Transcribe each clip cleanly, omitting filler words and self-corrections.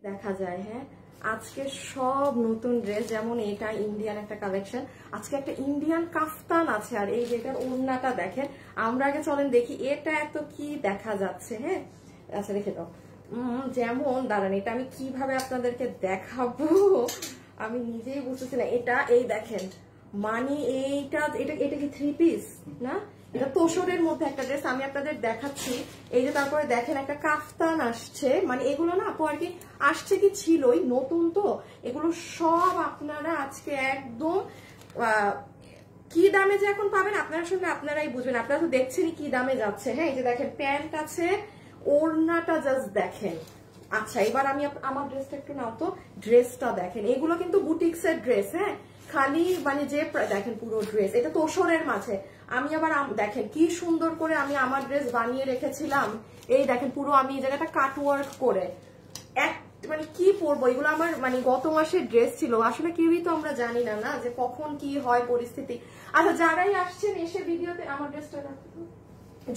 দেখা যায়। হ্যাঁ, আজকে সব নতুন ড্রেস, যেমন এটা ইন্ডিয়ান একটা কালেকশন, আজকে একটা ইন্ডিয়ান কাফতান আছে, আর এই যেটার ওড়নাটা দেখেন। আমরা আগে চলেন দেখি এটা এত কি দেখা যাচ্ছে। হ্যাঁ, আচ্ছা রেখে দাও। যেমন দাঁড়ান, এটা আমি কিভাবে আপনাদেরকে দেখাবো আমি নিজেই বুঝতেছি না। এটা এই দেখেন, মানে এইটা এটা এটা কি 3 পিস না? এটা তোষরের মধ্যে একটা ড্রেস আমি আপনাদের দেখাচ্ছি। এই যে তারপরে দেখেন একটা কাফতান আসছে, মানে এগুলো না আপু আর কি আসছে কি ছিলই, নতুন তো এগুলো সব আপনারা আজকে একদম কি দামে যে এখন পাবেন আপনারা শুনলে আপনারাই বুঝবেন। আপনারা তো দেখছেনই কি দামে যাচ্ছে। হ্যাঁ, এই যে দেখেন প্যান্ট আছে, ওড়নাটা জাস্ট দেখেন। আচ্ছা, এবার আমি আমার ড্রেসটা একটু নাও তো, ড্রেসটা দেখেন। এগুলো কিন্তু বুটিক্সের ড্রেস। হ্যাঁ, খালি মানে যে দেখেন পুরো ড্রেস, এটা তোষরের মাঝে। আমি আবার দেখেন কি সুন্দর করে আমি আমার ড্রেস বানিয়ে রেখেছিলাম। এই দেখেন পুরো আমি এই জায়গাটা কাট ওয়ার্ক করে মানে কি পরবো, এগুলো আমার মানে গত মাসের ড্রেস ছিল। আসলে কেউই তো আমরা জানি না না যে কখন কি হয় পরিস্থিতি। আচ্ছা, যারাই আসছেন এসে ভিডিওতে আমার ড্রেসটা,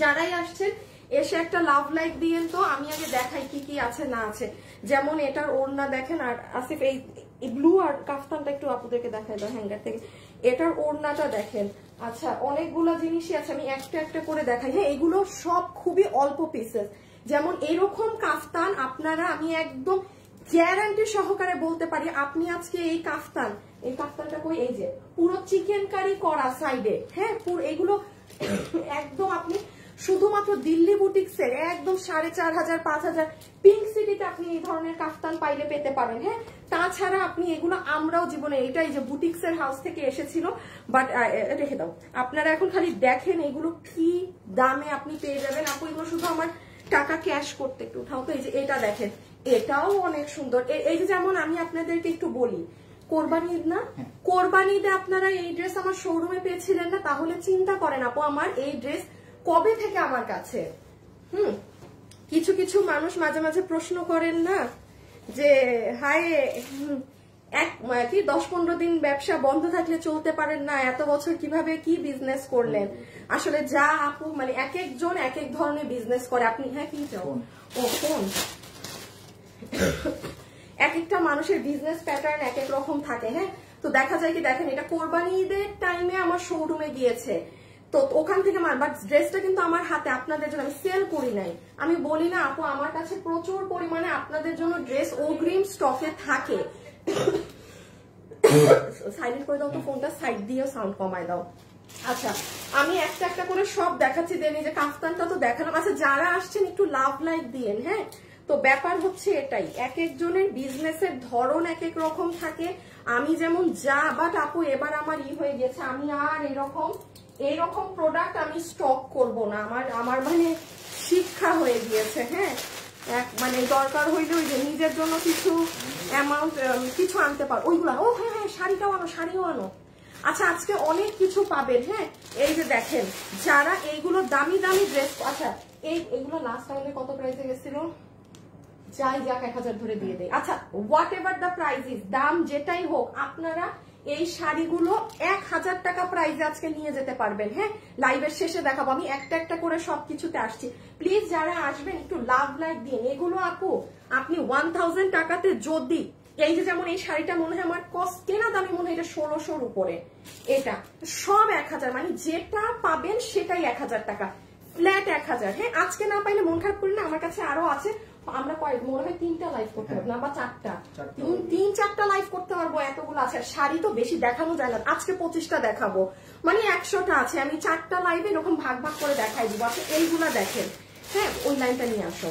যারাই আসছেন এসে একটা লাভ লাইক দিয়েন তো, আমি আগে দেখাই কি কি আছে না আছে। যেমন এটার ওড়না দেখেন, আর আসিফ এই ব্লু আর কাফতানটা একটু আপনাদেরকে দেখাই দাও হ্যাঙ্গার থেকে। এটার ওড়নাটা দেখেন। আচ্ছা, অনেকগুলো জিনিসই আছে, আমি একটা একটা করে দেখাই। হ্যাঁ, এগুলো সব খুবই অল্প পিসেস। যেমন এরকম কাফতান আপনারা, আমি একদম গ্যারান্টি সহকারে বলতে পারি, আপনি আজকে এই কাফতানটা কই, এই যে পুরো চিকেন কারি করা সাইডে। হ্যাঁ, পুরো এগুলো একদম আপনি শুধুমাত্র দিল্লি বুটিক্সের একদম 4,500 5,000 পিঙ্ক সিটিতে আপনি এই ধরনের কাফতান পাইলে পেতে পারেন। হ্যাঁ, তাছাড়া আপনি এগুলো আমরাও জীবনে, এটাই যে বুটিক্সের হাউস থেকে এসেছিল। বাট রেখে দাও, আপনারা এখন খালি দেখেন এগুলো কি দামে আপনি পেয়ে যাবেন। আপু এগুলো শুধু আমার টাকা ক্যাশ করতে একটু উঠাও তো। এই যে এটা দেখেন, এটাও অনেক সুন্দর। এই যে যেমন আমি আপনাদেরকে একটু বলি, কোরবানি ঈদ না, কোরবানি ঈদে আপনারা এই ড্রেস আমার শোরুমে পেয়েছিলেন না? তাহলে চিন্তা করেন আপু আমার এই ড্রেস কবে থেকে আমার কাছে। কিছু কিছু মানুষ মাঝে মাঝে প্রশ্ন করেন না যে হায় কি 10-15 দিন ব্যবসা বন্ধ থাকলে চলতে পারেন না, এত বছর কিভাবে কি বিজনেস করলেন। আসলে যা আপু মানে এক একজন এক এক ধরনের বিজনেস করে। আপনি হ্যাঁ কি চাও, ও কোন এক একটা মানুষের বিজনেস প্যাটার্ন এক এক রকম থাকে। হ্যাঁ, তো দেখা যায় কি দেখেন, এটা কোরবানি ঈদের টাইমে আমার শোরুমে গিয়েছে, তো ওখান থেকে বাট ড্রেসটা কিন্তু আমার হাতে, আপনাদের জন্য আমি সেল করি নাই। আমি বলি না আপু, আমার কাছে প্রচুর পরিমাণে আপনাদের জন্য ড্রেস অগ্রিম স্টকে থাকে। সাইলেন্ট করে দাও তো ফোনটা, সাইড দিয়েও সাউন্ড কমায় দাও। আচ্ছা, আমি একটা একটা করে সব দেখাচ্ছি। দেন এই যে কাফতানটা তো দেখালাম। আচ্ছা, যারা আসছেন একটু লাভ লাইক দিয়েন। হ্যাঁ, তো ব্যাপার হচ্ছে এটাই, এক একজনের বিজনেসের ধরন এক এক রকম থাকে। আমি যেমন বাট আপু এবার আমার হয়ে গেছে, আমি আর এরকম প্রোডাক্ট আমি স্টক করব না। আমার মানে শিক্ষা হয়ে গিয়েছে। হ্যাঁ, মানে দরকার হইলে ওই যে নিজের জন্য কিছু অ্যামাউন্ট কিছু আনতে পারো ওইগুলা। ও হ্যাঁ হ্যাঁ, শাড়িও আনো। আচ্ছা, আজকে অনেক কিছু পাবেন। হ্যাঁ, এই যে দেখেন, যারা এইগুলো দামি দামি ড্রেস, আচ্ছা এইগুলো লাস্ট টাইমে কত প্রাইসে গেছিল, যাই যাক 1000 ধরে দিয়ে দেয়। আচ্ছা, what ever the price is, দাম যেটাই হোক, আপনারা এই শাড়িগুলো 1000 টাকা প্রাইসে আজকে নিয়ে যেতে পারবেন। হ্যাঁ, লাইভের শেষে দেখাবো, আমি একটা একটা করে সবকিছুতে আসছি। প্লিজ যারা আসবেন একটু লাভ লাইক দিন। এগুলো আপু আপনি 1000 টাকাতে, যদি এই যে যেমন এই শাড়িটা মনে হয় আমার কস্ট কেনা দামি মনে হয় এটা 1600-র উপরে, এটা সব 1000, মানে যেটা পাবেন সেটাই 1000 টাকা ফ্ল্যাট 1000। হ্যাঁ, আজকে না পাইলে মন খারাপ করি না, আমার কাছে আরো আছে। আমরা মনে হয় 3টা লাইভ করতে পারবো না, বা 4টা, 3-4টা লাইভ করতে পারবো, এতগুলো আছে। শাড়ি তো বেশি দেখানো যায় না, আজকে 25টা দেখাবো, মানে 100টা আছে। আমি 4টা লাইভে এরকম ভাগ ভাগ করে দেখাই দিব। আচ্ছা, এইগুলা দেখেন। হ্যাঁ, ওই লাইনটা নিয়ে আসো।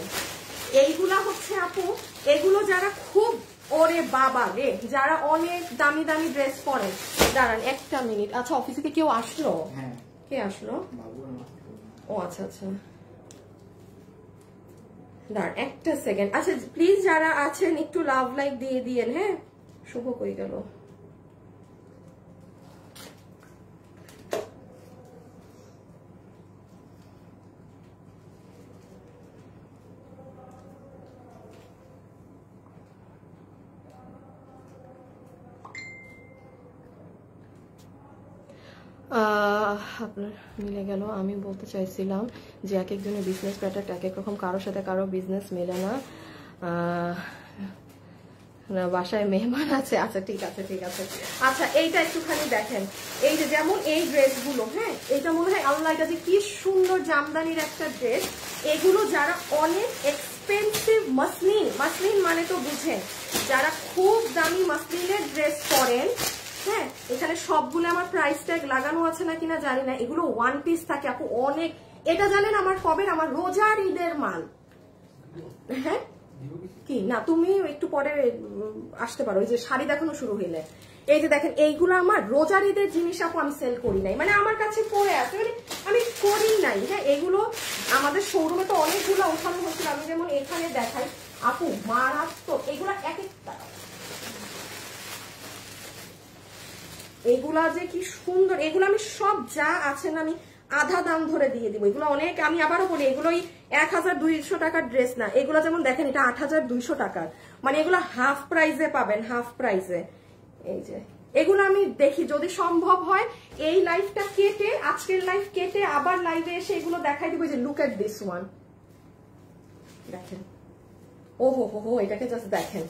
এইগুলা হচ্ছে আপু, এগুলো যারা খুব ওরে বাবা রে, যারা অনেক দামি দামি ড্রেস পরেন। দাঁড়ান একটা মিনিট। আচ্ছা, অফিস থেকে কেউ আসলো? কে আসলো? ও আচ্ছা আচ্ছা, দাঁড়ান একটা সেকেন্ড। আচ্ছা প্লিজ যারা আছেন একটু লাভ লাইক দিয়ে দিয়েন। হ্যাঁ, শুভ কই গেল? আপনার মিলে গেল। আমি বলতে চাইছিলাম যে এক একজনের বিজনেস প্যাটার্ন এক এক রকম, কারোর সাথে কারো বিজনেস মেলে না। না বাসায় মেহমান আছে। আচ্ছা ঠিক আছে ঠিক আছে। আচ্ছা এইটা একটুখানি দেখেন, এই যে যেমন এই ড্রেসগুলো, হ্যাঁ এটা মনে হয় আল্লাহ, এটা যে কি সুন্দর জামদানির একটা ড্রেস। এগুলো যারা অনেক এক্সপেন্সিভ মাসলিন, মাসলিন মানে তো বুঝেন, যারা খুব দামি মাসলিনের ড্রেস পরেন, হ্যাঁ এখানে সবগুলো আমার প্রাইস ট্যাগ লাগানো আছে না কিনা জানি না, এগুলো ওয়ান পিস থাকে আপু অনেক। এটা জানেন আমার কবে, আমার রোজার ঈদের মাল। হ্যাঁ কি না, তুমি একটু পরে আসতে পারো, এই যে শাড়ি দেখানো শুরু হইলে। এই যে দেখেন এইগুলো আমার রোজার ঈদের জিনিস আপু, আমি সেল করি নাই, মানে আমার কাছে পড়ে আছে, মানে আমি করি নাই। হ্যাঁ এগুলো আমাদের শোরুমে তো অনেকগুলো ওঠানো হচ্ছিল, আমি যেমন এখানে দেখাই আপু মারাত্মক এগুলা, এক একটা এগুলা যে কি সুন্দর, এগুলো আমি সব যা আছে না আমি আধা দাম ধরে দিয়ে দিব। এগুলো অনেক, আমি আবারও বলি এগুলোই 1200 টাকার ড্রেস না, এগুলো যেমন দেখেন এটা 8200 টাকার, মানে এগুলো হাফ প্রাইসে পাবেন, হাফ প্রাইসে। এই যে এগুলো আমি দেখি যদি সম্ভব হয় এই লাইফটা কেটে, আজকের লাইফ কেটে আবার লাইভে এসে এগুলো দেখাই দিব। যে লুক এট দিস ওয়ান, দেখেন ওহো হো হো, এটাকে জাস্ট দেখেন,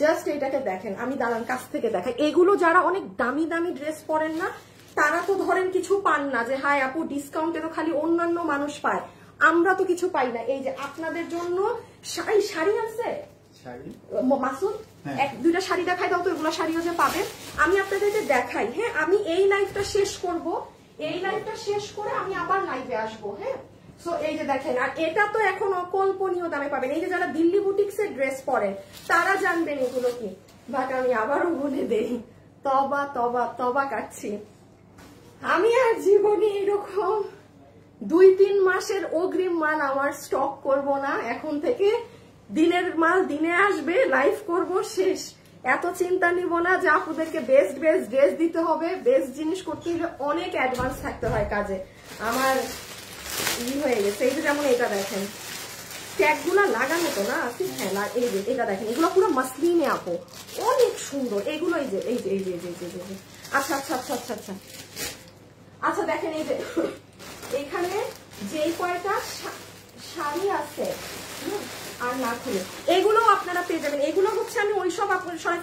জাস্ট এটাকে দেখেন, আমি দাঁড়ান কাছ থেকে দেখাই। এগুলো যারা অনেক দামি দামি ড্রেস পরেন না, তারা তো ধরেন কিছু পান না, যে হাই আপু ডিসকাউন্টে তো খালি অন্যান্য মানুষ পায়, আমরা তো কিছু পাই না। এই যে আপনাদের জন্য শাড়ি, শাড়ি আছে মাসুদ, এক দুইটা শাড়ি দেখাই দাও তো, এগুলো শাড়িও যে পাবেন আমি আপনাদেরকে দেখাই। হ্যাঁ আমি এই লাইভটা শেষ করব, এই লাইভটা শেষ করে আমি আবার লাইভে আসবো। হ্যাঁ সো এই যে দেখেন, আর এটা তো এখন অকল্পনীয় দামে পাবেন। এই যে যারা দিল্লি বুটিক্সের ড্রেস পরেন তারা জানবেন এগুলো কি, বাট আমি আবারও বলে দেই, তবা তবা তবা কাটছি। আমি আর জীবনে এরকম 2-3 মাসের অগ্রিম মাল আমার স্টক করব না, এখন থেকে দিনের মাল দিনে আসবে, লাইভ করব, শেষ। এত চিন্তা নিব না যে আপুদেরকে বেস্ট বেস্ট ড্রেস দিতে হবে, বেস্ট জিনিস করতে হলে অনেক অ্যাডভান্স থাকতে হয় কাজে, আমার হয়ে গেছে। এই যে যেমন এটা দেখেন, ট্যাগগুলো লাগানো তো না আছে, হ্যাঁ এই যে এটা দেখেন, এগুলো পুরো মাসলিনে আপু, অনেক সুন্দর এগুলো। এই যে এই যে এই যে এই যে আচ্ছা আচ্ছা আচ্ছা আচ্ছা আচ্ছা আচ্ছা দেখেন, এই যে এখানে যে কয়টা শাড়ি আছে আর না খুলে, এগুলো আপনারা পেয়ে যাবেন। এগুলো হচ্ছে আমি ওইসব আপনার সরাই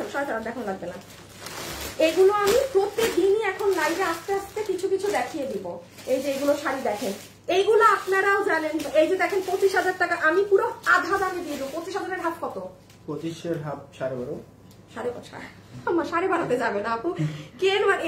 দেখানো লাগবে না, এগুলো আমি প্রত্যেকদিনই এখন লাইভে আস্তে আস্তে কিছু কিছু দেখিয়ে দিব। এই যে এগুলো শাড়ি দেখেন, এইগুলো আপনারাও জানেন। এই যে দেখেন 25,000 টাকা, আমি পুরো আধা দামে দিয়ে দেবো। 25,000-এর হাফ কত? 25-এর হাফ 12.5। 12.5 আমার 12.5 যাবে না আপু,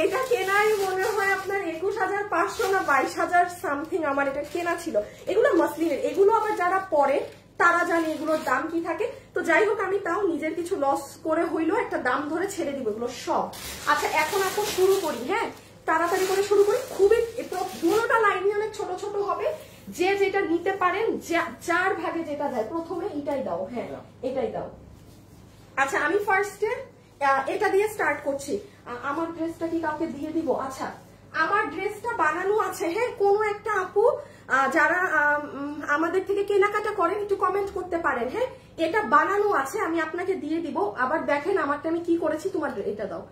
এটা কেনাই মনে হয় আপনার 21,500 না 22,000 সামথিং আমার এটা কেনা ছিল। এগুলো মাসলিনের, এগুলো আবার যারা পরে তারা জানে এগুলোর দাম কি থাকে। তো যাই হোক, আমি তাও নিজের কিছু লস করে হইলেও একটা দাম ধরে ছেড়ে দিব এগুলো সব। আচ্ছা এখন শুরু করি, হ্যাঁ তাড়াতাড়ি করে শুরু করি। খুবই পুরোটা লাইনই অনেক ছোট ছোট হবে, যে যেটা নিতে পারেন, যার ভাগে যেটা যায়। প্রথমে এটাই দাও, হ্যাঁ এটাই দাও। আচ্ছা আমি ফার্স্টে এটা দিয়ে স্টার্ট করছি। আমার ড্রেসটা কি কাউকে দিয়ে দিব? আচ্ছা আমার ড্রেসটা বানানো আছে, হ্যাঁ কোনো একটা আপু যারা আমাদের থেকে কেনাকাটা করেন একটু কমেন্ট করতে পারেন। হ্যাঁ এটা বানানো আছে, আমি আপনাকে দিয়ে দিব। আবার দেখেন আমারটা আমি কি করেছি, তোমার এটা দাও।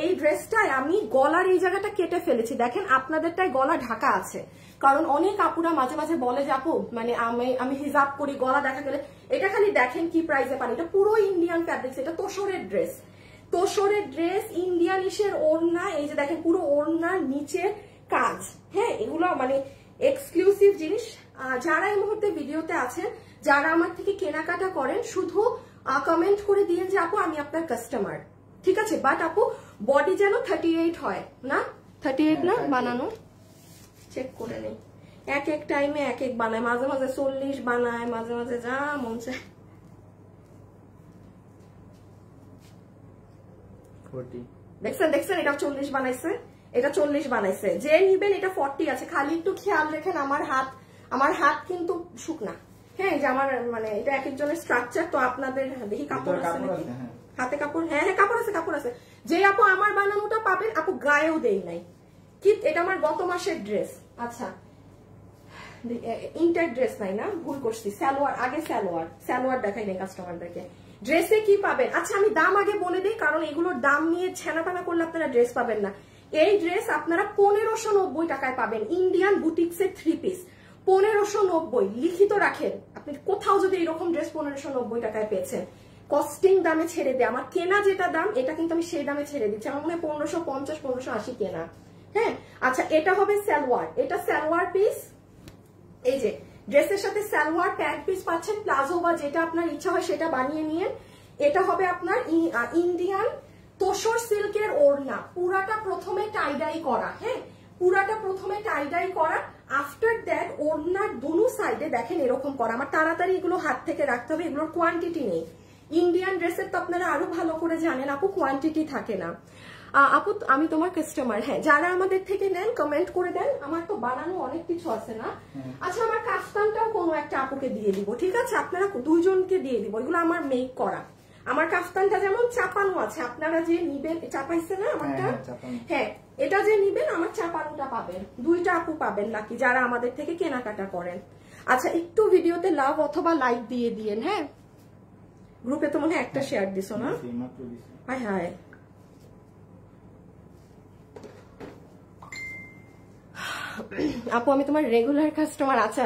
এই ড্রেসটায় আমি গলার এই জায়গাটা কেটে ফেলেছি, দেখেন আপনাদেরটাই গলা ঢাকা আছে, কারণ অনেক আপুরা মাঝে মাঝে বলে যে আপু মানে আমি হিজাব করি গলা দেখা গেলে। এটা খালি দেখেন কি প্রাইসে পান, এটা পুরো ইন্ডিয়ান ফ্যাব্রিক্স, এটা তোষরের ড্রেস, তোষরের ড্রেস, ইন্ডিয়ান ইসের ওড়না। এই যে দেখেন পুরো ওড়নার নিচের কাজ, হ্যাঁ এগুলো মানে এক্সক্লুসিভ জিনিস। যারা এই মুহূর্তে ভিডিওতে আছেন, যারা আমার থেকে কেনাকাটা করেন, শুধু কমেন্ট করে দিয়ে যে আপু আমি আপনার কাস্টমার, ঠিক আছে। বাট আপু বডি যেন 38 হয় না, 38 না বানানো, চেক করে নেই। এক এক টাইমে এক এক বানায়, মাঝে মাঝে 40 বানায়, মাঝে মাঝে যা মন চায়। 40 দেখছেন দেখছেন, এটা 40 বানাইছে, এটা 40 বানাইছে। যে নিবেন এটা 40 আছে। খালি একটু খেয়াল রাখেন আমার হাত কিন্তু শুকনা, হ্যাঁ যে আমার মানে এটা এক একজনের স্ট্রাকচার। তো আপনাদের দেখি কাপড় আছে নাকি হাতে? কাপড়, হ্যাঁ হ্যাঁ কাপড় আছে, কাপড় আছে। যে আপু আমার বানানোটা পাবেন, আপু গায়েও দেই নাই কি, এটা আমার গত মাসের ড্রেস। আচ্ছা ইনটেক ড্রেস নাই না, ভুল করছি, সালোয়ার, আগে সালোয়ার দেখাই নাই কাস্টমারদেরকে। ড্রেসে কি পাবেন? আচ্ছা আমি দাম আগে বলে দিই, কারণ এগুলোর দাম নিয়ে ছেনাপানা করলে আপনারা ড্রেস পাবেন না। এই ড্রেস আপনারা 1590 টাকায় পাবেন, ইন্ডিয়ান বুটিক্সের 3 পিস 1590। লিখিত রাখেন, আপনি কোথাও যদি এরকম ড্রেস 1590 টাকায় পেয়েছেন, কস্টিং দামে ছেড়ে দেয়, আমার কেনা যেটা দাম এটা কিন্তু আমি সেই দামে ছেড়ে দিচ্ছি, আমার মনে হয় 1550 1580 কেনা। হ্যাঁ আচ্ছা, এটা হবে সালোয়ার, এটা সালোয়ার পিস, এই যে ড্রেসের সাথে সালোয়ার প্যান্ট পিস পাচ্ছেন, প্লাজো বা যেটা আপনার ইচ্ছা হয় সেটা বানিয়ে নিয়ে। এটা হবে আপনার ইন্ডিয়ান তোসর সিল্কের ওড়না, পুরাটা প্রথমে টাইডাই করা, হ্যাঁ পুরাটা প্রথমে টাইডাই করা, আফটার দ্যাট ওড়নার দুনো সাইডে দেখেন এরকম করা। আমার তাড়াতাড়ি এগুলো হাত থেকে রাখতে হবে, এগুলোর কোয়ান্টিটি নেই। ইন্ডিয়ান ড্রেসের তো আপনারা আরো ভালো করে জানেন আপু, কোয়ান্টিটি থাকে না। আপু আমি তোমার কাস্টমার, হ্যাঁ যারা আমাদের থেকে নেন কমেন্ট করে দেন, আমার তো বানানো অনেক কিছু আছে না। আচ্ছা আমার কাফতানটাও কোনো একটা আপুকে দিয়ে দিব, ঠিক আছে আপনারা দুইজনকে দিয়ে দিব, এগুলো আমার মেক করা। আমার কাফতানটা যেমন চাপানো আছে, আপনারা যে নিবেন, চাপাইছে না আমারটা, হ্যাঁ এটা যে নিবেন আমার চাপানোটা পাবেন, দুইটা আপু পাবেন নাকি যারা আমাদের থেকে কেনাকাটা করেন। আচ্ছা একটু ভিডিওতে লাভ অথবা লাইক দিয়ে দিয়েন, হ্যাঁ গ্রুপে তো মনে হয় একটা শেয়ার দিছো না, হায় হায় আপু আমি তোমার রেগুলার কাস্টমার। আচ্ছা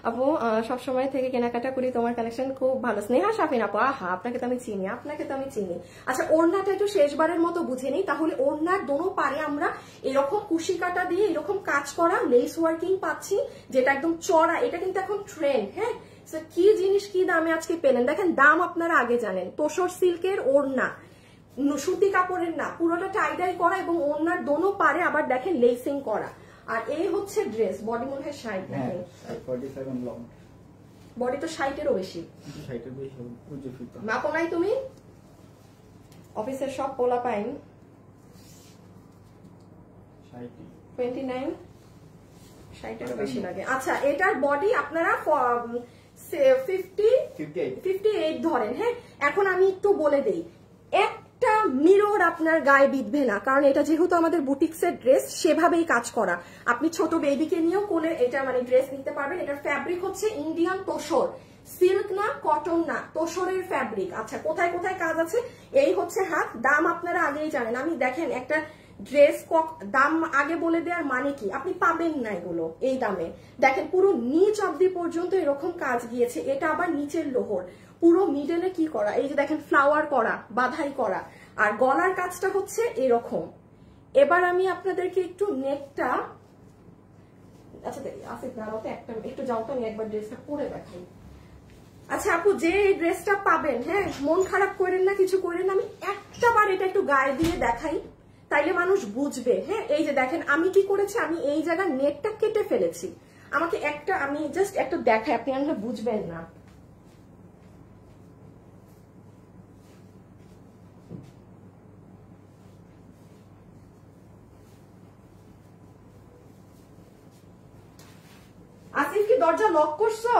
আপু সবসময় থেকে কেনাকাটা করি, তোমার কালেকশন খুব ভালো। স্নেহা শাফিন আপু, আহা আপনাকে তো আমি চিনি, আপনাকে তো আমি চিনি। আচ্ছা ওড়নাটা একটু শেষবারের মতো বুঝে নিই, তাহলে ওড়নার দোনো পারে আমরা এরকম কুশি কাটা দিয়ে এরকম কাজ করা লেস ওয়ার্কিং পাচ্ছি, যেটা একদম চড়া, এটা কিন্তু এখন ট্রেন্ড। হ্যাঁ কি জিনিস কি দামে আজকে পেলেন, দেখেন দাম আপনারা আগে জানেন। তোসর সিল্কের ওড়না, সুতি কাপড়ের না, পুরোটা টাইডাই করা এবং ওড়নার দোনো পারে আবার দেখেন লেসিং করা। আর এই হচ্ছে ড্রেস, বডি মনে হয় 60, দেখেন 47 লং, বডি তো 60-এরও বেশি, 60-এর বেশি বুঝে ফিতা মাপো নাই তুমি, অফিসের সব পোলা পাইন 29 60-এরও বেশি লাগে। আচ্ছা এটার বডি আপনারা 58 ধরেন। হ্যাঁ এখন আমি একটু বলে দেই, একটা মিরর আপনার গায়ে বিঁধবে না, কারণ এটা যেহেতু আমাদের বুটিক্সের ড্রেস সেভাবেই কাজ করা। আপনি ছোট বেবিকে নিয়েও কোলে এটা মানে ড্রেস নিতে পারবেন। এটার ফ্যাব্রিক হচ্ছে ইন্ডিয়ান তোসর, সিল্ক না কটন না, তোসরের ফ্যাব্রিক। আচ্ছা কোথায় কোথায় কাজ আছে, এই হচ্ছে হাত। দাম আপনারা আগেই জানেন, আমি দেখেন একটা ড্রেস দাম আগে বলে দেওয়ার মানে কি, আপনি পাবেন না এগুলো এই দামে। দেখেন পুরো নিচ অব্দি পর্যন্ত এরকম কাজ গিয়েছে, এটা আবার নিচের লোহর, পুরো মিডলে কি করা, এই যে দেখেন ফ্লাওয়ার করা, বাধাই করা, আর গলার কাজটা হচ্ছে এরকম। এবার আমি আপনাদেরকে একটু নেকটা, আচ্ছা আসিফ দাঁড়াও তো একটা, একটু যাও তো আমি একবার ড্রেসটা পরে দেখাই। আচ্ছা আপু যে এই ড্রেসটা পাবেন, হ্যাঁ মন খারাপ করেন না, কিছু করেন না, আমি একটা বার এটা একটু গায়ে দিয়ে দেখাই, তাইলে মানুষ বুঝবে। হ্যাঁ এই যে দেখেন আমি কি করেছি, আমি এই জায়গার নেটটা কেটে ফেলেছি, আমাকে একটা আমি জাস্ট একটু দেখাই, আপনি আমরা বুঝবেন না। আসিফ কি দরজা লক করছো?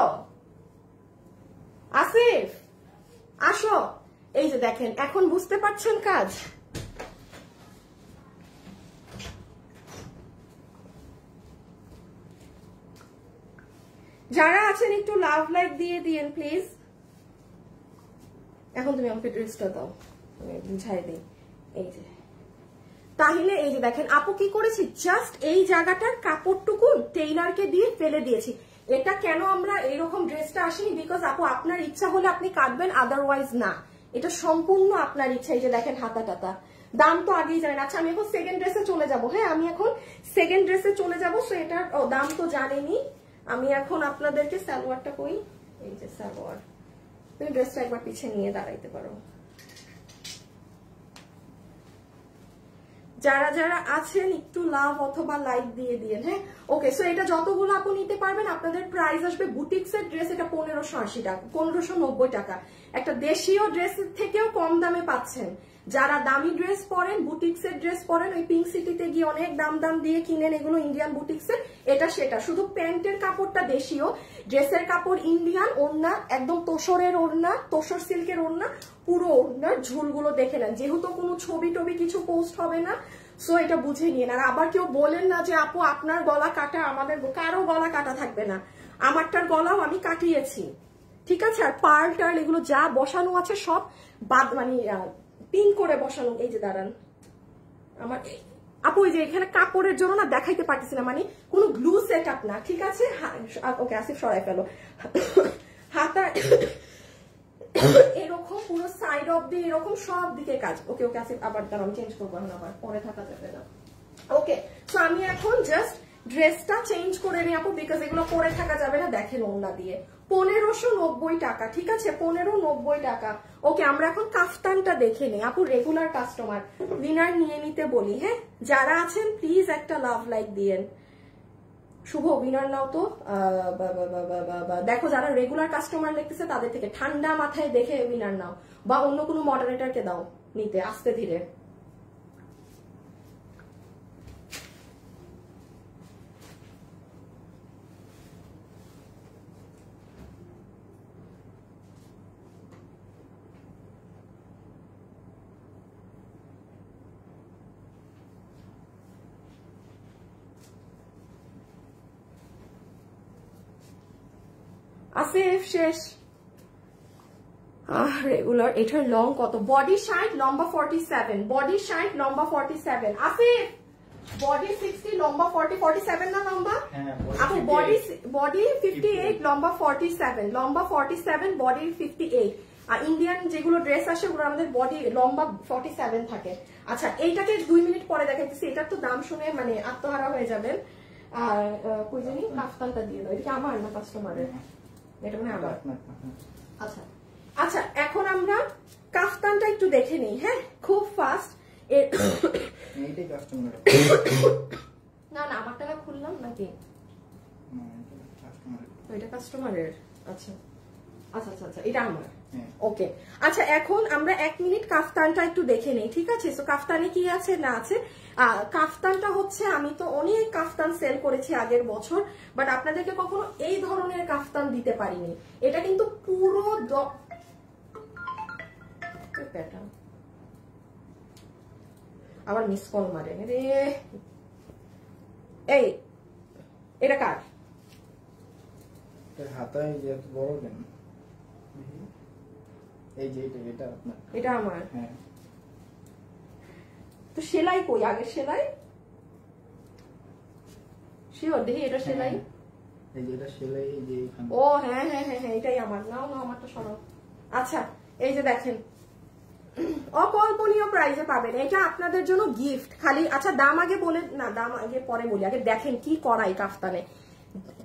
আসিফ আসো, এই যে দেখেন এখন বুঝতে পারছেন কাজ। যারা আছেন একটু লাভ লাইক দিয়ে দিয়েন প্লিজ। এখন তুমি আমাকে ড্রেসটা দাও, আমি বুঝাই দিই। এই যে তাহলে এই যে দেখেন আপু কি করেছি, জাস্ট এই জায়গাটার কাপড়টুকু টেইলারকে দিয়ে ফেলে দিয়েছি। এটা কেন আমরা এরকম ড্রেসটা আসেনি, বিকজ আপু আপনার ইচ্ছা হলে আপনি কাটবেন, আদারওয়াইজ না, এটা সম্পূর্ণ আপনার ইচ্ছা। এই যে দেখেন হাতা টাতা, দাম তো আগেই জানেন। আচ্ছা আমি এখন সেকেন্ড ড্রেসে চলে যাব, হ্যাঁ আমি এখন সেকেন্ড ড্রেসে চলে যাব, সো এটার দাম তো জানেনি। আমি এখন আপনাদেরকে সালোয়ারটা কই, এই যে সালোয়ার, তুমি ড্রেসটা একবার পিছিয়ে নিয়ে দাঁড়াইতে পারো। যারা যারা আছেন একটু লাভ অথবা লাইক দিয়ে দিয়েন। হ্যাঁ ওকে, সো এটা যতগুলো আপু নিতে পারবেন আপনাদের প্রাইস আসবে, বুটিক্সের ড্রেস এটা 1580 টাকা, 1590 টাকা, একটা দেশীয় ড্রেসের থেকেও কম দামে পাচ্ছেন। যারা দামি ড্রেস পরেন, বুটিক্সের ড্রেস পরেন, ওই পিঙ্ক সিটিতে গিয়ে অনেক দাম দাম দিয়ে কিনেন এগুলো ইন্ডিয়ান বুটিক্সের, এটা সেটা শুধু প্যান্টের কাপড়টা দেশীয়, ড্রেসের কাপড় ইন্ডিয়ান, ওড়না একদম তোসরের ওড়না, তোসর সিল্কের ওড়না, পুরো ওড়নার ঝুলগুলো দেখে নেন, যেহেতু কোনো ছবি টবি কিছু পোস্ট হবে না, সো এটা বুঝে নিন। আর আবার কেউ বলেন না যে আপু আপনার গলা কাটা, আমাদের কারো গলা কাটা থাকবে না, আমারটার গলাও আমি কাটিয়েছি, ঠিক আছে। আর পার্ল টার্ল এগুলো যা বসানো আছে সব বাদ, মানে পিন করে বসানো। এই যে দাঁড়ান আমার আপু, এই যে এখানে কাপড়ের জন্য না দেখাইতে পারতেছি না, মানে কোনো গ্লু সেট আপ না, ঠিক আছে। ওকে আসিফ সরাই ফেলো হাতা এরকম পুরো সাইড অফ দিয়ে এরকম সব দিকে কাজ। ওকে ওকে আসিফ, আবার দাঁড়াও আমি চেঞ্জ করবো না, আবার পরে থাকা যাবে না। ওকে, সো আমি এখন জাস্ট ড্রেসটা চেঞ্জ করে নিই আপু, বিকজ এগুলো পরে থাকা যাবে না। দেখেন ওড়না দিয়ে 1590 টাকা, ঠিক আছে, 1590 টাকা। ওকে, আমরা এখন কাফতানটা দেখে নিই আপু। রেগুলার কাস্টমার উইনার নিয়ে নিতে বলি, হ্যাঁ যারা আছেন প্লিজ একটা লাভ লাইক দিয়েন। শুভ উইনার নাও তো। দেখো যারা রেগুলার কাস্টমার লিখতেছে তাদের থেকে ঠান্ডা মাথায় দেখে উইনার নাও, বা অন্য কোনো মডারেটরকে দাও নিতে, আস্তে ধীরে। আসিফ শেষ। রেগুলার এটার লং কত? বডি 60, লম্বা 47। বডি 60, লম্বা 47। আসিফ বডি 60, লম্বা 40, 47 না লম্বা? আপু বডি 58, লম্বা 47, লম্বা 47, বডি 58। আর ইন্ডিয়ান যেগুলো ড্রেস আসে ওগুলো আমাদের বডি লম্বা 47 থাকে। আচ্ছা, এইটাকে 2 মিনিট পরে দেখাইতেছি। এটার তো দাম শুনে মানে আত্মহারা হয়ে যাবেন। আর কই জানি কাফতানটা দিয়ে দাও। এটা কি আমার না কাস্টমারের? এটা মানে আমার। আচ্ছা আচ্ছা, এখন আমরা কাফতানটা একটু দেখে নিই, হ্যাঁ খুব ফাস্ট। না না, আমারটা খুললাম নাকি? এটা কাস্টমারের। আচ্ছা আচ্ছা আচ্ছা আচ্ছা, এটা আমার। ওকে, আচ্ছা এখন আমরা 1 মিনিট কাফতানটা একটু দেখে নেই, ঠিক আছে? তো কাফতানে কি আছে না আছে। কাফতানটা হচ্ছে, আমি তো অনেক কাফতান সেল করেছি আগের বছর, বাট আপনাদেরকে কখনো এই ধরনের কাফতান দিতে পারিনি। এটা কিন্তু পুরো প্যাটার্ন। আবার মিস কল মারে রে। এই এটা কার? হাতায় যে বড় কেন? এই যে এটা আপনার? এটা আমার। হ্যাঁ। তো সেলাই কই? আগে সেলাই শিওর দেখি, এটা সেলাই। এই যে এটা সেলাই, এই যে এখানে। ও হ্যাঁ হ্যাঁ হ্যাঁ হ্যাঁ, এটাই আমার। নাও নাও আমারটা সরাও। আচ্ছা, এই যে দেখেন অকল্পনীয় প্রাইসে পাবেন। এটা আপনাদের জন্য গিফট খালি। আচ্ছা দাম আগে বলে না, দাম আগে পরে বলি। আগে দেখেন কি করা এই কাফতানে।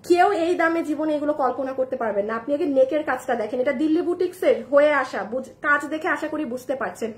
কেউ এই দামে জীবনে এগুলো কল্পনা করতে পারবেন না। আপনি আগে নেকের কাজটা দেখেন। এটা দিল্লি বুটিক্সের হয়ে আসা কাজ দেখে আশা করি বুঝতে পারছেন।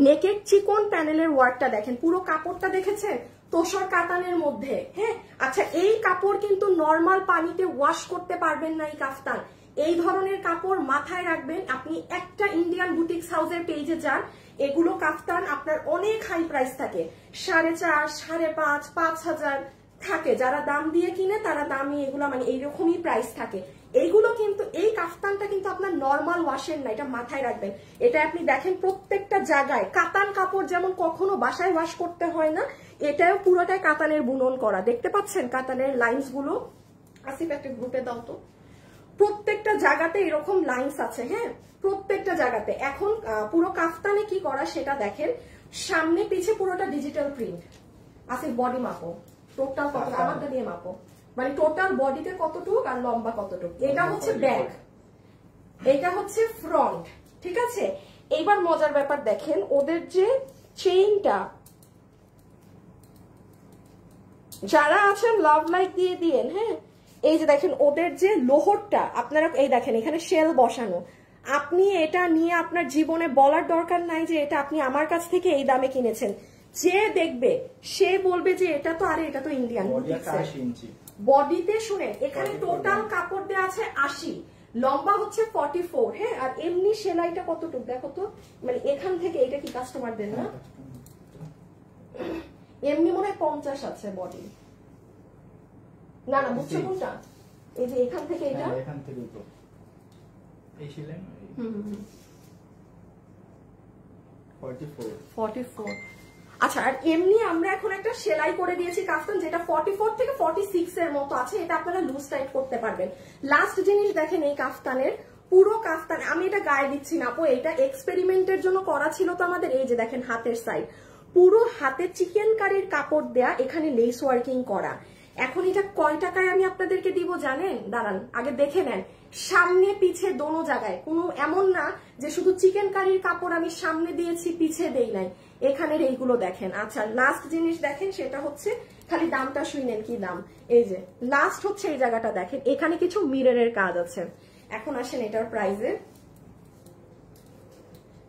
নেকের চিকন প্যানেলের ওয়ার্কটা দেখেন, পুরো কাপড়টা দেখেছেন তোষর কাতানের মধ্যে, হ্যাঁ। আচ্ছা, এই কাপড় কিন্তু নর্মাল পানিতে ওয়াশ করতে পারবেন না এই কাফতান। এই ধরনের কাপড় মাথায় রাখবেন। আপনি একটা ইন্ডিয়ান বুটিক্স হাউসের পেজে যান, এগুলো কাফতান আপনার অনেক হাই প্রাইস থাকে, 4.5, 5.5, 5,000 থাকে। যারা দাম দিয়ে কিনে তারা দামি এগুলো মানে এইরকমই প্রাইস থাকে। এইগুলো কিন্তু এই কাফতানটা কিন্তু আপনার নর্মাল ওয়াশের না, এটা মাথায় রাখবেন। এটা আপনি দেখেন প্রত্যেকটা জায়গায় কাতান কাপড় যেমন কখনো বাসায় ওয়াশ করতে হয় না, এটাও পুরোটাই কাতানের বুনন করা। দেখতে পাচ্ছেন কাতানের লাইন্স গুলো? আসিফ একটা গ্রুপে দাও তো। প্রত্যেকটা জায়গাতে এরকম লাইন্স আছে, হ্যাঁ প্রত্যেকটা জায়গাতে। এখন পুরো কাফতানে কি করা সেটা দেখেন, সামনে পিছে পুরোটা ডিজিটাল প্রিন্ট। আসিফ বডি মাপো, টোটাল কত? আমারটা দিয়ে মাপো, মানে টোটাল বডিতে কতটুক আর লম্বা কতটুক। এটা হচ্ছে ব্যাক, এটা হচ্ছে ফ্রন্ট, ঠিক আছে? এইবার মজার ব্যাপার দেখেন, ওদের যে চেইনটা, যারা আছেন লাভ লাইক দিয়ে দিয়েন, হ্যাঁ এই যে দেখেন ওদের যে লোহরটা, আপনারা এই দেখেন এখানে শেল বসানো। আপনি এটা নিয়ে আপনার জীবনে বলার দরকার নাই যে এটা আপনি আমার কাছ থেকে এই দামে কিনেছেন। যে দেখবে সে বলবে যে এটা তো, আরে এটা তো ইন্ডিয়ান। বডিতে শুনেন এখানে টোটাল কাপড় দেওয়া আছে 80, লম্বা হচ্ছে 44, হ্যাঁ। আর এমনি সেলাইটা কতটুকু দেখো তো, মানে এখান থেকে এটা কি কাস্টমার দেন না? এমনি মনে হয় 50 আছে বডি। না না, বুঝছো কোনটা? এই যে এখান থেকে এটা, এখান থেকে তো এই সেলাই 44। আচ্ছা, আর এমনি আমরা এখন একটা সেলাই করে দিয়েছি কাফতান, যেটা 44 থেকে 46 এর মতো আছে। এটা আপনারা লুজ টাইট করতে পারবেন। লাস্ট জিনিস দেখেন এই কাফতানের, পুরো কাফতান আমি এটা গায়ে দিচ্ছি না আপু, এটা এক্সপেরিমেন্টের জন্য করা ছিল তো আমাদের। এই যে দেখেন হাতের সাইড, পুরো হাতে চিকেন কারির কাপড় দেয়া, এখানে লেস ওয়ার্কিং করা। এখন এটা কয় টাকায় আমি আপনাদেরকে দিব জানেন? দাঁড়ান আগে দেখে নেন। সামনে পিছে দোনো জায়গায়, কোনো এমন না যে শুধু চিকেন কারির কাপড় আমি সামনে দিয়েছি পিছে দেই নাই, এখানের এইগুলো দেখেন। আচ্ছা লাস্ট জিনিস দেখেন, সেটা হচ্ছে খালি দামটা শুনেন কি দাম। এই যে লাস্ট হচ্ছে এই জায়গাটা দেখেন, এখানে কিছু মিররের কাজ আছে। এখন আসেন এটার প্রাইসে,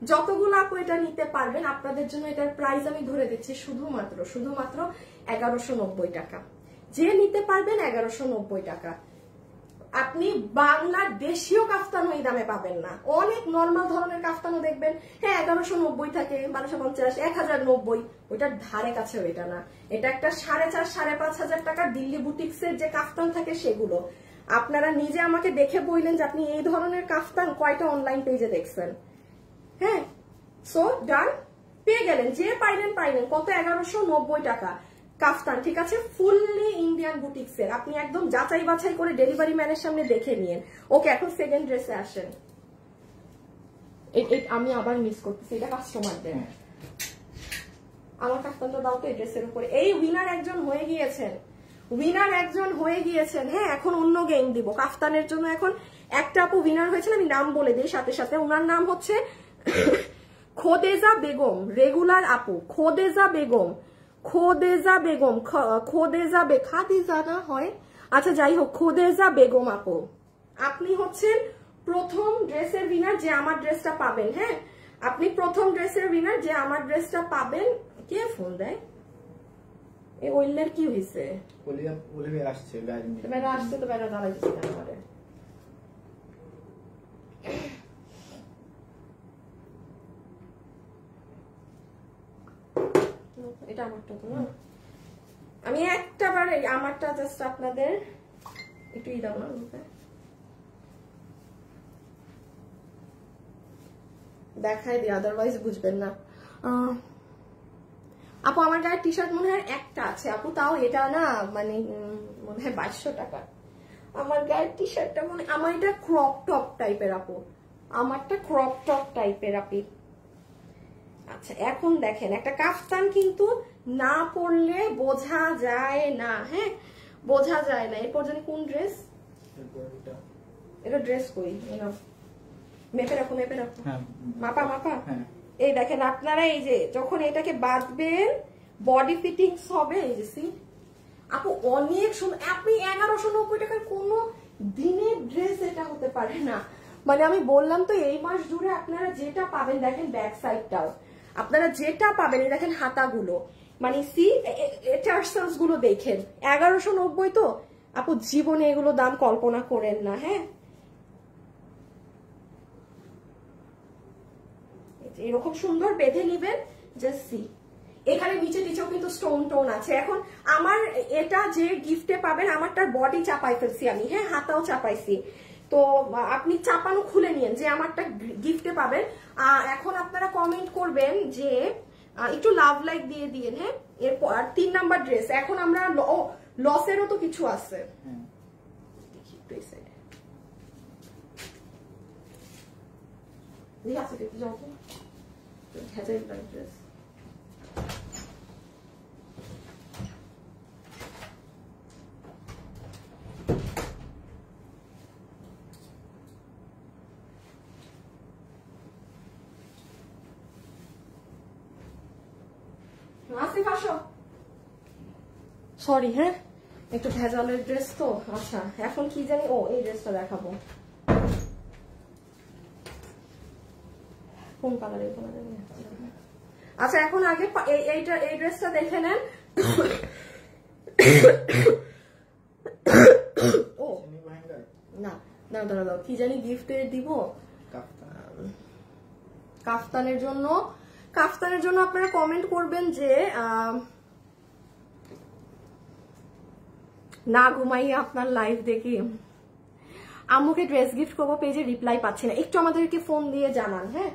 যতগুলো আপু এটা নিতে পারবেন আপনাদের জন্য এটার প্রাইস আমি ধরে দিচ্ছি শুধুমাত্র 1190 টাকা। যে নিতে পারবেন 1190 টাকা। আপনি বাংলাদেশীয় কাফতানও এই দামে পাবেন না। অনেক নর্মাল ধরনের কাফতানও দেখবেন হ্যাঁ 1190 থাকে, 1250, 1090, ওইটার ধারে কাছে ওইটা না। এটা একটা 4,500-5,500 টাকার দিল্লি বুটিক্সের যে কাফতান থাকে সেগুলো। আপনারা নিজে আমাকে দেখে বললেন যে আপনি এই ধরনের কাফতান কয়টা অনলাইন পেজে দেখছেন। হ্যাঁ সো ডান, পেয়ে গেলেন, যে পাইলেন কত, 1190 টাকা কাফতান, ঠিক আছে, ফুললি ইন্ডিয়ান বুটিক্সের। আপনি একদম যাচাই বাছাই করে ডেলিভারি ম্যানের সামনে দেখে নিয়েন। ওকে এখন সেকেন্ড ড্রেসে আসেন। আমি আবার মিস করতেছি, এটা কাস্টমারদের। আমার কাফতানটা দাও তো এই ড্রেসের উপরে। এই উইনার একজন হয়ে গিয়েছেন, হ্যাঁ এখন অন্য গেম দিব কাফতানের জন্য। এখন একটা আপু উইনার হয়েছেন, আমি নাম বলে দিই সাথে সাথে। ওনার নাম হচ্ছে খোদেজা বেগম, রেগুলার আপু, খোদেজা বেগম, খাদিজা না হয়, আচ্ছা যাই হোক, খোদেজা বেগম আপু, আপনি হচ্ছেন প্রথম ড্রেসের উইনার যে আমার ড্রেসটা পাবেন। হ্যাঁ আপনি প্রথম ড্রেসের উইনার যে আমার ড্রেসটা পাবেন। কে ফোন দেয়? এই ওইলের কি হয়েছে? আসছে তো বেড়া দাঁড়াইছে কেন আমারে? এটা আমারটা তো না, আমি একটা বার আমারটা জাস্ট আপনাদের একটু দাও না, দেখাই দিই, আদারওয়াইজ বুঝবেন না। আপু আমার গায়ে টি শার্ট মনে হয় একটা আছে আপু, তাও এটা না মানে মনে হয় 2200 টাকা। আমার গায়ের টি শার্টটা মনে, আমার এটা ক্রপ টপ টাইপের আপু, আমারটা ক্রপ টপ টাইপের আপি। আচ্ছা এখন দেখেন, একটা কাফতান কিন্তু না পরলে বোঝা যায় না। হ্যাঁ বোঝা যায় না। এরপর জানি কোন ড্রেস, এটা ড্রেস কই, মেপে রাখো মাপা। এই দেখেন আপনারা, এই যে যখন এটাকে বাঁধবেন বডি ফিটিংস হবে, এই যে সি আপু অনেক সুন্দর। আপনি 1190 টাকার কোনো দিনের ড্রেস এটা হতে পারে না। মানে আমি বললাম তো এই মাস জুড়ে আপনারা যেটা পাবেন, দেখেন ব্যাক সাইডটাও আপনারা যেটা পাবেন, এই দেখেন হাতাগুলো, মানে সি টার্সেলস গুলো দেখেন 1190 তো আপু, জীবনে এগুলো দাম কল্পনা করেন না। হ্যাঁ এরকম সুন্দর বেঁধে নিবেন, জাস্ট সি এখানে নিচেও কিন্তু স্টোন টোন আছে। এখন আমার এটা যে গিফটে পাবেন, আমারটার বডি চাপাই ফেলছি আমি, হ্যাঁ হাতাও চাপাইছি, তো আপনি চাপানো খুলে নিন যে আমারটা গিফটে পাবেন। এখন আপনারা কমেন্ট করবেন যে একটু লাভ লাইক দিয়ে দিন। হ্যাঁ এরপর 3 নাম্বার ড্রেস। এখন আমরা লসেরও তো কিছু আছে, দেখি একটু এই সাইডে আছে দেখতে যাও তো, ড্রেস সরি, হ্যাঁ একটু ভেজালের ড্রেস তো। আচ্ছা এখন কি জানি, ও এই ড্রেসটা দেখাবো, কোন কালারের? আচ্ছা এখন আগে এই ড্রেসটা দেখে নেন। ও না দাঁড়াও, কি জানি গিফটে দিব কাফতানের জন্য। আপনারা কমেন্ট করবেন যে না ঘুমাইয়ে আপনার লাইভ দেখি আম্মুকে ড্রেস গিফট করবো, পেজে রিপ্লাই পাচ্ছি না, একটু আমাদেরকে ফোন দিয়ে জানান। হ্যাঁ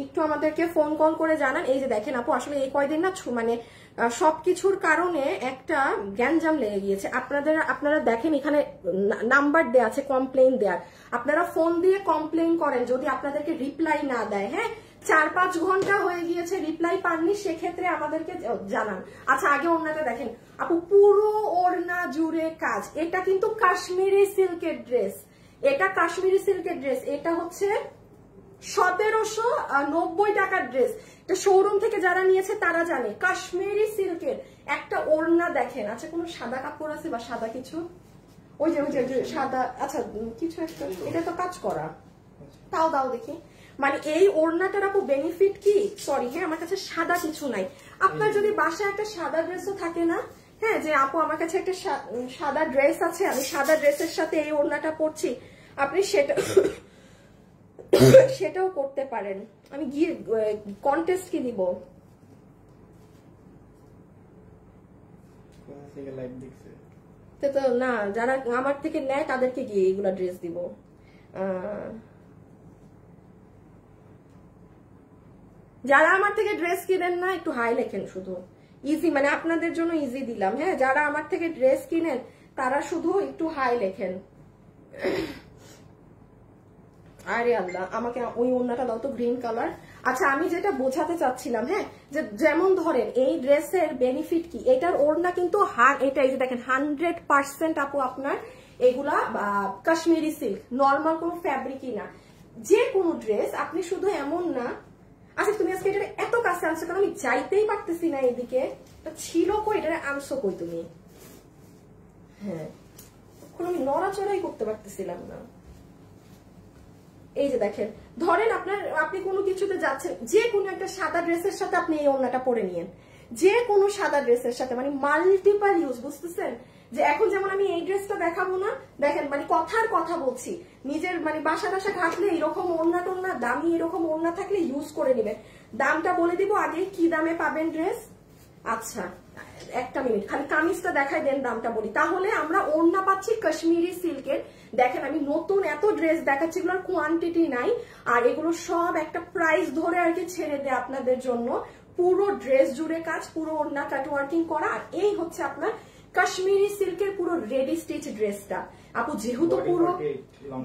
একটু আমাদেরকে ফোন কল করে জানান। এই যে দেখেন আপু, আসলে এই কয়দিন না মানে সবকিছুর কারণে একটা গ্যাঞ্জাম লেগে গিয়েছে। আপনারা দেখেন এখানে নাম্বার দেয়া আছে কমপ্লেইন দেয়ার, আপনারা ফোন দিয়ে কমপ্লেইন করেন যদি আপনাদেরকে রিপ্লাই না দেয়। হ্যাঁ 4-5 ঘন্টা হয়ে গিয়েছে রিপ্লাই পাননি, সেক্ষেত্রে আমাদেরকে জানান। আচ্ছা আগে ওড়নাটা দেখেন আপু, পুরো ওড়না জুড়ে কাজ, এটা কিন্তু কাশ্মীরি সিল্কের ড্রেস, এটা কাশ্মীরি সিল্কের ড্রেস, এটা হচ্ছে 1790 টাকার ড্রেস। এটা শোরুম থেকে যারা নিয়েছে তারা জানে। কাশ্মীরি সিল্কের একটা ওড়না দেখেন। আচ্ছা কোনো সাদা কাপড় আছে বা সাদা কিছু? ওই যে সাদা, আচ্ছা কিছু একটা, এটা তো কাজ করা, তাও দাও দেখি। মানে এই ওড়নাটার আপু বেনিফিট কি, সরি হ্যাঁ আমার কাছে সাদা কিছু নাই। আপনার যদি বাসায় একটা সাদা ড্রেসও থাকে না, হ্যাঁ যে আপু আমার কাছে একটা সাদা ড্রেস আছে, আমি সাদা ড্রেসের সাথে এই ওড়নাটা পরছি, আপনি সেটাও করতে পারেন। আমি গিয়ে কন্টেস্ট কি দিব? তো না, যারা আমার থেকে নেয় তাদেরকে গিয়ে এগুলা ড্রেস দিব। যারা আমার থেকে ড্রেস কিনেন না একটু হাই লেখেন শুধু, ইজি, মানে আপনাদের জন্য ইজি দিলাম। হ্যাঁ যারা আমার থেকে ড্রেস কিনেন তারা শুধু একটু হাই লেখেন। আরে আল্লাহ, আমাকে ওই ওড়নাটা দাও তো, গ্রিন কালার। আচ্ছা আমি যেটা বোঝাতে চাচ্ছিলাম, হ্যাঁ যে যেমন ধরেন এই ড্রেসের বেনিফিট কি, এটার ওড়না কিন্তু এটা এই যে দেখেন 100% আপু আপনার এগুলা কাশ্মীরি সিল্ক, নর্মাল কোনো ফ্যাব্রিকই না। যে কোনো ড্রেস আপনি শুধু এমন না, আচ্ছা তুমি আজকে এটা এত কাছে আনছো কারণ আমি যাইতেই পারতেছি না এদিকে, ছিল কই এটা আনছো কই তুমি? হ্যাঁ কোনো আমি নড়াচড়াই করতে পারতেছিলাম না। এই যে দেখেন, ধরেন আপনি কোনো কিছুতে যাচ্ছেন, যে কোনো একটা সাদা ড্রেসের সাথে আপনি এই ওড়নাটা পরে নিয়েন, যে কোনো সাদা ড্রেসের সাথে, মানে মাল্টিপল ইউজ, বুঝতেছেন? যে এখন যেমন আমি এই ড্রেসটা দেখাবো না, দেখেন মানে কথার কথা বলছি, নিজের মানে বাসা ঘাটলে এরকম ওড়না টোড়না দামি এরকম ওড়না থাকলে ইউজ করে নেবেন। দামটা বলে দিব আগে, কি দামে পাবেন ড্রেস। আচ্ছা একটা মিনিট, খালি কামিজটা দেখাই দেন, দামটা বলি, তাহলে আমরা ওড়না পাচ্ছি কাশ্মীরি সিল্কের। দেখেন আমি নতুন এত ড্রেস দেখাচ্ছি, এগুলোর কোয়ান্টিটি নাই, আর এগুলো সব একটা প্রাইস ধরে আর কি ছেড়ে দেয় আপনাদের জন্য। পুরো ড্রেস জুড়ে কাজ, পুরো ওড়না কাটওয়ার্কিং করা, আর এই হচ্ছে আপনার কাশ্মীরি সিল্কের পুরো রেডি স্টিচ ড্রেসটা। আপু যেহেতু পুরো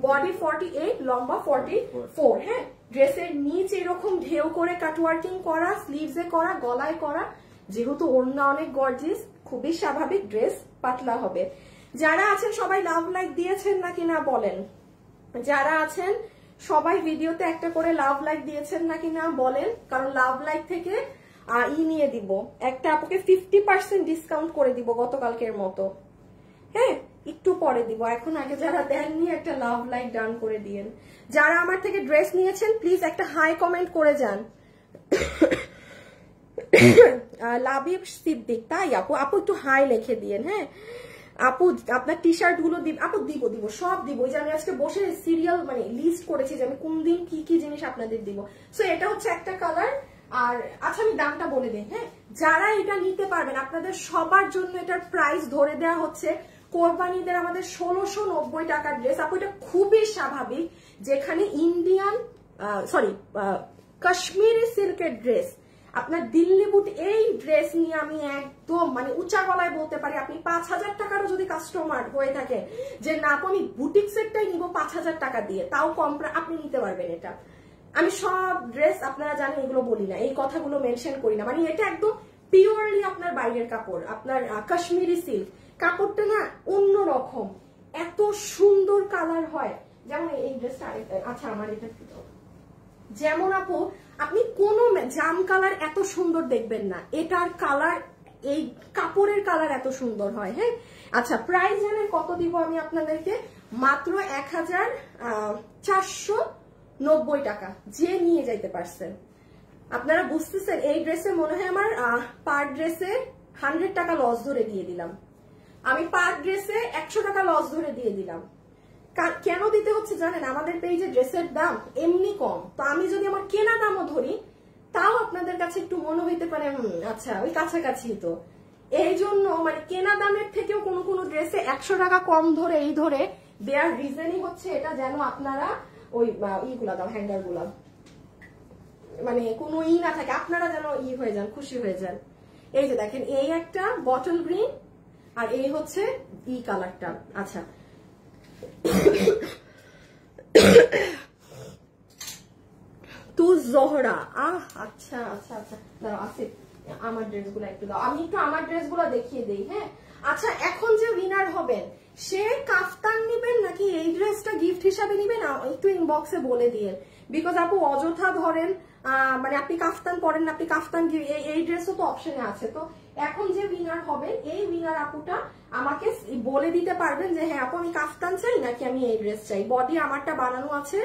বডি 48, লম্বা 44, হ্যাঁ ড্রেসের নিচ এরকম ঢেউ করে কাটওয়ার্কিং করা, স্লিভসে করা, গলায় করা, যেহেতু ওড়না অনেক গর্জিয়াস, খুবই স্বাভাবিক ড্রেস পাতলা হবে। যারা আছেন সবাই লাভ লাইক দিয়েছেন নাকি না বলেন? যারা আছেন সবাই ভিডিওতে একটা করে লাভ লাইক দিয়েছেন নাকি না বলেন, কারণ লাভ লাইক থেকে নিয়ে দিব একটা, আপুকে 50% ডিসকাউন্ট করে দিব গতকালকের মতো। হ্যাঁ একটু পরে দিব, এখন আগে যারা দেননি একটা লাভ লাইক ডান করে দিয়েন। যারা আমার থেকে ড্রেস নিয়েছেন প্লিজ একটা হাই কমেন্ট করে যান। লাবিব সিদ্দিক, তাই আপু একটু হাই লিখে দিয়েন। হ্যাঁ আপু আপনার টি শার্ট গুলো আপু দিব সব দিব। ওই যে আমি আজকে বসে সিরিয়াল মানে লিস্ট করেছি যে আমি কোন দিন কি কি জিনিস আপনাদের দিব। সো এটা হচ্ছে একটা কালার। আর আচ্ছা আমি দামটা বলে দিই, হ্যাঁ যারা এটা নিতে পারবেন আপনাদের সবার জন্য এটার প্রাইস ধরে দেওয়া হচ্ছে কোরবানিদের আমাদের 1690 টাকার ড্রেস। আপু এটা খুবই স্বাভাবিক, যেখানে ইন্ডিয়ান কাশ্মীরি সিল্কের ড্রেস, আপনার দিল্লি বুট এই ড্রেস নিয়ে আমি একদম মানে উঁচা গলায় বলতে পারি, আপনি 5000 টাকারও যদি কাস্টমার হয়ে থাকে যে না আপু আমি বুটিক সেটটাই নিব 5000 টাকা দিয়ে, তাও কম আপনি নিতে পারবেন এটা। আমি সব ড্রেস আপনারা জানেন এগুলো বলি না, এই কথাগুলো মেনশন করি না, মানে এটা একদম পিওরলি আপনার বাইরের কাপড়, আপনার কাশ্মীরি সিল্ক কাপড়টা না অন্য রকম, এত সুন্দর কালার হয়। যেমন এই ড্রেসটা আচ্ছা আমার এটা যেমন আপু আপনি কোন জাম কালার এত সুন্দর দেখবেন না, এটার কালার এই কাপড়ের কালার এত সুন্দর হয়। হ্যাঁ আচ্ছা প্রাইস জানেন কত দিব আমি আপনাদেরকে? মাত্র 1490 টাকা, যে নিয়ে যাইতে পারছেন। আপনারা বুঝতেছেন এই ড্রেসে মনে হয় আমার পার ড্রেসে 100 টাকা লস ধরে দিয়ে দিলাম, আমি পার ড্রেসে 100 টাকা লস ধরে দিয়ে দিলাম। কেন দিতে হচ্ছে জানেন? আমাদের পেজে ড্রেসের দাম এমনি কম, তো আমি যদি আমার কেনা দামও ধরি তাও আপনাদের কাছে একটু মনে হইতে পারে আচ্ছা ওই কাছাকাছি, তো এই জন্য মানে কেনা দামের থেকেও কোনো কোনো ড্রেসে 100 টাকা কম ধরে এই ধরে দেয়ার রিজনই হচ্ছে এটা, যেন আপনারা ওই ইগুলা দাও হ্যাঙ্গার গুলা মানে কোনো না থাকে, আপনারা যেন হয়ে যান, খুশি হয়ে যান। এই যে দেখেন এই একটা বটল গ্রিন আর এই হচ্ছে কালারটা। আচ্ছা তু জোহরা আচ্ছা আচ্ছা আচ্ছা দাঁড়াও আসিফ আমার ড্রেসগুলো একটু দাও, আমি একটু আমার ড্রেসগুলো দেখিয়ে দিই। হ্যাঁ আচ্ছা এখন যে উইনার হবেন সে কাফতান নিবেন নাকি এই ড্রেসটা গিফট হিসাবে নিবেন একটু ইনবক্সে বলে দিয়ে, বিকজ আপু অযথা ধরেন মানে আপনি কাফতান পরেন না, আপনি কাফতান এই ড্রেসও তো অপশনে আছে। তো এখন যে উইনার হবে এই উইনার আপুটা আমাকে বলে দিতে পারবেন যে হ্যাঁ আপু আমি কাফতান চাই নাকি আমি এই ড্রেস চাই। বডি আমারটা বানানো আছে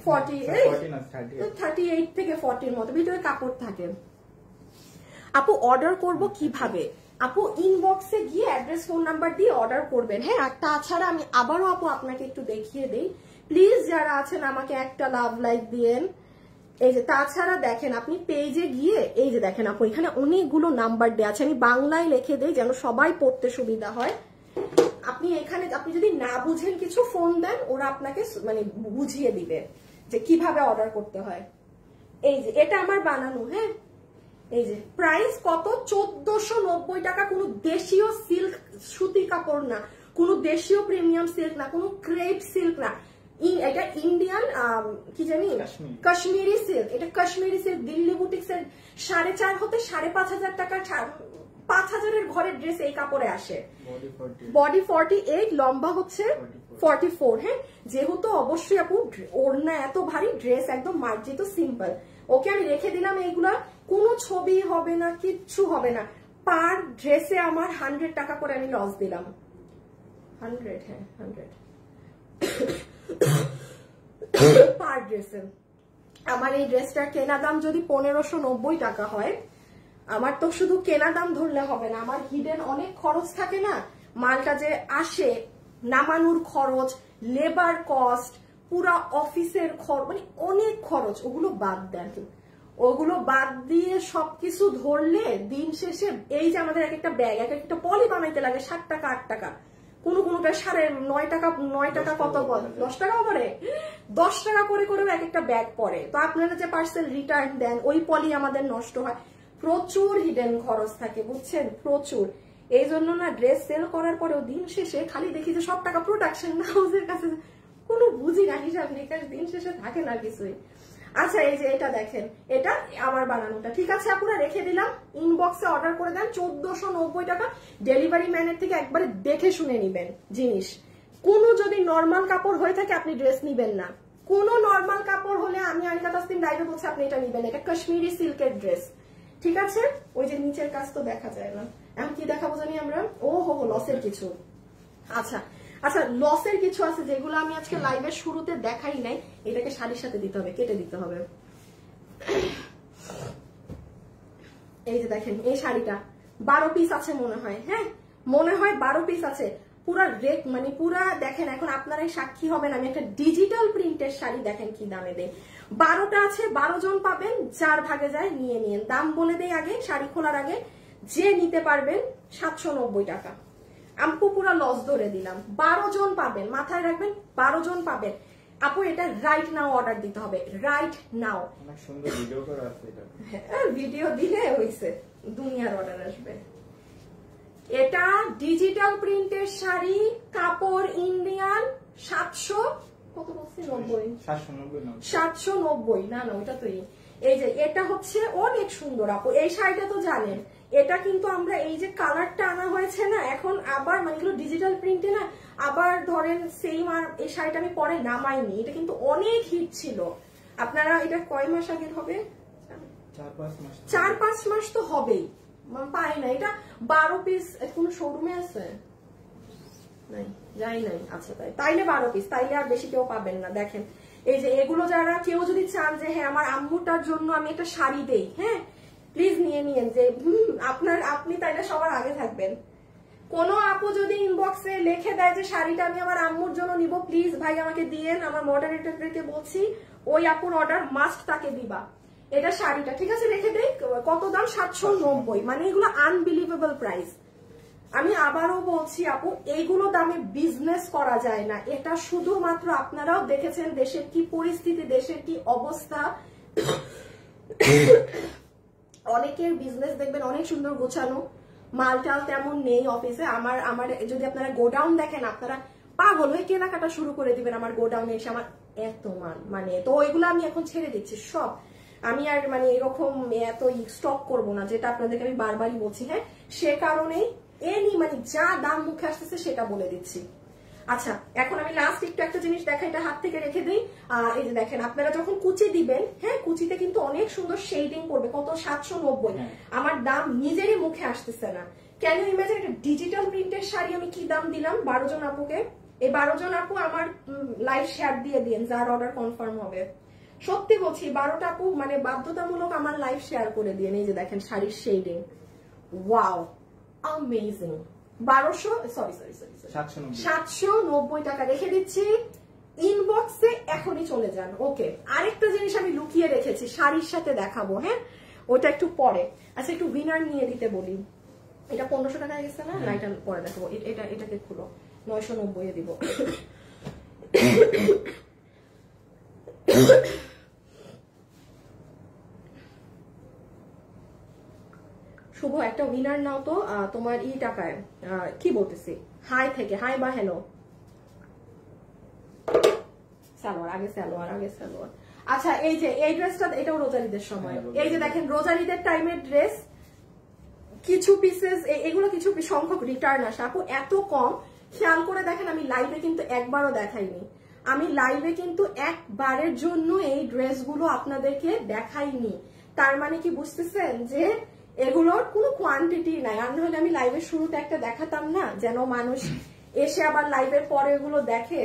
38 থেকে 40 মতো, ভিতরে কাপড় থাকে। আপু অর্ডার করব কিভাবে? আপু ইনবক্সে গিয়ে অ্যাড্রেস ফোন নাম্বার দিয়ে অর্ডার করবেন। হ্যাঁ, আর তাছাড়া আমি আবারও আপু আপনাকে একটু দেখিয়ে দেই, প্লিজ যারা আছেন আমাকে একটা লাভ লাইক দিয়েন। এই যে তাছাড়া দেখেন আপনি পেজে গিয়ে এই যে দেখেন আপু এখানে অনেকগুলো নাম্বার দেওয়া আছে, আমি বাংলায় লিখে দেই যেন সবাই পড়তে সুবিধা হয়। আপনি এখানে আপনি যদি না বুঝেন কিছু ফোন দেন, ওরা আপনাকে মানে বুঝিয়ে দিবে যে কিভাবে অর্ডার করতে হয়। এই যে এটা আমার বানানো, হ্যাঁ এই যে প্রাইস কত 1490 টাকা। কোনো দেশীয় সিল্ক সুতি কাপড় না, কোনো দেশীয় প্রিমিয়াম সিল্ক না, কোনো ক্রেপ সিল্ক না, এটা ইন্ডিয়ান কি জানি কাশ্মীরি সিল্ক। এটা কাশ্মীরি সিল্ক দিল্লি বুটিক্সের 4.5 হতে 5,500 টাকা, 5,000-এর ঘরের ড্রেস এই কাপড়ে আসে। বডি 48, লম্বা হচ্ছে 44। হ্যাঁ, যেহেতু অবশ্যই আপু ওড়না এত ভারী, ড্রেস একদম মার্জিত সিম্পল। ওকে আমি রেখে দিলাম এইগুলা, কোনো ছবি হবে না, কিচ্ছু হবে না। পার ড্রেসে আমার 100 টাকা করে আমি লস দিলাম। 100, হ্যাঁ 100 পার ড্রেসে। আমার এই ড্রেসটার কেনা দাম যদি 1590 টাকা হয়, আমার তো শুধু কেনা দাম ধরলে হবে না, আমার হিডেন অনেক খরচ থাকে না। মালটা যে আসে, নামানোর খরচ, লেবার কস্ট, পুরা অফিসের খরচ, মানে অনেক খরচ, ওগুলো বাদ দেন। ওগুলো বাদ দিয়ে সবকিছু ধরলে দিন শেষে এই যে আমাদের এক একটা ব্যাগ, এক একটা পলি বানাইতে লাগে 7 টাকা 8 টাকা, কোনটা 9.5 টাকা, 9 টাকা কত বল 10 টাকাও পড়ে, 10 টাকা করে করেও এক একটা ব্যাগ পড়ে। তো আপনারা যে পার্সেল রিটার্ন দেন, ওই পলি আমাদের নষ্ট হয়, প্রচুর হিডেন খরচ থাকে বুঝছেন, প্রচুর। এই জন্য না ড্রেস সেল করার পরেও দিন শেষে খালি দেখি যে সব টাকা প্রোডাকশন হাউসের কাছে, কোনো বুঝি না হিসাব নিকাশ, দিন শেষে থাকে না কিছুই। আচ্ছা এই যে এটা দেখেন, এটা আমার বানানোটা, ঠিক আছে আপুরা রেখে দিলাম। ইনবক্সে অর্ডার করে দেন 1490 টাকা। ডেলিভারি ম্যানের থেকে একবারে দেখে শুনে নিবেন জিনিস। কোনো যদি নর্মাল কাপড় হয়ে থাকে আপনি ড্রেস নিবেন না, কোনো নর্মাল কাপড় হলে আমি আনিকা তাসলিম লাইভে বলছি আপনি এটা নিবেন। এটা কাশ্মীরি সিল্কের ড্রেস, ঠিক আছে। ওই যে নিচের কাজ তো দেখা যায় না, এখন কি দেখাবো জানি আমরা, ও হো লসের কিছু। আচ্ছা আচ্ছা, লসের কিছু আছে যেগুলো আমি আজকে লাইভের শুরুতে দেখাই নাই। এটাকে শাড়ির সাথে দিতে হবে, কেটে দিতে হবে। এই যে দেখেন এই শাড়িটা 12 পিস আছে মনে হয়, হ্যাঁ মনে হয় 12 পিস আছে। পুরা রেক মানে পুরা দেখেন, এখন আপনারাই সাক্ষী হবেন, আমি একটা ডিজিটাল প্রিন্টের শাড়ি দেখেন কি দামে দেই। 12টা আছে, 12 জন পাবেন, 4 ভাগে যায়, নিয়ে নিন। দাম বলে দেই আগে, শাড়ি খোলার আগে, যে নিতে পারবেন 790 টাকা। আপু পুরা লস ধরে দিলাম, 12 জন পাবেন, মাথায় রাখবেন 12 জন পাবেন। আপু এটা রাইট নাও অর্ডার দিতে হবে, রাইট নাও। অনেক সুন্দর ভিডিও করা আছে এটা, হ্যাঁ ভিডিও দিলে হইছে, দুনিয়ার অর্ডার আসবে। এটা ডিজিটাল প্রিন্টের শাড়ি, কাপড় ইন্ডিয়ান, 700 কত বলছি 90, 790 না না ওটা তো এই যে এটা হচ্ছে অনেক সুন্দর আপু। এই শাড়িটা তো জানেন, এটা কিন্তু আমরা এই যে কালারটা আনা হয়েছে না এখন আবার, মানে এগুলো ডিজিটাল প্রিন্টে না, আবার ধরেন সেম। আর এই শাড়িটা আমি পরে নামাইনি, এটা কিন্তু অনেক হিট ছিল। আপনারা এটা কয় মাস আগে হবে, 4-5 মাস তো হবেই, পাই না। এটা 12 পিস, কোন শোরুমে আছে নাই যাই নাই, আচ্ছা তাইলে 12 পিস, তাইলে আর বেশি কেউ পাবেন না। দেখেন এই যে এগুলো, যারা কেউ যদি চান যে হ্যাঁ আমার আম্মুটার জন্য আমি একটা শাড়ি দেই, হ্যাঁ প্লিজ নিয়ে নিয়েন, যে আপনি তাইলে সবার আগে থাকবেন। কোন আপু যদি ইনবক্সে লিখে দেয় যে শাড়িটা আমি আমার আম্মুর জন্য নিব, প্লিজ ভাই আমাকে দিয়েন, আমার মডারেটরদেরকে বলছি ওই আপুর অর্ডার মাস্ট তাকে দিবা। এটা শাড়িটা ঠিক আছে রেখে দেই, কত দাম 790, মানে এগুলো আনবিলিভেবল প্রাইস। আমি আবারও বলছি আপু, এইগুলো দামে বিজনেস করা যায় না। এটা শুধুমাত্র আপনারাও দেখেছেন দেশের কি পরিস্থিতি, দেশের কি অবস্থা। অনেকের বিজনেস দেখবেন অনেক সুন্দর গোছানো, মালটাল তেমন নেই অফিসে। আমার যদি আপনারা গোডাউন দেখেন, আপনারা পাগল হয়ে কেনাকাটা শুরু করে দিবেন আমার গোডাউনে এসে। আমার এত মানে তো ওইগুলো আমি এখন ছেড়ে দিচ্ছি সব। আমি আর মানে এরকম এত স্টক করব না, যেটা আপনাদেরকে আমি বারবারই বলছি। হ্যাঁ সে কারণেই এনি মানে যা দাম মুখে আসতেছে সেটা বলে দিচ্ছি। আচ্ছা, এখন আমি লাস্ট একটু একটা জিনিস দেখাই, এটা হাত থেকে রেখে দিই। এই যে দেখেন, আপনারা যখন কুচি দিবেন, হ্যাঁ, কুচিতে কিন্তু অনেক সুন্দর শেডিং করবে। কত? 790। আমার দাম নিজেরই মুখে আসতেছে না। ক্যান ইউ ইমাজিন একটা ডিজিটাল প্রিন্টের শাড়ি আমি কি দাম দিলাম 12 জন আপুকে। এই 12 জন আপু আমার লাইভ শেয়ার দিয়ে দিন, যার অর্ডার কনফার্ম হবে। সত্যি বলছি, 12টা আপু মানে বাধ্যতামূলক আমার লাইভ শেয়ার করে দিয়ে। এই যে দেখেন শাড়ির শেডিং, ওয়াও, অ্যামেজিং। 790 টাকা রেখে দিচ্ছি। ইনবক্সে এখনই চলে যান। ওকে, আরেকটা জিনিস আমি লুকিয়ে রেখেছি, শাড়ির সাথে দেখাবো, হ্যাঁ, ওটা একটু পরে। আচ্ছা, একটু উইনার নিয়ে দিতে বলি। এটা 1500 টাকায় গেছে না? এটা পরে দেখাবো। এটাকে খুলো, 990 এ দিব। শুভ, একটা উইনার নাও তো তোমার টাকায়। কি বলতেছি, হাই থেকে, হাই বা হ্যালো। সালোয়ার আগে, সালোয়ার। আচ্ছা, এই যে এই ড্রেসটা, এটাও রোজারিদের সময়। এই যে দেখেন, রোজারিদের টাইমের ড্রেস, কিছু পিসেস, এগুলো কিছু সংখ্যক রিটার্ন আসে আপু, এত কম। খেয়াল করে দেখেন, আমি লাইভে কিন্তু একবারও দেখাইনি। আমি লাইভে কিন্তু একবারের জন্য এই ড্রেসগুলো আপনাদেরকে দেখাইনি। তার মানে কি বুঝতেছেন যে এগুলোর কোনো কোয়ান্টিটি নাই। আর নাহলে আমি লাইভের শুরুতে একটা দেখাতাম না, যেন মানুষ এসে আবার লাইভের পরে এগুলো দেখে।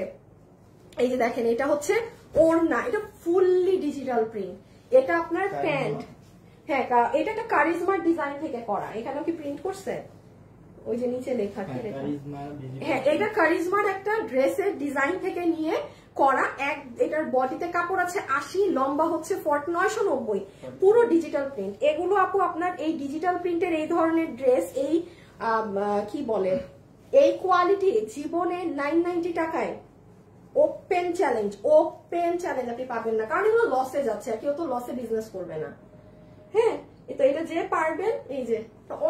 এই যে দেখেন, এটা হচ্ছে ওড়না, এটা ফুললি ডিজিটাল প্রিন্ট। এটা আপনার প্যান্ট, হ্যাঁ, এটা একটা কারিজমার ডিজাইন থেকে করা। এখানেও কি প্রিন্ট করছে? ওই যে নিচে লেখা, কি লেখা? হ্যাঁ, এটা কারিজমার একটা ড্রেসের ডিজাইন থেকে নিয়ে করা। এটার বডিতে কাপড় আছে 80, লম্বা হচ্ছে 990, পুরো ডিজিটাল প্রিন্ট। এগুলো আপু আপনার এই ডিজিটাল প্রিন্টের এই ধরনের ড্রেস, এই কি বলে, এই কোয়ালিটি জীবনে 990 টাকায় ওপেন চ্যালেঞ্জ আপনি পাবেন না। কারণ এগুলো লসে যাচ্ছে, আর কেউ তো লসে বিজনেস করবে না। হ্যাঁ, তো এটা যে পারবেন, এই যে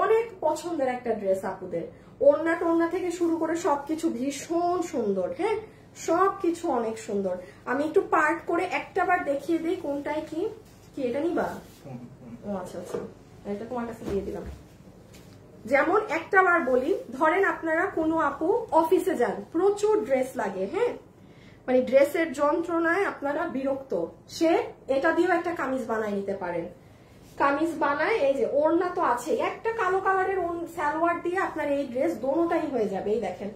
অনেক পছন্দের একটা ড্রেস আপুদের। ওড়না থেকে শুরু করে সবকিছু ভীষণ সুন্দর। হ্যাঁ, সবকিছু অনেক সুন্দর। আমি একটু পার্ট করে একটাবার দেখিয়ে দিই কোনটায় কি। এটা নিবা? ও আচ্ছা, এটা তোমার কাছে দিয়ে দিলাম। যেমন একটাবার বলি, ধরেন আপনারা কোনো আপু অফিসে যান, প্রচুর ড্রেস লাগে, হ্যাঁ, মানে ড্রেসের যন্ত্রণায় আপনারা বিরক্ত, সে এটা দিয়েও একটা কামিজ বানায় নিতে পারেন। কামিজ বানায়, এই যে ওড়না তো আছে, একটা কালো কালারের সালোয়ার দিয়ে আপনার এই ড্রেস দোনোটাই হয়ে যাবে। এই দেখেন,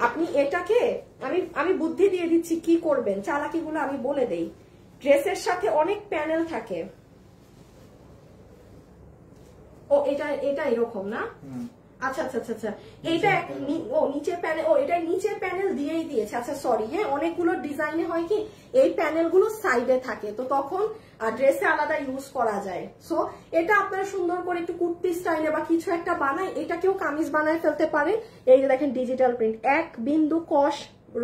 আপনি এটাকে, আমি বুদ্ধি দিয়ে দিচ্ছি কি করবেন, চালাকিগুলো আমি বলে দেই। ড্রেসের সাথে অনেক প্যানেল থাকে। ও এটা এরকম না? আচ্ছা, এইটা নিচে প্যানেল, এটা নিচে প্যানেল দিয়েই দিয়েছে। আচ্ছা সরি, হ্যাঁ, অনেকগুলো ডিজাইনে হয় কি এই প্যানেলগুলো সাইডে থাকে, তো তখন ড্রেসে আলাদা ইউজ করা যায়। সো এটা আপনারা সুন্দর করে একটু কুর্তি স্টাইলে বা কিছু একটা বানায়, এটাকেও কামিজ বানায় ফেলতে পারেন। এই যে দেখেন, ডিজিটাল প্রিন্ট, এক বিন্দু কষ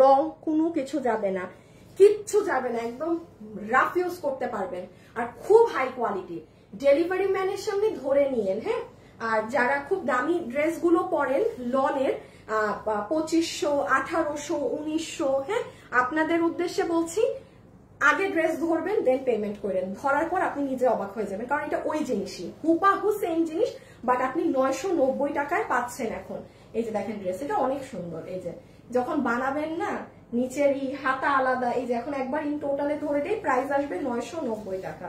রং কোনো কিছু যাবে না, কিচ্ছু যাবে না, একদম রাফ ইউজ করতে পারবেন। আর খুব হাই কোয়ালিটি। ডেলিভারি ম্যানের সামনে ধরে নিয়েন, হ্যাঁ। আর যারা খুব দামি ড্রেসগুলো পরেন লনের, 2500, 1800, 1900, হ্যাঁ, আপনাদের উদ্দেশ্যে বলছি, আগে ড্রেস ধরবেন, দেন পেমেন্ট করেন। ধরার পর আপনি নিজে অবাক হয়ে যাবেন, কারণ এটা ওই জিনিসই, হুবাহু সেম জিনিস, বাট আপনি 990 টাকায় পাচ্ছেন এখন। এই যে দেখেন ড্রেস, এটা অনেক সুন্দর। এই যে যখন বানাবেন না, নিচের হাতা আলাদা। এই যে এখন একবার ইন টোটালে ধরে দেই, প্রাইস আসবে 990 টাকা।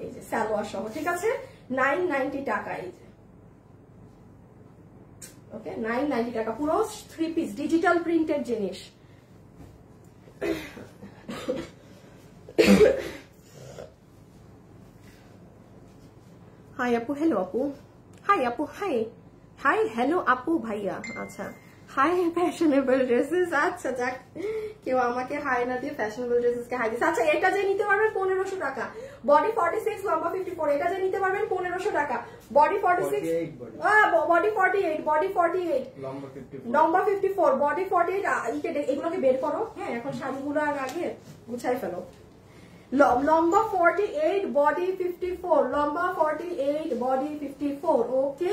এই যে সালোয়ার সহ, ঠিক আছে, 990 টাকা। এই যে ওকে, 990 টাকা, পুরো 3 পিস ডিজিটাল প্রিন্টের জিনিস। হাই আপু, হ্যালো আপু, হাই আপু, হাই হ্যালো আপু ভাইয়া। আচ্ছা, হাই ফ্যাশনেবল ড্রেসেস। আচ্ছা যাক, কেউ আমাকে হাই না দিয়ে ফ্যাশনেবল ড্রেসেস কে হাই দিচ্ছে। আচ্ছা, এটা যে নিতে পারবেন 1500 টাকা, বডি 46, লম্বা 54। এটা যে নিতে পারবেন 1500 টাকা, বডি 46, বডি 48, বডি 48, লম্বা 54, বডি 48। এগুলোকে বের করো, হ্যাঁ, এখন শাড়িগুলো আগে গুছাই ফেলো। লম্বা 48, বডি 54, লম্বা 48, বডি 54। ওকে,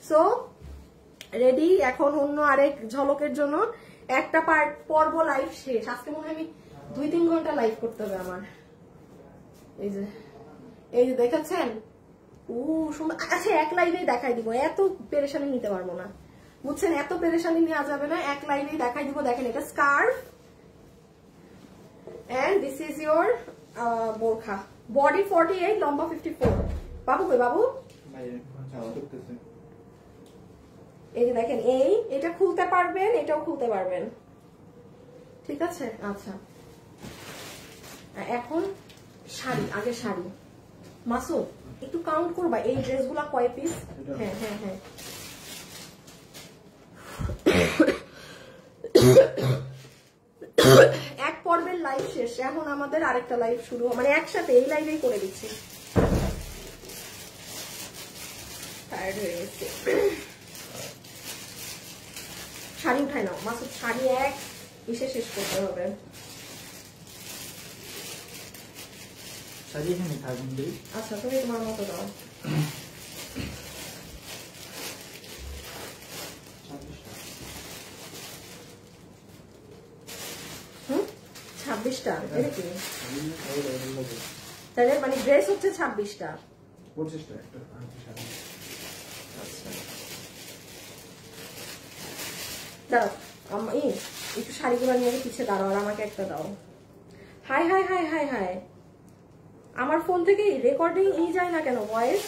সো রেডি। এখন অন্য আরেক ঝলকের জন্য একটা পর্ব লাইভ শেষ। আজকে মনে হয় আমি 2-3 ঘন্টা লাইভ করতে হবে আমার। এই যে দেখেছেন, ও সুন্দর। আচ্ছা এক লাইভেই দেখাই দিব, এত পেরেশানি নিতে পারবো না বুঝছেন, এত পেরেশানি নেওয়া যাবে না, এক লাইভেই দেখাই দিব। দেখেন এটা scarf and this is your বোরখা। বডি 48, লম্বা 54। বাবু কই বাবু? এই যে দেখেন এটা খুলতে পারবেন, এটাও খুলতে পারবেন, ঠিক আছে। আচ্ছা এখন শাড়ি, আগে শাড়ি। মাসুদ একটু কাউন্ট করবা এই ড্রেসগুলা কয় পিস? হ্যাঁ হ্যাঁ হ্যাঁ এক পর্বের লাইভ শেষ, এখন আমাদের আরেকটা লাইভ শুরু, মানে একসাথে এই লাইভেই করে দিচ্ছি। টায়ার্ড হয়ে গেছে। শাড়ি উঠাই নাও মাসুদ, শাড়ি এক এসে শেষ করতে হবে। আচ্ছা তুমি তোমার মতো দাও। 26টা, এটা কি? তাহলে মানে ড্রেস হচ্ছে 26টা, 25টা। আচ্ছা দাও একটু শাড়িগুলো নিয়ে পিছিয়ে দাঁড়াও, আর আমাকে একটা দাও। High high high high high, আমার ফোন থেকে রেকর্ডিং যায় না কেন ভয়েস?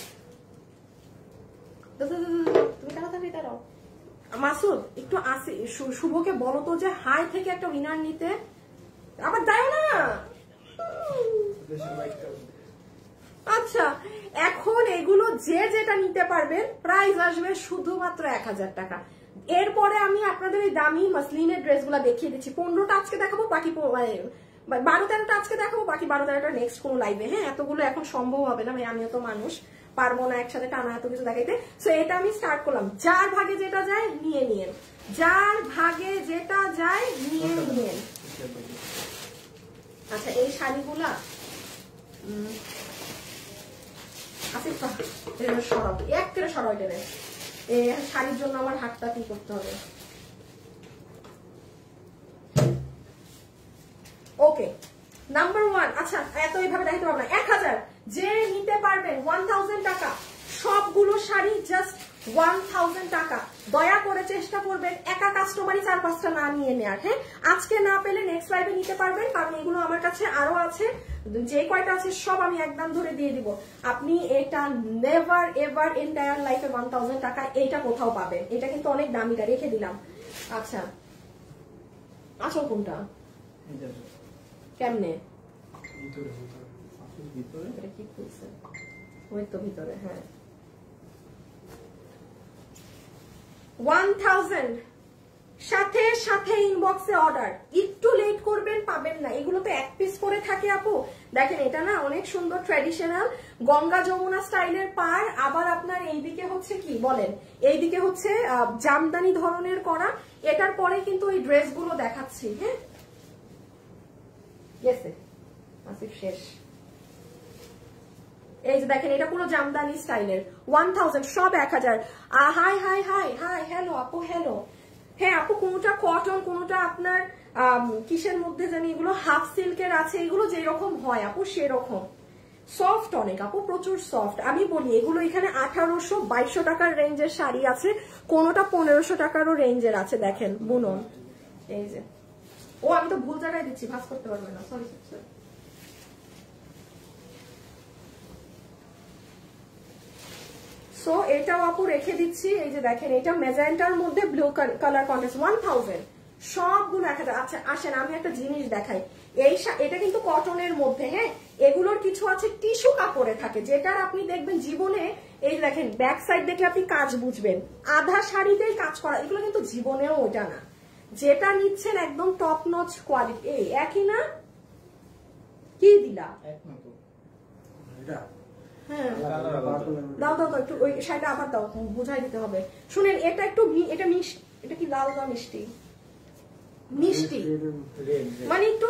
তুমি তাড়াতাড়ি দাঁড়াও। মাসুদ একটু আসি, শুভকে বলো তো যে হাই থেকে একটা উইনার নিতে। আবার দাও না। আচ্ছা এখন এগুলো যে যেটা নিতে পারবেন, প্রাইস আসবে শুধুমাত্র 1000 টাকা। এরপরে আমি আপনাদের এই দামি মাসলিনের ড্রেসগুলো দেখিয়ে দিচ্ছি। 15টা আজকে দেখাবো, বাকি 12-13টা আজকে দেখাবো, বাকি 12-13টা নেক্সট কোনো লাইভে। হ্যাঁ এতগুলো এখন সম্ভব হবে না, আমিও তো মানুষ, পারবো না একসাথে টানা এত কিছু দেখাইতে। সো এটা আমি স্টার্ট করলাম। যার ভাগে যেটা যায় নিয়ে নিয়েন, যার ভাগে যেটা যায় নিয়ে নিয়েন। আচ্ছা এই শাড়িগুলা সরাব, এক করে সরাই দেবে। এই শাড়ির জন্য আমার হাতটা কি করতে হবে। Okay number 1। আচ্ছা এত এইভাবে দেখাতে পারবো না। 1000 যে নিতে পারবেন 1000 টাকা, সবগুলো শাড়ি জাস্ট 1000 টাকা। দয়া করে চেষ্টা করবেন একা কাস্টমারই 4-5টা না নিয়ে নেয়ার। হ্যাঁ আজকে না পেলে নেক্সট লাইভে নিতে পারবেন, কারণ এগুলো আমার কাছে আরো আছে, যে কয়টা আছে সব আমি একদম ধরে দিয়ে দিব। আপনি এটা নেভার এভার এন্টায়ার লাইফে 1000 টাকা এইটা কোথাও পাবেন। এটা কিন্তু অনেক দামিটা, রেখে দিলাম। আচ্ছা আসল কোনটা কেমনে? কি খুলছে ওই তো ভিতরে। হ্যাঁ 1000 সাথে সাথে ইনবক্সে অর্ডার। একটু লেট করবেন, পাবেন না। এগুলো তো এক পিস করে থাকে আপু। দেখেন এটা না অনেক সুন্দর ট্র্যাডিশনাল গঙ্গা যমুনা স্টাইলের পার। আবার আপনার এইদিকে হচ্ছে কি বলেন, এইদিকে হচ্ছে জামদানি ধরনের করা। এটার পরে কিন্তু ওই ড্রেসগুলো দেখাচ্ছি। হ্যাঁ আসিফ শেষ। এই যে দেখেন এটা পুরো জামদানি স্টাইলের 1000, সব 1000। High high high hi hello আপু, হ্যালো। হ্যাঁ আপু কোনটা কটন, কোনটা আপনার কিসের মধ্যে জানি, এগুলো হাফ সিল্কের আছে, এগুলো যেরকম হয় আপু সেরকম সফট অনেক আপু, প্রচুর সফট। আমি বলি এগুলো এখানে 1800-2200 টাকার রেঞ্জের শাড়ি আছে, কোনটা 1500 টাকারও রেঞ্জের আছে। দেখেন বুনন, এই যে ও আমি তো ভুল জায়গায় দিচ্ছি, ভাঁজ করতে পারবে না, সরি। সো এটাও আপু রেখে দিচ্ছি। এই যে দেখেন এটা মেজেন্টার মধ্যে ব্লু কালার কন্ট্রাস্ট 1000, সবগুলো 1000। আচ্ছা আসেন আমি একটা জিনিস দেখাই। এটা কিন্তু কটনের মধ্যে। হ্যাঁ এগুলোর কিছু আছে টিস্যু কাপড়ে থাকে, যেটার আপনি দেখবেন জীবনে, এই দেখেন ব্যাক সাইড দেখলে আপনি কাজ বুঝবেন, আধা শাড়িতেই কাজ করা। এগুলো কিন্তু জীবনেও ওটা না, যেটা নিচ্ছেন একদম টপ নচ কোয়ালিটি। এই একই না, কি দিলা? হ্যাঁ দাও দাও দাও একটু ওই শাড়িটা আবার দাও, বুঝাই দিতে হবে। শুনেন এটা একটু, এটা মিষ্টি, এটা কি লাল না মিষ্টি? মিষ্টি মানে একটু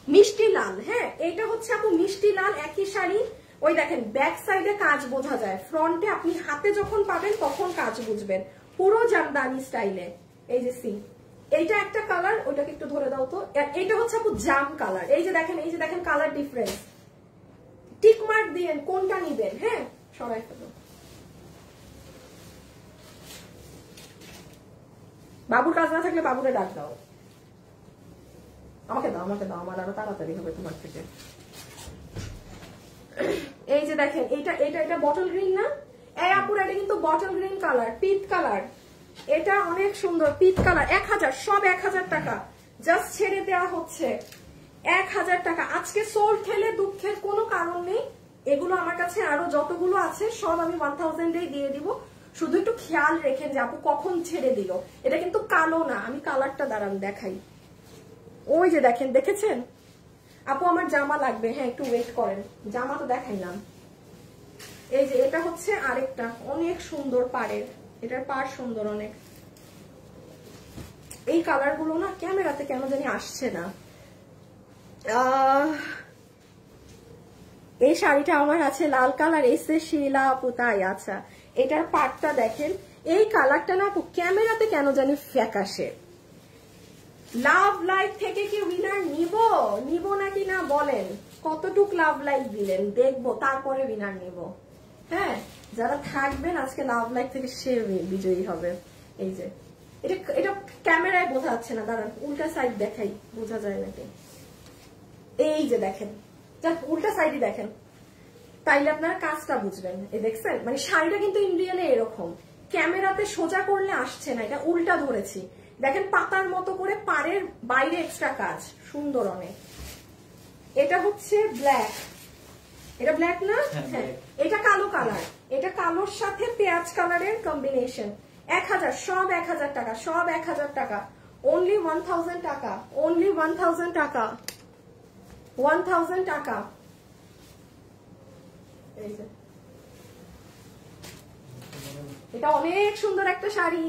মিষ্টি লাল। হ্যাঁ এটা হচ্ছে আপু মিষ্টি লাল, একই শাড়ি। ওই দেখেন ব্যাক সাইডে কাজ বোঝা যায়, ফ্রন্টে আপনি হাতে যখন পাবেন তখন কাজ বুঝবেন, পুরো জামদানি স্টাইলে। এই যে সি এইটা একটা কালার, ওইটাকে একটু ধরে দাও তো। এটা হচ্ছে আপু জাম কালার। এই যে দেখেন কালার ডিফারেন্স, টিক মার্ক দিয়েন কোনটা নিবেন। হ্যাঁ, সবাই ফেলো। বাবুর কাজ না থাকলে বাবুরে ডাক দাও। আমাকে দাও, আমাকে দাও, আমার আরো তাড়াতাড়ি হবে তোমার থেকে। এই যে দেখেন, এটা এটা এটা বটল গ্রিন না? এই আপুর এটা কিন্তু বটল গ্রিন কালার, পিট কালার। এটা অনেক সুন্দর পিট কালার। 1000, সব 1000 টাকা জাস্ট ছেড়ে দেওয়া হচ্ছে। 1000 টাকা আজকে সোল্ড খেলে দুঃখের কোনো কারণ নেই। এগুলো আমার কাছে আরো যতগুলো আছে সব আমি 1000 দিয়ে দিব। শুধু একটু খেয়াল রেখেন যে আপু কখন ছেড়ে দিল। এটা কিন্তু কালো না, আমি কালারটা দাঁড়ান দেখাই। ওই যে দেখেন, দেখেছেন আপু? আমার জামা লাগবে। হ্যাঁ, একটু ওয়েট করেন, জামা তো দেখাইলাম। এই যে এটা হচ্ছে আরেকটা অনেক সুন্দর পাড়ের, এটার পাড় সুন্দর অনেক। এই কালার গুলো না ক্যামেরাতে কেন জানি আসছে না। এই শাড়িটা আমার আছে লাল কালার, এসে শিলা আপু, তাই? আচ্ছা, এটার পাটটা দেখেন। এই কালারটা না আপু ক্যামেরাতে কেন জানি ফ্যাকাশে। লাভ লাইক থেকে কি উইনার নিব নাকি না বলেন? কতটুক লাভ লাইক দিলেন দেখবো, তারপরে উইনার নিব। হ্যাঁ, যারা থাকবেন আজকে লাভ লাইক থেকে সে বিজয়ী হবে। এই যে এটা ক্যামেরায় বোঝা যাচ্ছে না, দাঁড়ান উল্টা সাইড দেখাই, বোঝা যায় নাকি? এই যে দেখেন, উল্টা সাইডে দেখেন, তাইলে আপনারা কাজটা বুঝবেন। এই দেখছেন, মানে শাড়িটা কিন্তু ইন্ডিয়ানে এরকম, ক্যামেরাতে সোজা করলে আসছে না, এটা উল্টা ধরেছি। দেখেন পাতার মতো করে পাড়ের বাইরে এক্সট্রা কাজ, সুন্দর অনেক। এটা হচ্ছে ব্ল্যাক, এটা ব্ল্যাক না? হ্যাঁ, এটা কালো কালার, এটা কালোর সাথে পেঁয়াজ কালারের কম্বিনেশন। 1000, সব 1000 টাকা, সব 1000 টাকা, অনলি 1000 টাকা, অনলি 1000 টাকা, 1000 টাকা। এই যে এটা অনেক সুন্দর একটা শাড়ি।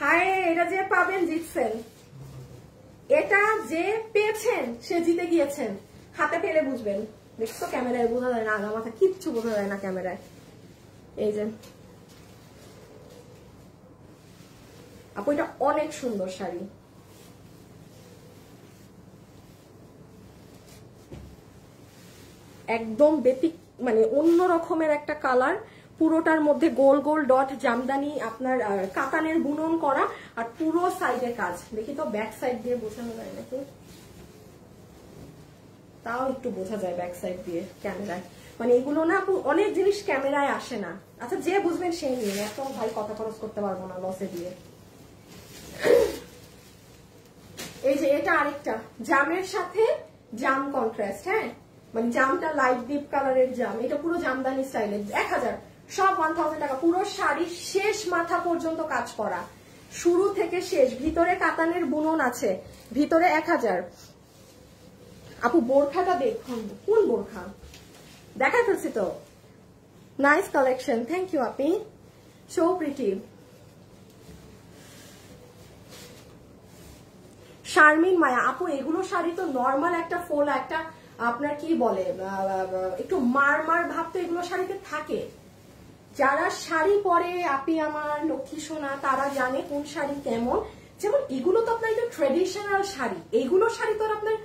হায়, এটা যে পাবেন জিতছেন, এটা যে পেয়েছেন সে জিতে গিয়েছেন। হাতে পেলে বুঝবেন। দেখছো ক্যামেরায় বোঝা যায় না, আগা মাথা কিচ্ছু বোঝা যায় না ক্যামেরায়। এই যে আপু, এটা অনেক সুন্দর শাড়ি। একদম বেতিক, মানে অন্য রকমের একটা কালার। পুরোটার মধ্যে গোল গোল ডট জামদানি আপনার কাতানের বুনন করা, আর পুরো সাইডে কাজ। দেখি তো ব্যাক সাইড দিয়ে বোঝানো যায় নাকি? তাও একটু বোঝা যায় ব্যাক সাইড দিয়ে ক্যামেরায়। মানে এগুলো না আপু অনেক জিনিস ক্যামেরায় আসে না। আচ্ছা, যে বুঝবেন সেই নিয়ে, এত ভাই কথা খরচ করতে পারবো না লসে দিয়ে। এই যে এটা আরেকটা জামের সাথে জাম কন্ট্রাস্ট। হ্যাঁ, মানে জামটা লাইট ডিপ কালারের জাম, এটা পুরো জামদানি স্টাইলের। 1000, সব 1000 টাকা। পুরো শাড়ি শেষ মাথা পর্যন্ত কাজ করা, শুরু থেকে শেষ। ভিতরে কাতানের বুনন আছে, ভিতরে 1000। আপু বোরখাটা দেখুন, কোন বোরখা দেখা ফেলছি তো। Nice collection, thank you Api, so pretty. Sharmin মায়া আপু, এগুলো শাড়ি তো নর্মাল একটা ফোলা, একটা আপনার কি বলে একটু মার ভাব তো এগুলো শাড়িতে থাকে। যারা শাড়ি পরে আপি আমার লক্ষ্মী সোনা, তারা জানে কোন শাড়ি কেমন। যেমন এগুলো তো আপনার ট্রেডিশনাল শাড়ি, এইগুলো শাড়ি তো আপনার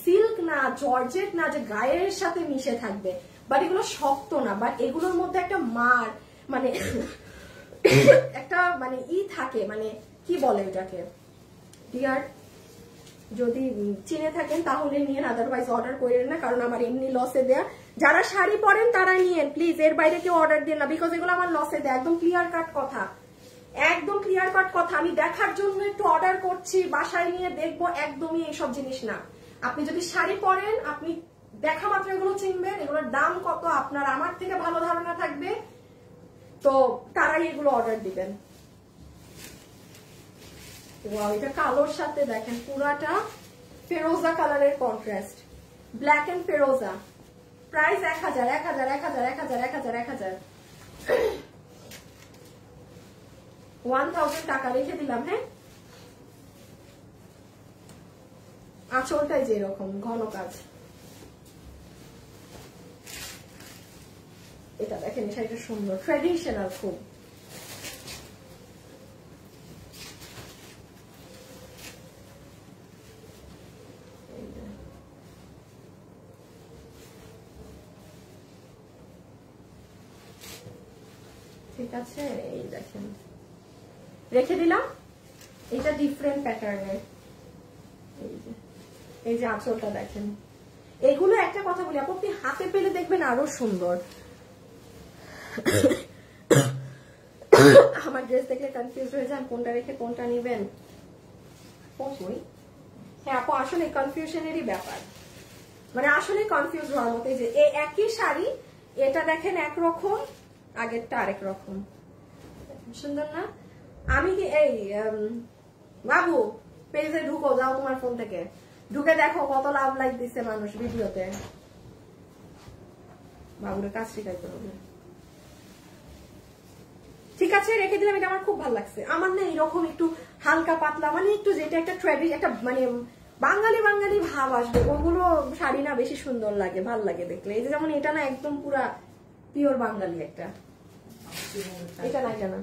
সিল্ক না, জর্জেট না, যে গায়ের সাথে মিশে থাকবে। বাট এগুলো শক্ত না, বাট এগুলোর মধ্যে একটা মার, মানে একটা মানে থাকে, মানে কি বলে ওটাকে ডিয়ার, যদি চিনে থাকেন তাহলে নিয়েন, আদারওয়াইজ অর্ডার করেন না, কারণ আমার এমনি লসে দেয়া। যারা শাড়ি পরেন তারা নিয়েন প্লিজ, এর বাইরে কেউ অর্ডার দেন না, বিকজ এগুলো আমার লসে দেয়। একদম ক্লিয়ার কাট কথা, একদম ক্লিয়ার কাট কথা। আমি দেখার জন্য একটু অর্ডার করছি, বাসায় নিয়ে দেখবো, একদমই এইসব জিনিস না। আপনি যদি শাড়ি পরেন, আপনি দেখা মাত্র এগুলো চিনবেন, এগুলোর দাম কত আপনার আমার থেকে ভালো ধারণা থাকবে, তো তারাই এগুলো অর্ডার দিবেন। এটা কালোর সাথে দেখেন পুরাটা ফেরোজা কালারের কন্ট্রাস্ট, ব্ল্যাক এন্ড ফেরোজা। প্রাইস 1000, 1000, 1000, 1000, 1000, 1000, 1000 টাকা রেখে দিলাম। হ্যাঁ, আঁচলটাই যে এরকম ঘন কাজ। এটা দেখেন, শাড়িটা সুন্দর, ট্রেডিশনাল খুব। ঠিক আছে, এই দেখেন রেখে দিলাম। এটা ডিফারেন্ট প্যাটার্নের, এই যে আঁচলটা দেখেন। এগুলো একটা কথা বলি আপু, আপনি হাতে পেলে দেখবেন আরো সুন্দর। আমার ড্রেস দেখলে কনফিউজ হয়ে যান কোনটা রেখে কোনটা নিবেন। হ্যাঁ আপু, আসলে কনফিউশনেরই ব্যাপার, মানে আসলে কনফিউজ হওয়ার মতো। যে এই একই শাড়ি, এটা দেখেন একরকম, আগেরটা আরেক রকম। সুন্দর না? আমি কি এই বাবু পেজে ঢুকো, যাও তোমার ফোন থেকে ঢুকে দেখো কত লাভ লাইক দিচ্ছে মানুষ ভিডিওতে। বাবুরে কাজ শিখাইতে হবে। ঠিক আছে, রেখে দিলাম। এটা আমার খুব ভালো লাগছে। আমার না এরকম একটু হালকা পাতলা, মানে একটু যেটা একটা ট্র্যাডিশন, একটা মানে বাঙালি বাঙালি ভাব আসবে, ওগুলো শাড়ি না বেশি সুন্দর লাগে, ভাল লাগে দেখলে। এই যে যেমন এটা না একদম পুরা পিওর বাঙালি একটা। এটা না, এটা না,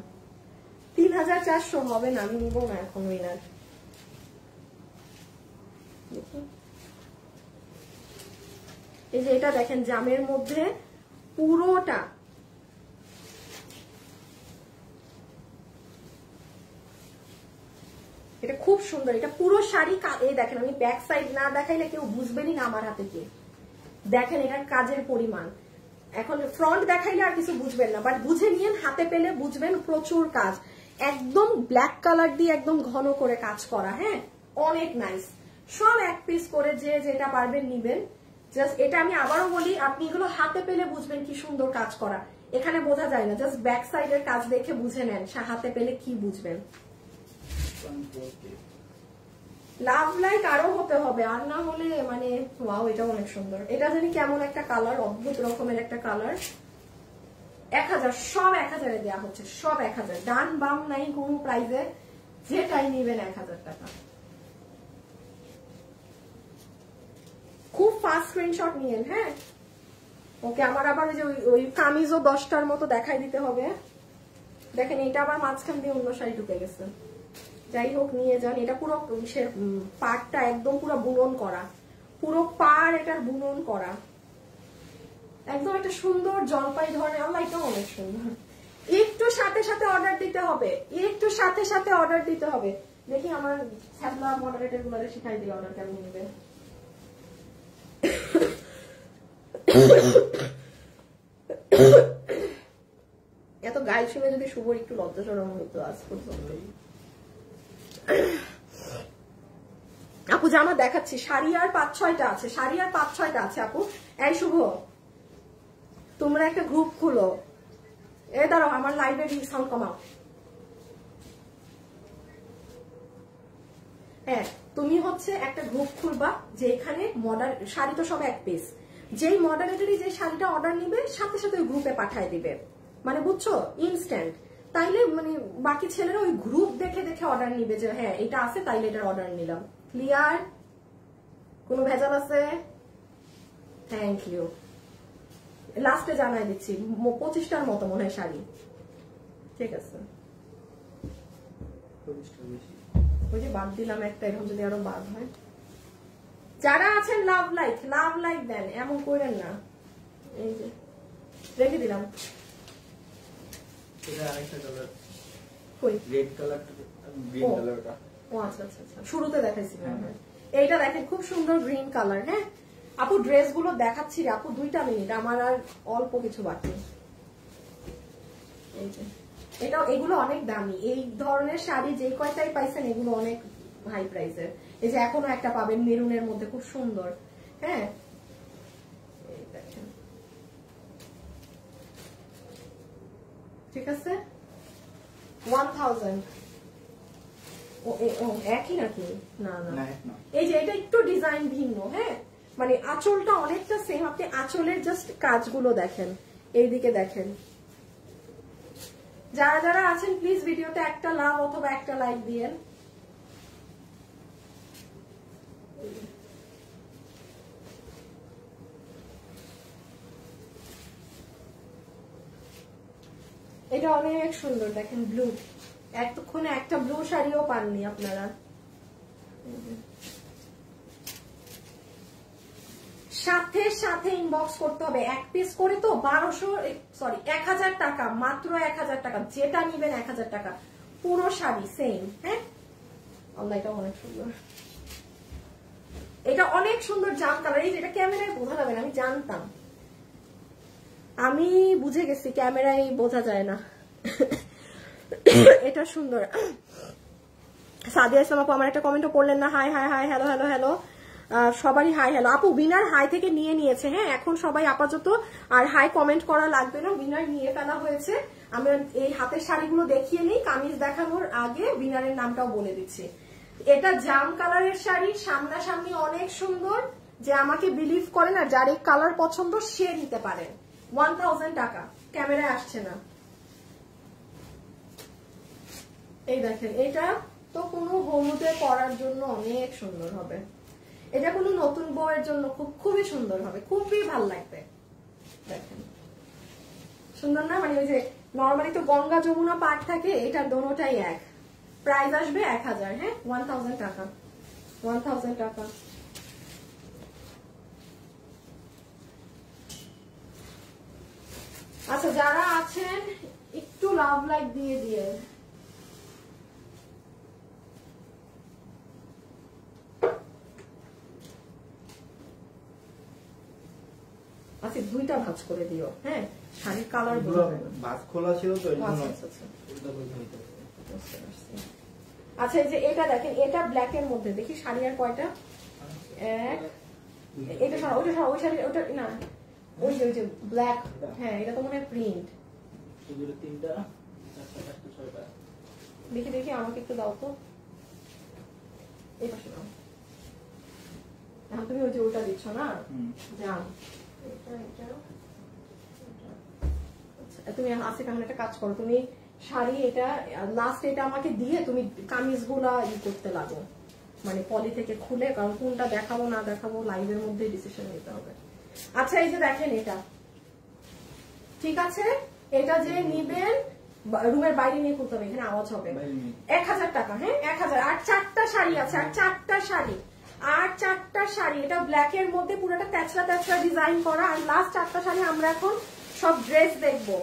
3400 হবে না, আমি নিবো না এখন উইনার। এই যে এটা দেখেন জামের মধ্যে পুরোটা, এটা খুব সুন্দর। এটা পুরো শাড়ি, এই দেখেন আমি ব্যাক সাইড না দেখাইলে কেউ বুঝবেনই না আমার হাতে কি। দেখেন এটার কাজের পরিমাণ। এখন ফ্রন্ট দেখাইলে আর কিছু বুঝবেন না, বাট বুঝে নিয়েন, হাতে পেলে বুঝবেন প্রচুর কাজ। একদম ব্ল্যাক কালার দিয়ে একদম ঘন করে কাজ করা, হ্যাঁ অনেক নাইস। সব এক পিস করে যে যেটা পারবেন নিবেন। জাস্ট এটা আমি আবারও বলি, আপনি এগুলো হাতে পেলে বুঝবেন কি সুন্দর কাজ করা। এখানে বোঝা যায় না, জাস্ট ব্যাক সাইডের কাজ দেখে বুঝে নেন হাতে পেলে কি বুঝবেন। লাভ লাইক আরো হতে হবে, আর না হলে মানে ওয়াও, এটা অনেক সুন্দর। এটা জানি কেমন একটা কালার, অদ্ভুত রকমের একটা কালার। 1000, সব 1000 দেওয়া হচ্ছে, সব 1000, ডান বাম নাই কোনো প্রাইজে, যেটাই নিবেন 1000 টাকা। খুব ফাস্ট স্ক্রিনশট নিয়েন, হ্যাঁ ওকে। আমার আবার ওই কামিজও 10টার মতো দেখাই দিতে হবে। দেখেন এটা আবার মাঝখান দিয়ে অন্য শাড়ি ঢুকে গেছে। যাই হোক নিয়ে যান। এটা পুরো পাড়টা একদম পুরো বুনন করা, পুরো পাড় এটার বুনন করা, একদম একটা সুন্দর জলপাই ধরনের। আল্লাহ, এটা অনেক সুন্দর। একটু সাথে সাথে অর্ডার দিতে হবে, একটু সাথে সাথে অর্ডার দিতে হবে। দেখি আমার ছাত্রা মডারেটর গুলো শিখাই দিই অর্ডার কেমন নেবে। এত গায়ে শুনে যদি শুভর একটু লজ্জা সরম হইতো আজ পর্যন্ত। আপু জামা দেখাচ্ছি, শাড়ি আর 5-6টা আছে, শাড়ি আর 5-6টা আছে আপু। এই শুভ, তোমরা একটা গ্রুপ খুলো। দাঁড়াও, আমার লাইব্রেরি সাউন্ড কমাও। হ্যাঁ, তুমি হচ্ছে একটা গ্রুপ খুলবা, যে এখানে শাড়ি তো সব এক পিস, যেই মডারেটরি যে শাড়িটা অর্ডার নিবে সাথে সাথে ওই গ্রুপে পাঠায় দিবে, মানে বুঝছো, ইনস্ট্যান্ট। তাইলে মানে বাকি ছেলেরা ওই গ্রুপ দেখে দেখে অর্ডার নিবে, যে হ্যাঁ এটা আছে তাইলে এটার অর্ডার নিলাম। ক্লিয়ার? কোনো ভেজাল আছে? Thank you. লাস্টে জানাই দিচ্ছি, 25টার মতো মনে হয় শাড়ি। ঠিক আছে, ওই যে বাদ দিলাম একটা, এরকম যদি আরো বাদ হয়। যারা আছেন লাভ লাইক দেন, এমন করেন না। এই যে রেখে দিলাম। এটা আরেকটা কালার, কই রেড কালারটা, গ্রিন কালারটা। ও আচ্ছা আচ্ছা আচ্ছা, শুরুতে দেখাইছিলাম। এইটা দেখেন খুব সুন্দর গ্রিন কালার। হ্যাঁ আপু, ড্রেস গুলো দেখাচ্ছি রে আপু, 2টা মিনিট, আমার আর অল্প কিছু বাকি। এই যে এগুলো অনেক দামি, এই ধরনের শাড়ি যে কয়টাই পাইছেন এগুলো অনেক হাই প্রাইসের। এই যে এখনো একটা পাবেন মেরুনের মধ্যে, খুব সুন্দর। হ্যাঁ এই দেখেন, ঠিক আছে 1000। ও একই নাকি? না না, এই যে এটা একটু ডিজাইন ভিন্ন। হ্যাঁ মানে আঁচলটা অনেকটা সেম, আপনি আঁচলের জাস্ট কাজগুলো দেখেন, এইদিকে দেখেন। যারা যারা আছেন প্লিজ ভিডিওতে একটা লাভ অথবা একটা লাইক দিয়েন। এটা অনেক সুন্দর, দেখেন ব্লু। এতক্ষণে একটা ব্লু শাড়িও পাননি আপনারা। সাথে সাথে ইনবক্স করতে হবে। এক পিস করে তো 1000 টাকা, মাত্র 1000 টাকা, যেটা নিবেন 1000 টাকা, পুরো শাড়ি সেম। হ্যাঁ, এটা অনেক সুন্দর, এটা অনেক সুন্দর জাম কালার। এই যেটা ক্যামেরায় বোঝা যাবে না, আমি জানতাম, আমি বুঝে গেছি ক্যামেরায় বোঝা যায় না। এটা সুন্দর। সাদিয়া ইসলাম আপু আমার একটা কমেন্টও পড়লেন না। High high high, hello hello hello, সবারই হাই হ্যালো। আপু উইনার হাই থেকে নিয়ে নিয়েছে। হ্যাঁ, এখন সবাই আপাতত আর হাই কমেন্ট করা লাগবে না, উইনার নিয়ে ফেলা হয়েছে। আমি এই হাতের শাড়িগুলো দেখিয়ে নিই, কামিজ দেখানোর আগে উইনারের নামটাও বলে দিচ্ছি। এটা জাম কালারের শাড়ি, সামনাসামনি অনেক সুন্দর। যে আমাকে বিলিভ করে না, যার এই কালার পছন্দ সে নিতে পারে। 1000 টাকা, ক্যামেরায় আসছে না। এই দেখেন, এটা তো কোনো হলুদে পরার জন্য অনেক সুন্দর হবে। এটা কোনো নতুন বউয়ের জন্য খুবই সুন্দর হবে, খুবই ভালো লাগবে। দেখেন সুন্দর না? মানে ওই যে নর্মালি তো গঙ্গা যমুনা পাট থাকে, এটা দোনোটাই এক। প্রাইস আসবে 1000। হ্যাঁ, 1000 টাকা, 1000 টাকা। আচ্ছা, যারা আছেন একটু লাভ লাইক দিয়ে দিয়ে। আচ্ছা, 2টা ভাঁজ করে দিও। হ্যাঁ, শাড়ির কালার ভাঁজ খোলা ছিল তো। আচ্ছা, এই যে এটা দেখেন, এটা ব্ল্যাক এর মধ্যে, দেখি শাড়ি আর কয়টা? এক, এটা সরা, ওইটা সরা, ওই শাড়ি, ওটা না, ওই যে ব্ল্যাক। হ্যাঁ, এটা তো মনে হয় প্রিন্ট। দেখি দেখি, আমাকে একটু দাও তো, এই পাশে দাও। এখন তুমি ওই যে ওটা দিচ্ছ না, জান তুমি আছে কেমন একটা কাজ করো, তুমি শাড়ি এটা লাস্ট এটা আমাকে দিয়ে তুমি কামিজ গুলা করতে লাগো, মানে পলি থেকে খুলে, কারণ কোনটা দেখাবো না দেখাবো লাইভের মধ্যে ডিসিশন নিতে হবে। আচ্ছা, এই যে দেখেন, এটা ঠিক আছে, এটা যে নিবেন রুমের বাইরে নিয়ে করতে হবে, এখানে আওয়াজ হবে। 1000 টাকা। হ্যাঁ, 1000। আর 4টা শাড়ি আছে, আর 4টা শাড়ি, আর 4টা শাড়ি। এটা ব্ল্যাক এর মধ্যে পুরোটা তেচরা তেচরা ডিজাইন করা। আর লাস্ট 4টা শাড়ি আমরা এখন সব ড্রেস দেখবো।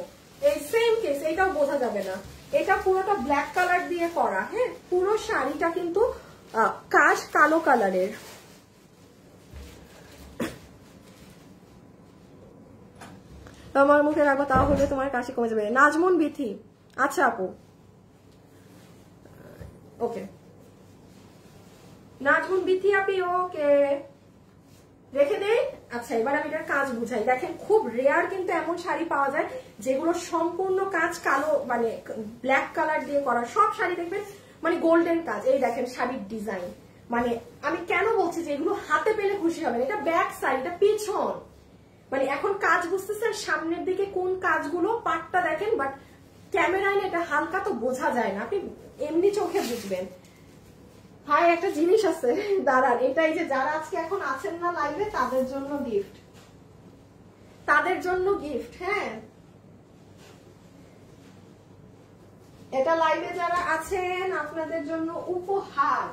এই সেম কেস, এটাও বোঝা যাবে না, এটা পুরোটা ব্ল্যাক কালার দিয়ে করা। হ্যাঁ, পুরো শাড়িটা কিন্তু কাশ কালো কালারের। তোমার মুখে রাখবো, তাহলে তোমার কাশি কমে যাবে। নাজমুন বিথি, আচ্ছা আপু, ওকে। নাজমুন বিথি আপি, ওকে, রেখে দেই। আচ্ছা, এবার আমি এটার কাজ বুঝাই। দেখেন, খুব রেয়ার কিন্তু এমন শাড়ি পাওয়া যায় যেগুলো সম্পূর্ণ কাজ কালো, মানে ব্ল্যাক কালার দিয়ে করা। সব শাড়ি দেখবেন মানে গোল্ডেন কাজ। এই দেখেন শাড়ির ডিজাইন, মানে আমি কেন বলছি যে এগুলো হাতে পেলে খুশি হবেন। এটা ব্যাক সাইড, এটা পিছন, মানে এখন কাজ বুঝতেছেন সামনের দিকে কোন কাজগুলো, পাটটা দেখেন, বাট ক্যামেরায় এটা হালকা তো বোঝা যায় না, আপনি এমনি চোখে বুঝবেন। হাই, একটা জিনিস আছে, দাঁড়ান, এটাই যে যারা আজকে এখন আছেন না লাইভে, তাদের জন্য গিফট, তাদের জন্য গিফট। হ্যাঁ, এটা লাইভে যারা আছেন আপনাদের জন্য উপহার।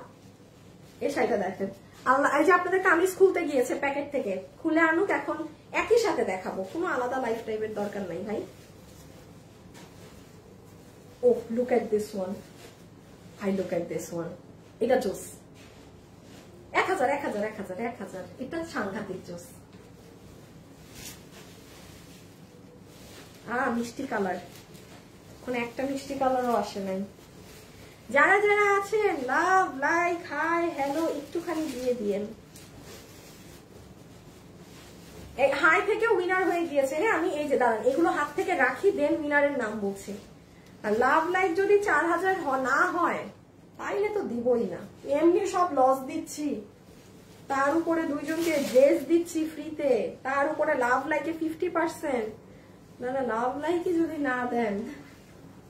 এই শাড়িটা দেখেন, আল্লাহ, এই যে আপনাদের কামিজ খুলতে গিয়েছে প্যাকেট থেকে, খুলে আনুক, এখন একই সাথে দেখাবো, কোনো আলাদা লাইফ টাইপের দরকার নাই ভাই। Oh look at this one, I look at this one, এটা জোস। 1000 1000 1000 1000, এটা সাংঘাতিক জোস। মিষ্টি কালার, কোন একটা মিষ্টি কালারও আসে নাই। যারা যারা আছেন লাভ লাইক হাই হ্যালো একটুখানি দিয়ে দিয়েন। হাই থেকে উইনার হয়ে গিয়েছে। হ্যাঁ, আমি এই যে দাঁড়ান, এগুলো হাত থেকে রাখি, দেন উইনারের নাম বলছি। আর লাভ লাইক যদি 4000 না হয় তাইলে তো দিবই না, এমনি সব লস দিচ্ছি, তার উপরে 2জনকে ড্রেস দিচ্ছি ফ্রিতে, তার উপরে লাভ লাইকে 50%। না না, লাভ লাইকে যদি না দেন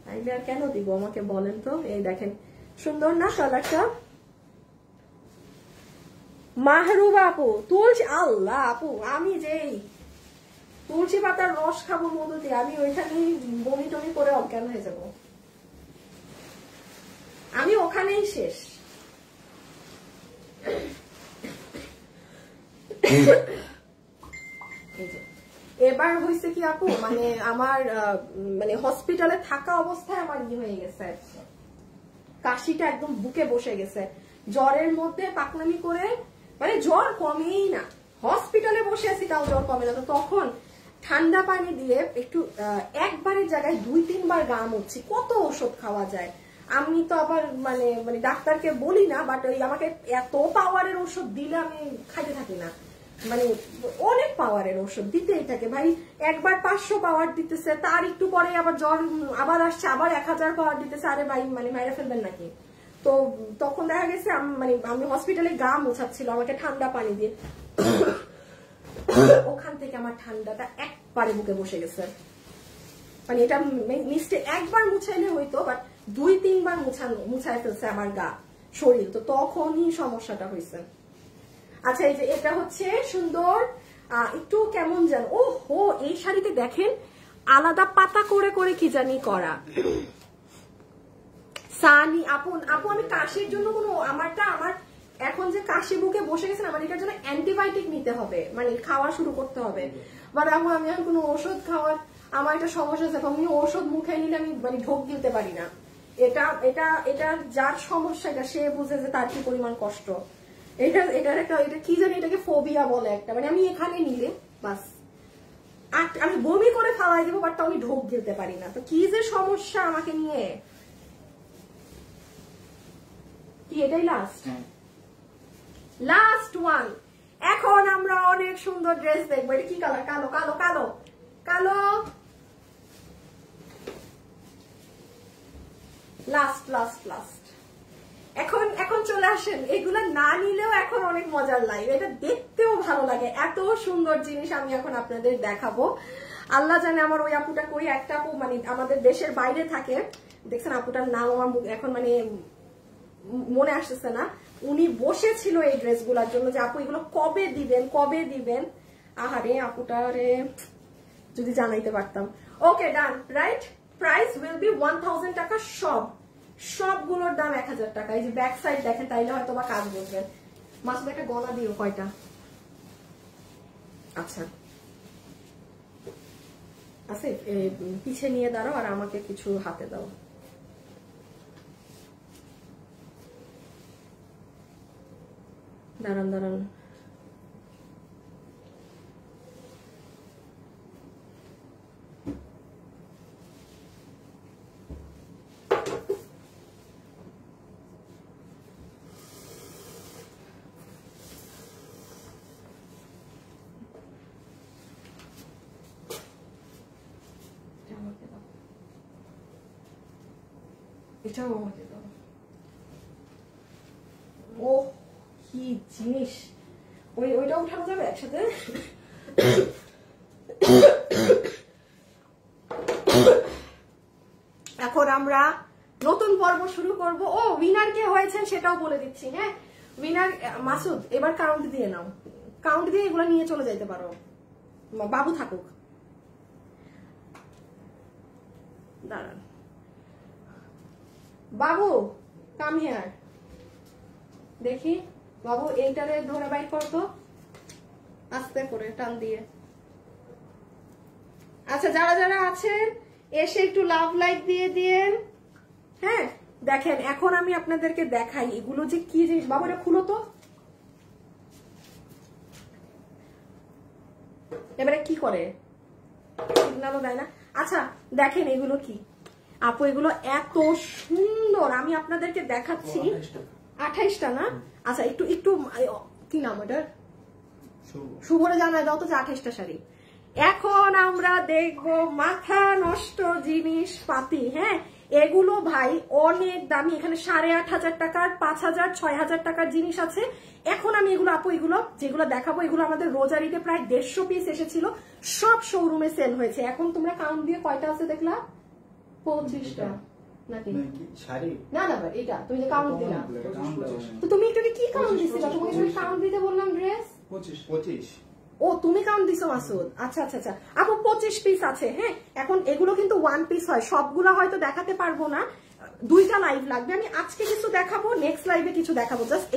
তাইলে আর কেন দিব আমাকে বলেন তো। এই দেখেন, সুন্দর না কালারটা? মাহরুবা আপু, তুলসী, আল্লাহ আপু, আমি যেই তুলসী পাতার রস খাবো মধুতে, আমি ওইখানেই বমি টমি করে অজ্ঞান হয়ে যাবো, আমি ওখানেই শেষ। এই যে এবার হয়েছে কি আপু, মানে আমার মানে হসপিটালে থাকা অবস্থায় আমার কি হয়ে গেছে, কাশিটা একদম বুকে বসে গেছে, জ্বরের মধ্যে পাকনামি করে, মানে জ্বর কমেই না, হসপিটালে বসে আছি তাও জ্বর কমে না। তো তখন ঠান্ডা পানি দিয়ে একটু একবারের জায়গায় 2-3 বার গা মুছছি, কত ওষুধ খাওয়া যায়। আমি তো আবার মানে মানে ডাক্তারকে বলি না, বাট ওই আমাকে এত পাওয়ারের ওষুধ দিলে আমি খাইতে থাকি না, মানে অনেক পাওয়ারের ওষুধ দিতেই থাকে ভাই। একবার 500 পাওয়ার দিতেছে, তার একটু পরে আবার জ্বর আবার আসছে, আবার 1000 পাওয়ার দিতেছে। আরে ভাই মানে মাইরা ফেলবেন নাকি? তো তখন দেখা গেছে মানে আমি হসপিটালে গা মোছাচ্ছিল আমাকে ঠান্ডা পানি দিয়ে, ওখান থেকে আমার ঠান্ডাটা একবারে বুকে বসে গেছে। মানে এটা মিস্টে একবার মুছাইলে হইতো, বাট 2-3 বার মুছাই ফেলছে আমার গা শরীর, তো তখনই সমস্যাটা হয়েছে। আচ্ছা এই যে এটা হচ্ছে সুন্দর একটু কেমন যেন, ও হো এই শাড়িতে দেখেন আলাদা পাতা করে করে কি জানি করা। সানি আপু আমি কাশির জন্য কোনো আমার এখন যে কাশি বুকে বসে গেছে আমার এটার জন্য অ্যান্টিবায়োটিক নিতে হবে, মানে খাওয়া শুরু করতে হবে। বাট আমি এখন কোনো ওষুধ খাওয়ার আমার একটা সমস্যা আছে, আমি ওষুধ মুখে নিলে আমি মানে ঢোক দিতে পারি না। এটা যার সমস্যা এটা সে বুঝে যে তার কি পরিমাণ কষ্ট। এটা কি জানি, এটাকে ফোবিয়া বলে একটা, মানে আমি এখানে নিলে বাস আমি বমি করে ফালাই দেবো, বাট আমি ঢোক দিতে পারি না। তো কি যে সমস্যা আমাকে নিয়ে। কি এটাই লাস্ট ওয়ান। এখন আমরা অনেক সুন্দর ড্রেস দেখবো। এটা কি কালার? কালো কালো কালো কালো। লাস্ট এখন চলে আসেন। এগুলা না নিলেও এখন অনেক মজার লাইভ, এটা দেখতেও ভালো লাগে। এত সুন্দর জিনিস আমি এখন আপনাদের দেখাবো। আল্লাহ জানে আমার ওই আপুটা কই, একটা আপু মানে আমাদের দেশের বাইরে থাকে, দেখছেন আপুটার নাম আমার এখন মানে মনে আসতেছে না। উনি বসেছিল এই ড্রেসগুলোর জন্য যে আপু এগুলো কবে দিবেন। আহারে আপুটারে যদি জানাইতে পারতাম। ওকে ডান, রাইট। প্রাইস উইল বি 1000 টাকা। সবগুলোর দাম 1000 টাকা। এই যে ব্যাক সাইড দেখেন, তাইলে হয়তো বা কাজ বুঝবেন। মাসুদ একটা গলা দিও কয়টা। আচ্ছা আছে, পিছে নিয়ে দাঁড়াও আর আমাকে কিছু হাতে দাও। দাঁড়ান এটাও আমাকে দাও। ও কি জিনিস, ওইটা উঠানো যাবে একসাথে? এখন আমরা নতুন পর্ব শুরু করব। ও উইনার কে হয়েছেন সেটাও বলে দিচ্ছি। হ্যাঁ উইনার মাসুদ, এবার কাউন্ট দিয়ে নাও। কাউন্ট দিয়ে এগুলো নিয়ে চলে যাইতে পারো, বাবু থাকুক। দাঁড়ান বাবু, কাম হিয়ার। দেখি বাবু এইটারে ধরে বাইর করতো আস্তে করে টান দিয়ে। আচ্ছা যারা যারা আছেন এসে একটু লাভ লাইক দিয়ে দিয়েন। হ্যাঁ দেখেন এখন আমি আপনাদেরকে দেখাই এগুলো যে কি জিনিস। বাবু এটা খুলো তো। এবারে কি করে, সিগন্যালও দেয় না। আচ্ছা দেখেন এগুলো কি আপু, এগুলো এত সুন্দর। আমি আপনাদেরকে দেখাচ্ছি। 28টা না? আচ্ছা একটু কি নাম ওটার, শুভরে জানায় দাও তো যে 28টা শাড়ি। এখন আমরা দেখবো মাথা নষ্ট জিনিস পাতি। হ্যাঁ এগুলো ভাই অনেক দামি। এখানে 8500 টাকার, 5000, 6000 টাকার জিনিস আছে। এখন আমি এগুলো আপু এগুলো যেগুলো দেখাবো এগুলো আমাদের রোজারিতে প্রায় 150 পিস এসেছিল, সব শোরুমে সেল হয়েছে। এখন তোমরা কাউন্ট দিয়ে কয়টা আছে দেখলা? 25টা নাকি? না ভাই এটা তুমি যে কাউন্ট দিলা, তো তুমি এটাকে কি কাউন্ট দিছিলা? তোমাকে আমি কাউন্ট দিতে বললাম ড্রেস 25। ও তুমি কাউন্ট দিছো মাসুদ। আচ্ছা আপু 25 পিস আছে। হ্যাঁ এখন এগুলো কিন্তু 1 পিস হয়, সবগুলা হয়তো দেখাতে পারবো না, 2টা লাইভ লাগবে। আমি আজকে কিছু দেখাবো, নেক্সট লাইভে কিছু দেখাবো। জাস্ট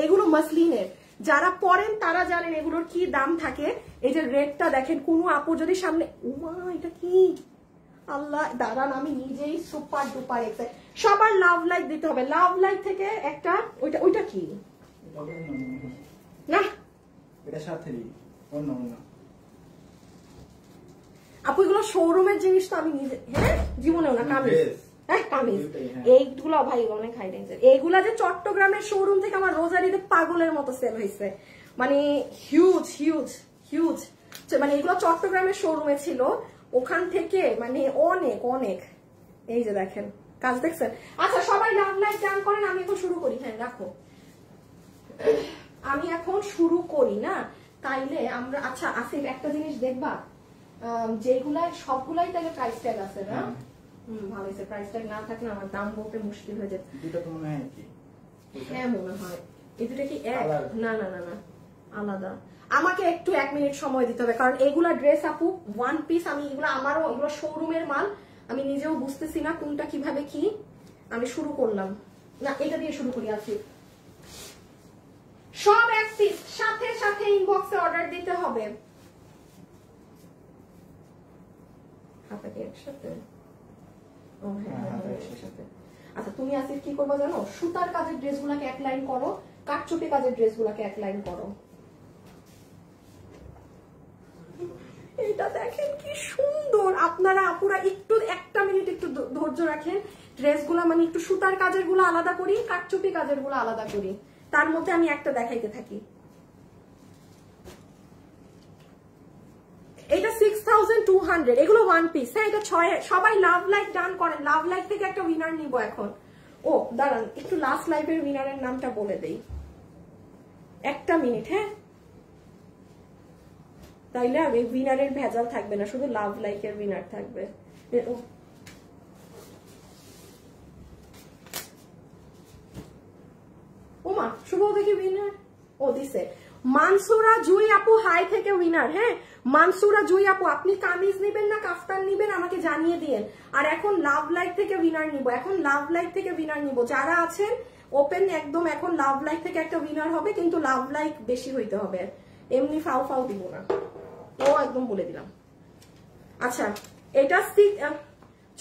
এগুলো মাসলিনের যারা পরেন তারা জানেন এগুলোর কি দাম থাকে। এই যে রেডটা দেখেন, কোনো আপু যদি সামনে, উমা এটা কি আল্লাহ, দাঁড়ান আমি নিজেই সুপার ডুপার এক্সাইটেড। সবার লাভ লাইক দিতে হবে, লাভ লাইক থেকে একটা ওইটা কি না, এটা সাথে অন্য অন্য আপু এগুলো শোরুমের জিনিস তো আমি নিজে, হ্যাঁ জীবনেও না, কামিজ, হ্যাঁ কামিজ এইগুলো ভাই অনেক হাই রেঞ্জের। এইগুলা যে চট্টগ্রামের শোরুম থেকে আমার রোজারিতে পাগলের মতো সেল হয়েছে, মানে হিউজ হিউজ হিউজ, মানে এগুলো চট্টগ্রামের শোরুমে ছিল, ওখান থেকে মানে অনেক অনেক। এই যে দেখেন কাজ দেখছেন। আচ্ছা সবাই লাভ লাইক ডান করেন, আমি এখন শুরু করি। হ্যাঁ রাখো, আমি এখন শুরু করি না তাইলে আমরা। আচ্ছা আসিফ একটা জিনিস দেখবা, যেগুলা সবগুলাই তাহলে প্রাইস ট্যাগ আছে না? ভালো হয়েছে, প্রাইস ট্যাগ না থাকলে আমার দাম বলতে মুশকিল হয়ে যেত। দুটো তো মনে হয় কি? হ্যাঁ মনে হয় এই দুটো কি এক? না না না না আলাদা। আমাকে একটু 1 মিনিট সময় দিতে হবে, কারণ এগুলা ড্রেস আপু ওয়ান পিস, আমি এগুলো আমারও এগুলো শোরুমের মাল, আমি নিজেও বুঝতেছি না কোনটা কিভাবে কি। আমি শুরু করলাম না, এটা দিয়ে শুরু করি। আসিফ সব এক পিস, সাথে সাথে ইনবক্সে অর্ডার দিতে হবে। আচ্ছা তুমি আসিফ কি করবো জানো, সুতার কাজের ড্রেস গুলাকে এক লাইন করো, কাটচুপি কাজের ড্রেস গুলাকে এক লাইন করো। এটা দেখেন কি সুন্দর। আপনারা আপুরা একটু 1 মিনিট একটু ধৈর্য রাখেন। ড্রেস গুলা মানে একটু সুতার কাজের গুলো আলাদা করি, কাটচুপি কাজের গুলো আলাদা করি, তার মধ্যে আমি একটা দেখাইতে থাকি। এটা 6200, এগুলো ওয়ান পিস। হ্যাঁ এটা 6। সবাই লাভ লাইক ডান করেন, লাভ লাইক থেকে একটা উইনার নিব এখন। ও দাঁড়ান একটু লাস্ট লাইভের উইনারের নামটা বলে দেই, 1 মিনিট। হ্যাঁ তাইলে আমি উইনারের ভেজাল থাকবে না, শুধু লাভ লাইকের উইনার থাকবে। ওমা শুভ দেখি উইনার ও দিছে মানসুরা জুই আপু, হাই থেকে উইনার। হ্যাঁ মানসুরা জুই আপু, আপনি কামিজ নিবেন না কাফতান নিবেন আমাকে জানিয়ে দিয়েন। আর এখন লাভ লাইক থেকে উইনার নিব, এখন লাভ লাইক থেকে উইনার নিব। যারা আছেন ওপেন একদম, এখন লাভ লাইক থেকে একটা উইনার হবে, কিন্তু লাভ লাইক বেশি হইতে হবে, এমনি ফাও ফাও দিব না, ও একদম বলে দিলাম। আচ্ছা এটা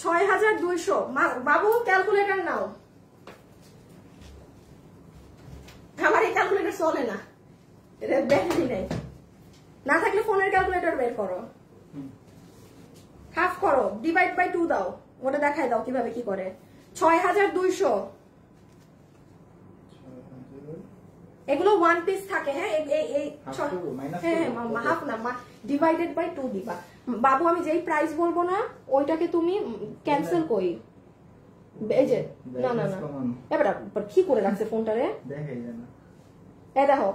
6200। বাবু ক্যালকুলেটর নাও, আমার এই ক্যালকুলেটর চলে না, এটা ব্যাটারি নেই, না থাকলে ফোনের ক্যালকুলেটর বের করো, হাফ করো, ডিভাইড বাই 2 দাও, ওটা দেখাই দাও কিভাবে কি করে। 6200 এগুলো ওয়ান পিস থাকে। হ্যাঁ হাফ না, ডিভাইডেড বাই 2 দিবা। বাবু আমি যেই প্রাইস বলবো না ওইটাকে তুমি ক্যান্সেল করি। এই যে না না না এবার কি করে রাখছে ফোনটারে, এই দেখো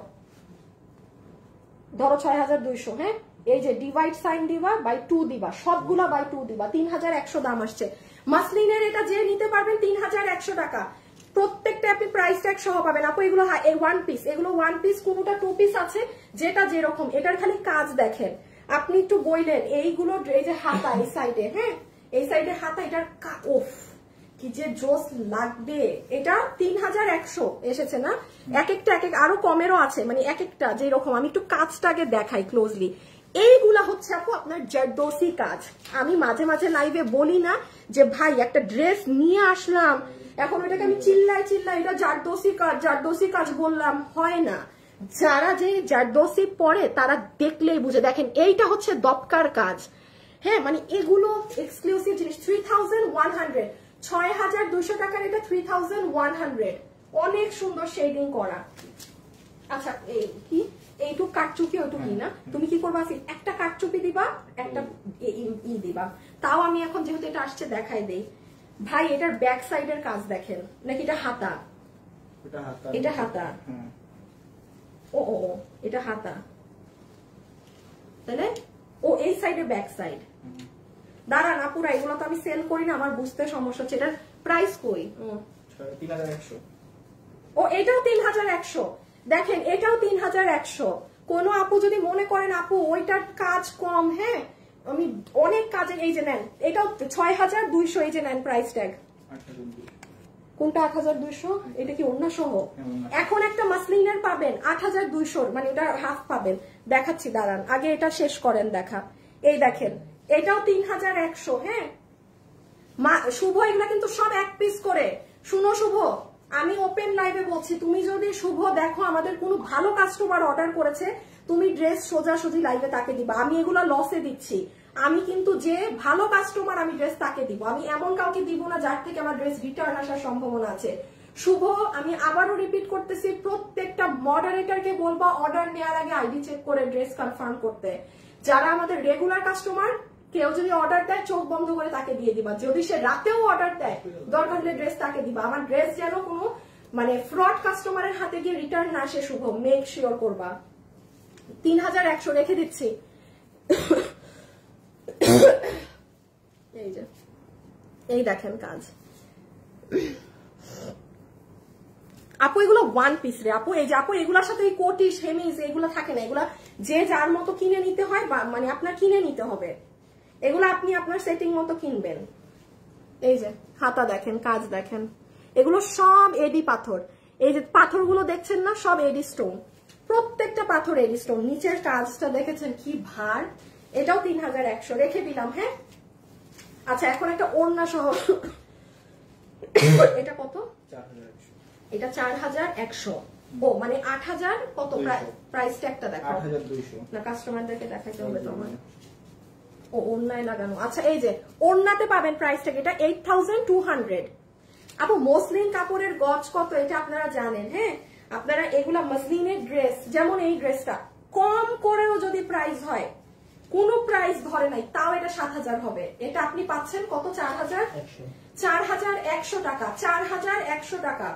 ধরো 6200। হ্যাঁ এই যে ডিভাইড সাইন দিবা, বাই 2 দিবা, সবগুলা বাই 2 দিবা, 3100 দাম আসছে। মাসলিনের এটা যে নিতে পারবেন 3100 টাকা, প্রত্যেকটা আপনি প্রাইস ট্যাগ সহ পাবেন। আপু এগুলো ওয়ান পিস, এগুলো ওয়ান পিস, কোনোটা 2 পিস আছে, যেটা যেরকম। এটার খালি কাজ দেখেন, আপনি একটু বইলেন এইগুলো, এই যে হাতা এই সাইডে, হ্যাঁ এই সাইডে হাতা, এটার ওফ কি যে জোস লাগবে। এটা 3100 এসেছে না, এক একটা এক এক আরো কমেরও আছে, মানে এক একটা যেরকম। আমি একটু কাজটাকে দেখাই ক্লোজলি। এইগুলা হচ্ছে আপু আপনার জারদোসি কাজ। আমি মাঝে মাঝে লাইভে বলি না যে ভাই একটা ড্রেস নিয়ে আসলাম, এখন ওটাকে আমি চিল্লাই এটা জারদোসি কাজ বললাম, হয় না। যারা যে জারদোসি পরে তারা দেখলেই বুঝে। দেখেন এইটা হচ্ছে দপকার কাজ। হ্যাঁ মানে এগুলো এক্সক্লুসিভ জিনিস। 3100, 6200 টাকার এটা 3100, অনেক সুন্দর শেডিং করা। আচ্ছা এই কি এইটুক কাটচুপি ওইটুক কি না, তুমি কি করবা, একটা কাটচুপি দিবা, একটা দিবা। তাও আমি এখন যেহেতু এটা আসছে দেখাই দেই। ভাই এটার ব্যাক সাইডের কাজ দেখেন, নাকি এটা হাতা? এটা হাতা। ও ও এটা হাতা, তাহলে ও এই সাইডে ব্যাক সাইড। দাঁড়ান আপুরা, এগুলো তো আমি সেল করি না, আমার বুঝতে সমস্যা হচ্ছে। এটার প্রাইস কই? 3100। ও এটাও 3100। দেখেন এটাও 3100। কোন আপু যদি মনে করেন আপু ওইটার কাজ কম, হ্যাঁ আমি অনেক কাজের, এই যে নেন এটাও 6200, এই যে নেন প্রাইস ট্যাগ। কোনটা 8200? এটা কি ওড়না সহ? এখন একটা মাসলিনের পাবেন 8200, মানে এটা হাফ পাবেন। দেখাচ্ছি, দাঁড়ান আগে এটা শেষ করেন দেখা। এই দেখেন, এটাও 3100। হ্যাঁ শুভ, এগুলা কিন্তু সব এক পিস করে। শুনো শুভ, আমি ওপেন লাইভে বলছি, তুমি যদি শুভ দেখো আমাদের কোনো ভালো কাস্টমার অর্ডার করেছে, তুমি ড্রেস সোজাসুজি লাইভে তাকে দিবা। আমি এগুলা লসে দিচ্ছি, আমি কিন্তু যে ভালো কাস্টমার আমি ড্রেস তাকে দিব, আমি এমন কাউকে দিব না যার থেকে আমার ড্রেস রিটার্ন আসার সম্ভাবনা আছে। শুভ, আমি আবারও রিপিট করতেছি, প্রত্যেকটা মডারেটরকে বলবা অর্ডার নেওয়ার আগে আইডি চেক করে ড্রেস কনফার্ম করতে। যারা আমাদের রেগুলার কাস্টমার, কেউ যদি অর্ডার দেয় চোখ বন্ধ করে তাকে দিয়ে দিবা। যদি সে রাতেও অর্ডার দেয়, দরকার হলে ড্রেস তাকে দিবা। আমার ড্রেস যেন কোনো মানে ফ্রড কাস্টমারের হাতে গিয়ে রিটার্ন না আসে। শুভ, মেক শিওর করবা। 3100 রেখে দিচ্ছি। এই যে, এই দেখেন কাজ। আপু এগুলো ওয়ান পিস রে আপু। এই যে আপু, এগুলোর সাথে কোটি সেমিজ এগুলো থাকে না, এগুলা যে যার মতো কিনে নিতে হয়, মানে আপনার কিনে নিতে হবে। এগুলো আপনি আপনার সেটিং মতো কিনবেন। এই যে হাতা দেখেন, কাজ দেখেন, এগুলো সব এডি পাথর। এই যে পাথরগুলো দেখছেন না, সব এডি স্টোন, প্রত্যেকটা পাথর এডি স্টোন। নিচের কাজটা দেখেছেন কি ভার। এটাও 3100 রেখে দিলাম। হ্যাঁ আচ্ছা, এখন একটা ওড়না সহ। এটা কত? 4100। এটা 4100। ও মানে 8000 কত? প্রাইস ট্যাগটা দেখো। 8200 না, কাস্টমারদেরকে দেখাইতে হবে তো আমার। ও ওড়নায় লাগানো। আচ্ছা, এই যে ওড়নাতে পাবেন প্রাইস ট্যাগ, এটা 8200। আপু মসলিন কাপড়ের গজ কত এটা আপনারা জানেন। হ্যাঁ, আপনারা এগুলা মসলিনের ড্রেস, যেমন এই ড্রেসটা কম করেও যদি প্রাইস হয়, কোন প্রাইস ধরে নাই, তাও এটা 7000 হবে। এটা আপনি পাচ্ছেন কত? 4100 টাকা। 4100 টাকা।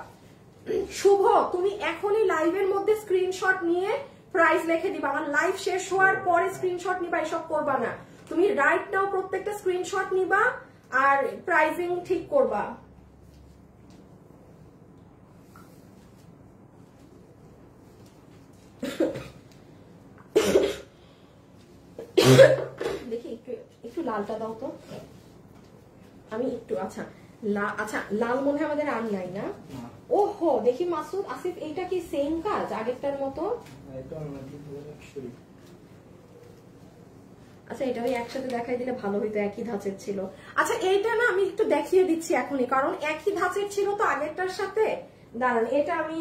শুভ, তুমি এখনই লাইভের মধ্যে স্ক্রিনশট নিয়ে প্রাইস লিখে দিবা। আমার লাইভ শেষ হওয়ার পরে স্ক্রিনশট নিবা, এসব করবা না। তুমি রাইট নাও প্রত্যেকটা স্ক্রিনশট নিবা আর প্রাইসিং ঠিক করবা। দেখি একটু লালটা দাও তো, আমি একটু। আচ্ছা আচ্ছা, লাল মনে হয় আমাদের আর নাই না? ওহো, দেখি মাসুদ, আসিফ, এইটা কি সেম কাজ আগেরটার মতো? আচ্ছা, এটা ওই একসাথে দেখাই দিলে ভালো হইতো, একই ধাঁচের ছিল। আচ্ছা, এইটা না আমি একটু দেখিয়ে দিচ্ছি এখনই, কারণ একই ধাঁচের ছিল তো আগেরটার সাথে। দাঁড়ান, এটা আমি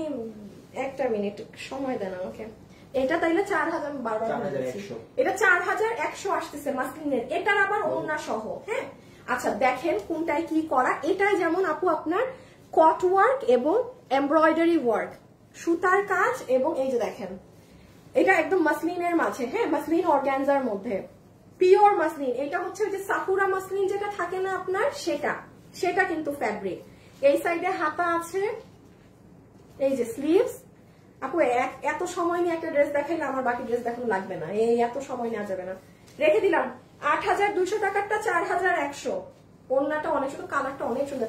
একটা মিনিট সময় দেন আমাকে। এটা তাইলে 4000, বারবার এটা 4100 আসতেছে মাসলিনের। এটার আবার ওড়না সহ। হ্যাঁ আচ্ছা, দেখেন কোনটায় কি করা। এটাই যেমন আপু আপনার কট ওয়ার্ক এবং এমব্রয়ডারি ওয়ার্ক, সুতার কাজ, এবং এই যে দেখেন এটা একদম মাসলিনের মাঝে। হ্যাঁ, মাসলিন অর্গানজার মধ্যে, পিওর মাসলিন। এটা হচ্ছে ওই যে সাকুরা মাসলিন যেটা থাকে না আপনার, সেটা কিন্তু ফ্যাব্রিক। এই সাইডে হাতা আছে, এই যে স্লিভস। আপু এত সময় নিয়ে একটা ড্রেস দেখাইলে আমার বাকি ড্রেস দেখানো লাগবে না, এই এত সময় নেওয়া যাবে না। রেখে দিলাম 8200 টাকারটা 4100। ওড়নাটা অনেক সুন্দর, কালারটা অনেক সুন্দর।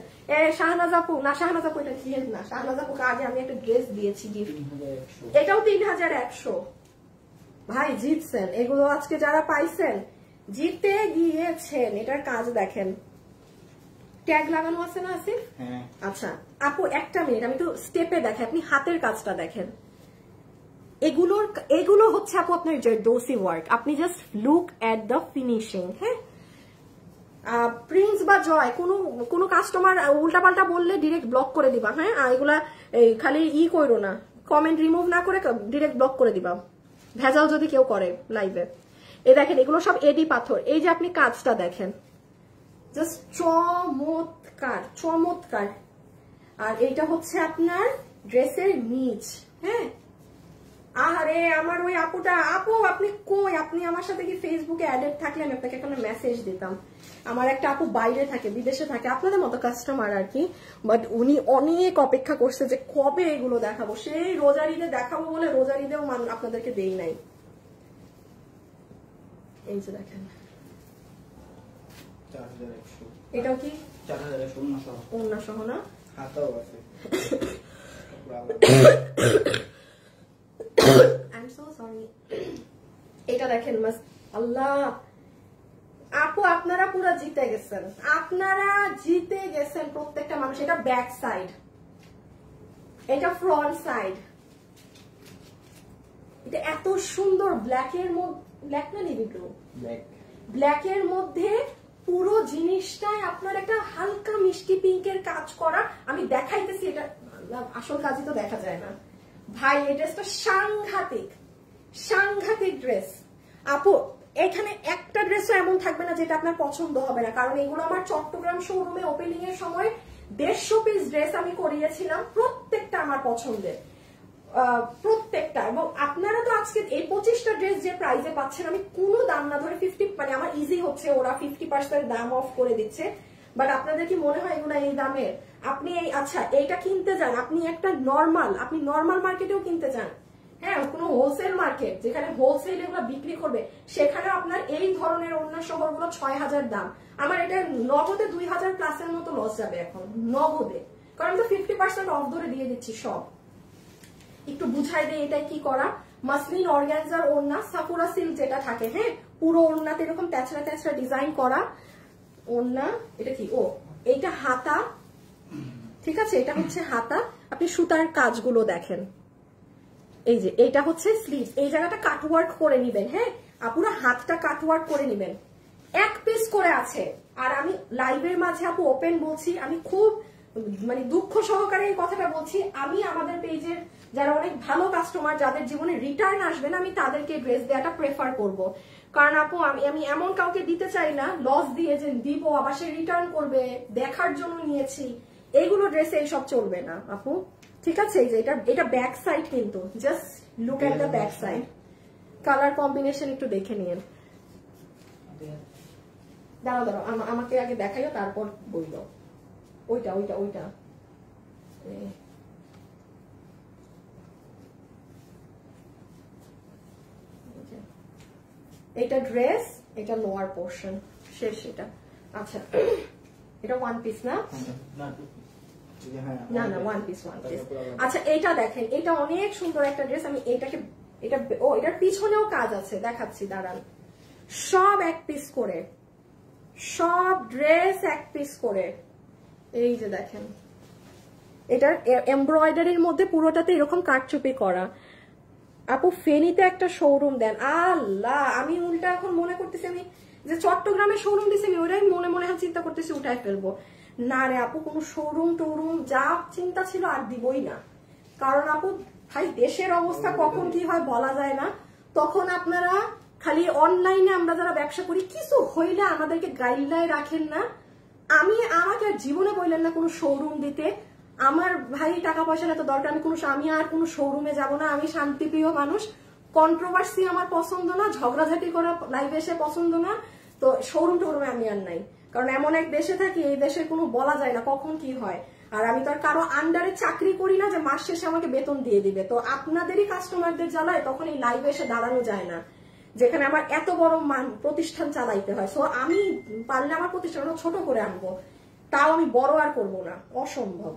শাহনাজ আপু, না শাহনাজ আপু এটা দিয়ে না, শাহনাজ আপুকে আগে আমি একটা ড্রেস দিয়েছি গিফট, এটাও 3100। ভাই জিতছেন, এগুলো আজকে যারা পাইছেন জিতে গিয়েছেন। এটার কাজ দেখেন, ট্যাগ লাগানো আছে না আসিফ? আচ্ছা আপু একটা মিনিট, আমি একটু স্টেপে দেখেন, আপনি হাতের কাজটা দেখেন। এগুলো হচ্ছে আপু আপনার জারদোসি ওয়ার্ক। আপনি just look at the finishing. হ্যাঁ, প্রিন্স বা জয় কোনো কাস্টমার উল্টাপাল্টা বললে ডিরেক্ট ব্লক করে দিবা। হ্যাঁ, এগুলা খালি করো না, কমেন্ট রিমুভ না করে ডিরেক্ট ব্লক করে দিবা, ভেজাল যদি কেউ করে লাইভে। এই দেখেন এগুলো সব এডি পাথর। এই যে আপনি কাজটা দেখেন, জাস্ট চমৎকার চমৎকার। আর এইটা হচ্ছে আপনার ড্রেসের নিচ। হ্যাঁ, আরে আমার ওই আপুটা, আপু আপনি কই? আপনি আমার সাথে কি ফেসবুকে অ্যাডেড থাকলে আমি আপনাকে একটা মেসেজ দিতাম। আমার একটা আপু বাইরে থাকে, বিদেশে থাকে, আপনাদের মতো কাস্টমার আর কি, বাট উনি অনেক অপেক্ষা করছে যে কবে এগুলো দেখাবো। সেই রোজার ঈদে দেখাবো বলে রোজার ঈদেও আপনাদেরকে দেই নাই। এই যে দেখেন, এটাও কি 4100 ওড়না সহ না? হাতাও আছে। I'm so sorry. এটা দেখেন, আল্লাহ আপু আপনারা পুরো জিতে গেছেন, আপনারা জিতে গেছেন প্রত্যেকটা মানুষ। এটা ব্যাক সাইড, এটা ফ্রন্ট সাইড। এটা এত সুন্দর ব্ল্যাকের মধ্যে, ব্ল্যাক না নেভি ব্লু, ব্ল্যাকের মধ্যে পুরো জিনিসটাই আপনার একটা হালকা মিষ্টি পিঙ্কের কাজ করা। আমি দেখাইতেছি, এটা আসল কাজই তো দেখা যায় না ভাই। এই ড্রেসটা সাংঘাতিক সাংঘাতিক ড্রেস। আপু এখানে একটা ড্রেসও এমন থাকবে না যেটা আপনার পছন্দ হবে না, কারণ এগুলো আমার চট্টগ্রাম শোরুমে ওপেনিং এর সময় 150 পিস ড্রেস আমি করিয়েছিলাম, প্রত্যেকটা আমার পছন্দের, প্রত্যেকটা। এবং আপনারা তো আজকে এই 25টা ড্রেস যে প্রাইসে পাচ্ছেন, আমি কোনো দাম না ধরে 50, মানে আমার ইজি হচ্ছে, ওরা 50% দাম অফ করে দিচ্ছে। বাট আপনাদের কি মনে হয় এগুলো এই দামের? আপনি এই, আচ্ছা এইটা কিনতে যান, আপনি একটা আপনি নর্মাল মার্কেটেও কিনতে যান, হ্যাঁ, কোনো হোলসেল মার্কেট যেখানে হোলসেল এগুলো বিক্রি করবে, সেখানে আপনার এই ধরনের অন্য শহরগুলো 6000 দাম। আমার এটা নগদে 2000 প্লাসের মতো লস যাবে এখন নগদে, কারণ তো 50% অফ ধরে দিয়ে দিচ্ছি সব। একটু বুঝাই দেয় এটা কি করা। মাসলিন অর্গানজার ওড়না, সাকুরা সিল্ক যেটা থাকে, হ্যাঁ, পুরো ওড়নাতে এরকম তেছড়া তেছড়া ডিজাইন করা ওড়না। এটা কি, ও এইটা হাতা, ঠিক আছে, এটা হচ্ছে হাতা। আপনি সুতার কাজগুলো দেখেন, এই যে এটা হচ্ছে স্লিভ, এই জায়গাটা কাটওয়ার্ক করে নিবেন, হ্যাঁ, পুরো হাতটা কাটওয়ার্ক করে নিবেন। এক পিস করে আছে। আর আমি লাইভের মাঝে আপু ওপেন বলছি, আমি খুব মানে দুঃখ সহকারে এই কথাটা বলছি, আমি আমাদের পেজের যারা অনেক ভালো কাস্টমার, যাদের জীবনে রিটার্ন আসবেন, আমি তাদেরকে ড্রেস দেওয়াটা প্রেফার করব। কারণ আপু আমি এমন কাউকে দিতে চাই না লস দিয়ে যে দিব আবার সে রিটার্ন করবে, দেখার জন্য নিয়েছি, এইগুলো ড্রেসে এইসব চলবে না আপু, ঠিক আছে। এই যে এটা ব্যাক সাইড, কিন্তু just look at the back side. Colour combination একটু দেখে নিন। দাঁড়াও দাঁড়াও, আমাকে আগে দেখাইও তারপর বইল। ওইটা ওইটা ওইটা এটা ড্রেস, এটা লোয়ার পোর্শন শেষ। এটা আচ্ছা, এটা ওয়ান পিস না? না না, ওয়ান পিস ওয়ান পিস। আচ্ছা এটা দেখেন, এটা অনেক সুন্দর একটা ড্রেস। আমি এটাকে এটার পিছনেও কাজ আছে, দেখাচ্ছি দাঁড়ান। সব এক পিস করে, সব ড্রেস এক পিস করে। এই যে দেখেন, এটার এমব্রয়ডারির মধ্যে পুরোটাতে এরকম কাটচুপি করা। আপু ফেনীতে একটা শোরুম দেন। আল্লাহ, আমি উল্টা এখন মনে করতেছি আমি যে চট্টগ্রামে শোরুম দিছি, আমি ওইটাই মনে মনে চিন্তা করতেছি উঠাই ফেলবো। না রে আপু, কোনো শোরুম টোরুম যা চিন্তা ছিল আর দিবই না। কারণ আপু ভাই দেশের অবস্থা কখন কি হয় বলা যায় না। তখন আপনারা খালি অনলাইনে আমরা যারা ব্যবসা করি, কিছু হইলে আমাদেরকে গাইডলাইন রাখেন না। আমাকে আর জীবনে বললেন না কোনো শোরুম দিতে। আমার ভাই টাকা পয়সার এত দরকার, আমি আর কোনো শোরুমে যাব না। আমি শান্তিপ্রিয় মানুষ, কন্ট্রোভার্সি আমার পছন্দ না, ঝগড়াঝাটি করা লাইভে এসে পছন্দ না। তো শোরুম টোরুমে আমি আর নাই, কারণ এমন এক দেশে থাকি, এই দেশে কোনো বলা যায় না কখন কি হয়। আর আমি তো আর কারো আন্ডারে চাকরি করি না যে মাস শেষে আমাকে বেতন দিয়ে দিবে। তো আপনাদেরই কাস্টমারদের জ্বালায় তখন এই লাইভে এসে দাঁড়ানো যায় না, যেখানে আমার এত বড় প্রতিষ্ঠান চালাইতে হয়। সো আমি পারলে আমার প্রতিষ্ঠানটা ছোট করে আনবো, তাও আমি বড় আর করবো না, অসম্ভব।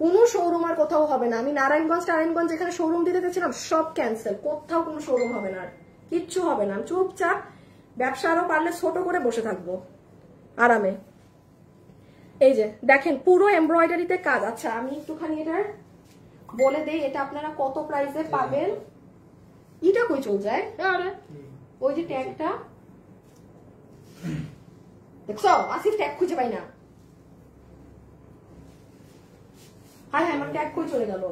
কোনো শোরুম আর কোথাও হবে না। আমি নারায়ণগঞ্জ যেখানে শোরুম দিতে গেছিলাম সব ক্যান্সেল, কোথাও কোনো শোরুম হবে না, আর কিচ্ছু হবে না। চুপচাপ ব্যবসা আরো পারলে ছোট করে বসে থাকবো আরামে। এই যে দেখেন পুরো এমব্রয়ডারিতে কাজ। আচ্ছা আমি একটুখানি এটার বলে দেই, এটা আপনারা কত প্রাইসে পাবেন। এটা কই চল যায়, ওই যে ট্যাগটা দেখছো, আসিফ ট্যাগ খুঁজে পাই না। হ্যাঁ হ্যাঁ, আমার ট্যাগ কই চলে গেল,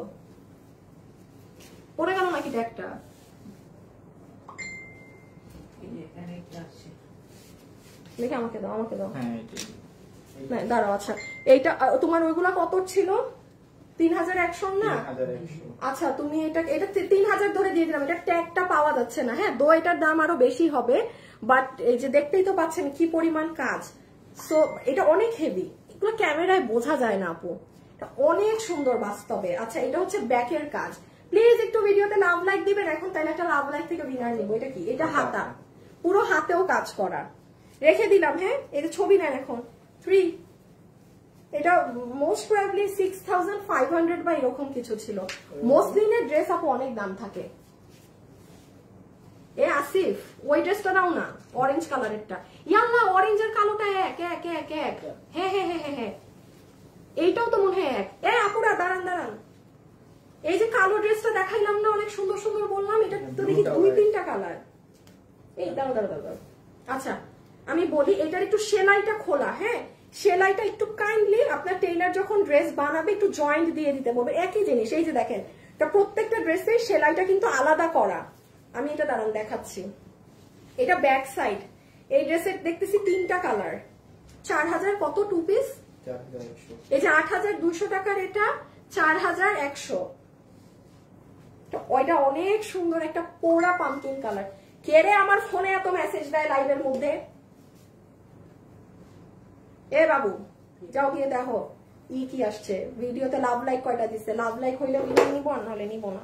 পড়ে গেল নাকি ট্যাগটা? দেখে আমাকে দাও, আমাকে দাও। দাঁড়াও, আচ্ছা এইটা তোমার ওইগুলা কত ছিল? 3100 না? আচ্ছা তুমি এটা 3000 ধরে দিয়ে দিলাম। এটা ট্যাগটা পাওয়া যাচ্ছে না, হ্যাঁ, দো এটার দাম আরো বেশি হবে, বাট এই যে দেখতেই তো পাচ্ছেন কি পরিমাণ কাজ। সো এটা অনেক হেভি, এগুলো ক্যামেরায় বোঝা যায় না আপু, অনেক সুন্দর বাস্তবে। আচ্ছা এটা হচ্ছে ব্যাকের কাজ। প্লিজ একটু ভিডিওতে লাভ লাইক দিবেন এখন, তাহলে একটা লাভ লাইক থেকে বিনার নিবো। এটা কি? এটা হাতা, পুরো হাতেও কাজ করা। রেখে দিলাম, হ্যাঁ, এটা ছবি নেন এখন 3। এটা মোস্ট প্রবাবলি 6500 বা এরকম কিছু ছিল। মসলিনের ড্রেস আপু অনেক দাম থাকে। এ আসিফ ওই ড্রেসটা দাও না, অরেঞ্জ কালারেরটা। ইয়াল্লা অরেঞ্জের কালোটা এক এক এক এক। হ্যাঁ হ্যাঁ হ্যাঁ হ্যাঁ হ্যাঁ, এইটাও তো মনে হয় এক। এ আপুরা দাঁড়ান দাঁড়ান, এই যে কালো ড্রেসটা দেখাইলাম না, অনেক সুন্দর সুন্দর বললাম, এটা তো দেখি 2-3টা কালার। এই দাঁড়াও দাঁড়াও দাঁড়াও, আচ্ছা আমি বলি, এটার একটু সেলাইটা খোলা, হ্যাঁ সেলাইটা একটু কাইন্ডলি আপনার টেইলার যখন ড্রেস বানাবে একটু জয়েন্ট দিয়ে দিতে বলবে। একই জিনিস, এই যে দেখেন এটা প্রত্যেকটা ড্রেসের সেলাইটা কিন্তু আলাদা করা। আমি এটা দাঁড়ান দেখাচ্ছি, এটা ব্যাক সাইড। এই ড্রেসের দেখতেছি 3টা কালার। 4000 কত 2 পিস? 4100। এই যে 8200 টাকার এটা 4100। ওইটা অনেক সুন্দর একটা পোড়া পাম্পকিন কালার। কে রে আমার ফোনে এত মেসেজ দেয় লাইভের মধ্যে? এ বাবু যাও গিয়ে দেখো কি আসছে ভিডিওতে। লাভ লাইক কয়টা দিচ্ছে? লাভ লাইক হইলে ভিডিও নিব, আর নাহলে নিব না।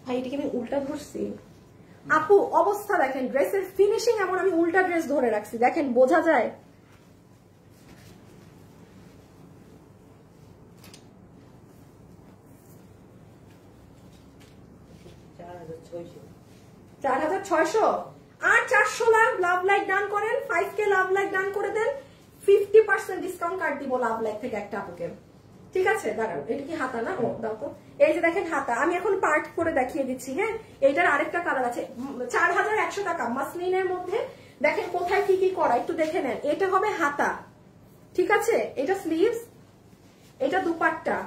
ভাই এটাকে আমি উল্টা ধরছি। আপু অবস্থা দেখেন, ড্রেসের ফিনিশিং এমন, আমি উল্টা ড্রেস ধরে রাখছি, দেখেন বোঝা যায়। $4600 আর 400 লাভ লাইক ডান করেন, 5K লাভ লাইক ডান করে দেন, 50% ডিসকাউন্ট কার্ড দিব লাভ লাইক থেকে একটা আপুকে। ঠিক আছে দাঁড়ান, এটা কি হাতা না? ও দাও তো। এই যে দেখেন হাতা, আমি এখন পার্ট করে দেখিয়ে দিচ্ছি। হ্যাঁ এইটার আরেকটা কালার আছে। 4100 টাকা মাসলিনের মধ্যে। দেখেন কোথায় কি কি করা একটু দেখে নেন। এটা হবে হাতা, ঠিক আছে, এটা স্লিভস, এটা দুপাট্টা।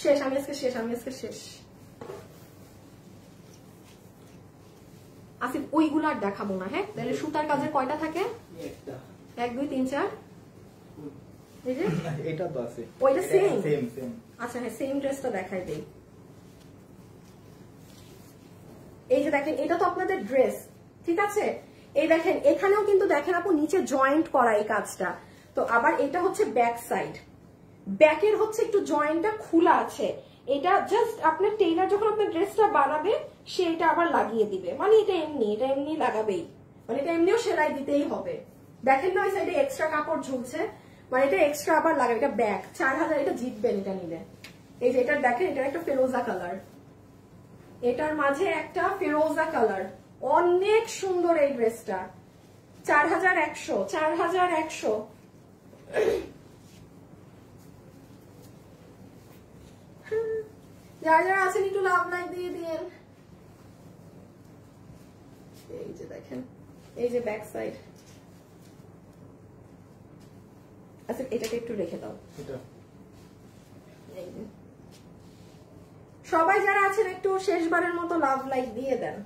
শেষ, আমি আজকে শেষ, আমি আজকে শেষ। আসিফ ওইগুলো আর দেখাবো না। হ্যাঁ তাহলে সুতার কাজের কয়টা থাকে? 1 2 3 4। এই যে এটা তো আছে, ওইটা সেম সেম। আচ্ছা হ্যাঁ সেম ড্রেসটা দেখাই দেই। এই যে দেখেন এটা তো আপনাদের ড্রেস, ঠিক আছে। এই দেখেন এখানেও কিন্তু দেখেন আপু নিচে জয়েন্ট করা এই কাজটা। তো আবার এটা হচ্ছে ব্যাক সাইড, ব্যাকের হচ্ছে একটু জয়েন্টটা খোলা আছে। এটা জাস্ট আপনার টেইলার যখন আপনার ড্রেসটা বানাবে সে এটা আবার লাগিয়ে দিবে, মানে এটা এমনি লাগাবেই, মানে এটা এমনিও সেলাই দিতেই হবে। দেখেন না ওই সাইডে এক্সট্রা কাপড় ঝুলছে, মানে এটা এক্সট্রা আবার লাগাবে। এটা ব্যাক 4000, এটা জিতবেন এটা নিলে। এই যে এটা দেখেন, এটা একটা ফিরোজা কালার, এটার মাঝে একটা ফিরোজা কালার, অনেক সুন্দর এই ড্রেসটা। 4100 যারা যারা আছেন একটু লাভ লাইক দিয়ে দিয়েন। এই যে দেখেন, এই যে ব্যাক সাইড। আচ্ছা এটাকে একটু রেখে দাও। সবাই যারা আছেন একটু শেষবারের মতো লাভ লাইক দিয়ে দেন,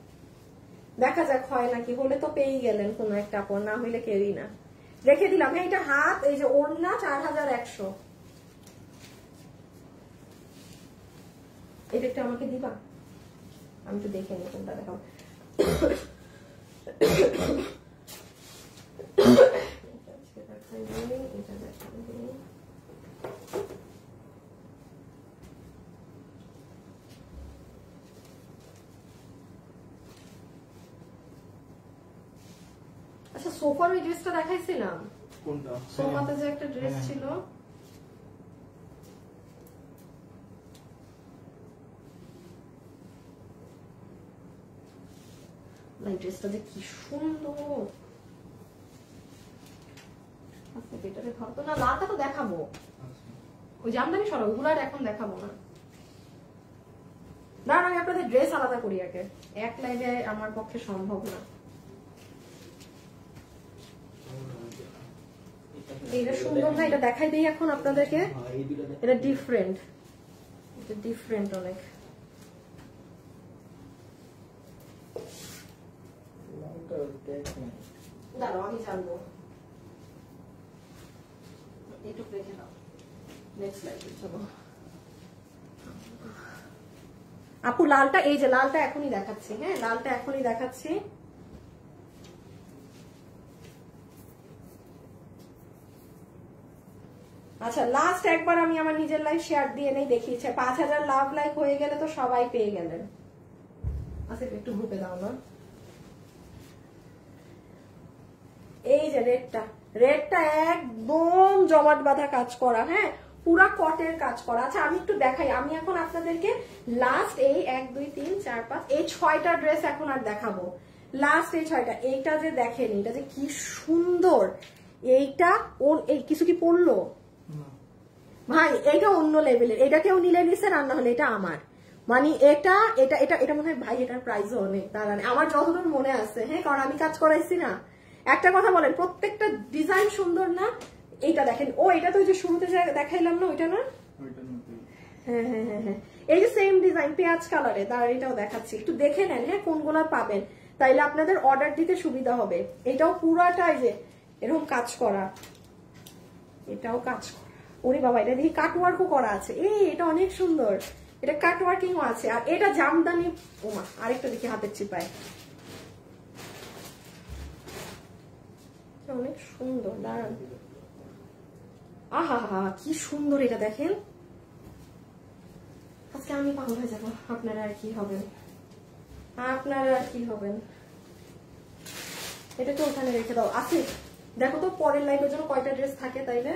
দেখা যাক হয় নাকি। হলে তো পেয়েই গেলেন কোন একটা আপন, না হইলে কেউই না। রেখে দিলাম। হ্যাঁ এটা হাত, এই যে ওড়না 4100। এটা একটু আমাকে দিবা, আমি তো দেখে নিই কোনটা দেখাবো। আচ্ছা সোফার ওই ড্রেসটা দেখাইছিলাম, কোনটা? সোফাতে যে একটা ড্রেস ছিল, এই ড্রেসটা যে কি সুন্দর। আচ্ছা বেটারে ভাবতো না, লালটা তো দেখাবো, ওই জামদানি সরা ওগুলো আর এখন দেখাবো না। দাঁড়ান আমি আপনাদের ড্রেস আলাদা করি আগে, এক লাইভে আমার পক্ষে সম্ভব না। এটা সুন্দর না, এটা দেখাই দিই এখন আপনাদেরকে। এটা ডিফারেন্ট, এটা ডিফারেন্ট অনেক। দাঁড়াও আমি জানবো, একটু রেখে দাও। নেক্সট লাইভে চলো। আপু লালটা, এই যে লালটা এখনই দেখাচ্ছি। হ্যাঁ লালটা এখনই দেখাচ্ছি। আচ্ছা লাস্ট একবার আমি আমার নিজের লাইভ শেয়ার দিয়ে নেই, দেখিয়েছে 5000 লাভ লাইক হয়ে গেলে তো সবাই পেয়ে গেলেন। আচ্ছা একটু গ্রুপে দাও না। এই যে রেডটা একদম জমাট বাঁধা কাজ করা। হ্যাঁ পুরা কটের কাজ করা। আচ্ছা আমি একটু দেখাই, আমি এখন আপনাদেরকে লাস্ট এই 1 2 3 4 5 এই 6টা ড্রেস এখন আর দেখাবো। লাস্ট এই 6টা, এইটা যে দেখেন এটা যে কি সুন্দর, এইটা এই কিছু কি পড়লো ভাই, এটা অন্য লেভেলের, এটা কেউ নিলে নিছে, রান্না হলে এটা আমার, মানে এটা এটা এটা এটা মনে হয় ভাই এটার প্রাইসও অনেক, দাঁড়ান আমার যতদূর মনে আছে, হ্যাঁ কারণ আমি কাজ করাইছি না। একটা কথা বলেন, প্রত্যেকটা ডিজাইন সুন্দর না? এইটা দেখেন, ও এটা তো ওই যে শুরুতে দেখাইলাম না, ওইটা না? হ্যাঁ হ্যাঁ হ্যাঁ হ্যাঁ, এই যে সেম ডিজাইন পেঁয়াজ কালারে, দাঁড়ান এটাও দেখাচ্ছি, একটু দেখে নেন হ্যাঁ কোনগুলা পাবেন, তাইলে আপনাদের অর্ডার দিতে সুবিধা হবে। এটাও পুরাটাই যে এরকম কাজ করা, এটাও কাজ করা, ওরে বাবা এটা দেখি কাটওয়ার্কও করা আছে, এটা অনেক সুন্দর, এটা কাটওয়ার্কিংও আছে। আর এটা জামদানি, ওমা আরেকটা দেখি হাতের চিপায়, অনেক সুন্দর, দাঁড়ান, আহা হা কি সুন্দর এটা দেখেন। আজকে আমি পাগল হয়ে যাবো, আপনারা আর কি হবেন, আপনারা আর কি হবেন। এটা তো ওখানে রেখে দাও, আছে দেখো তো পরের লাইফের জন্য কয়টা ড্রেস থাকে তাইলে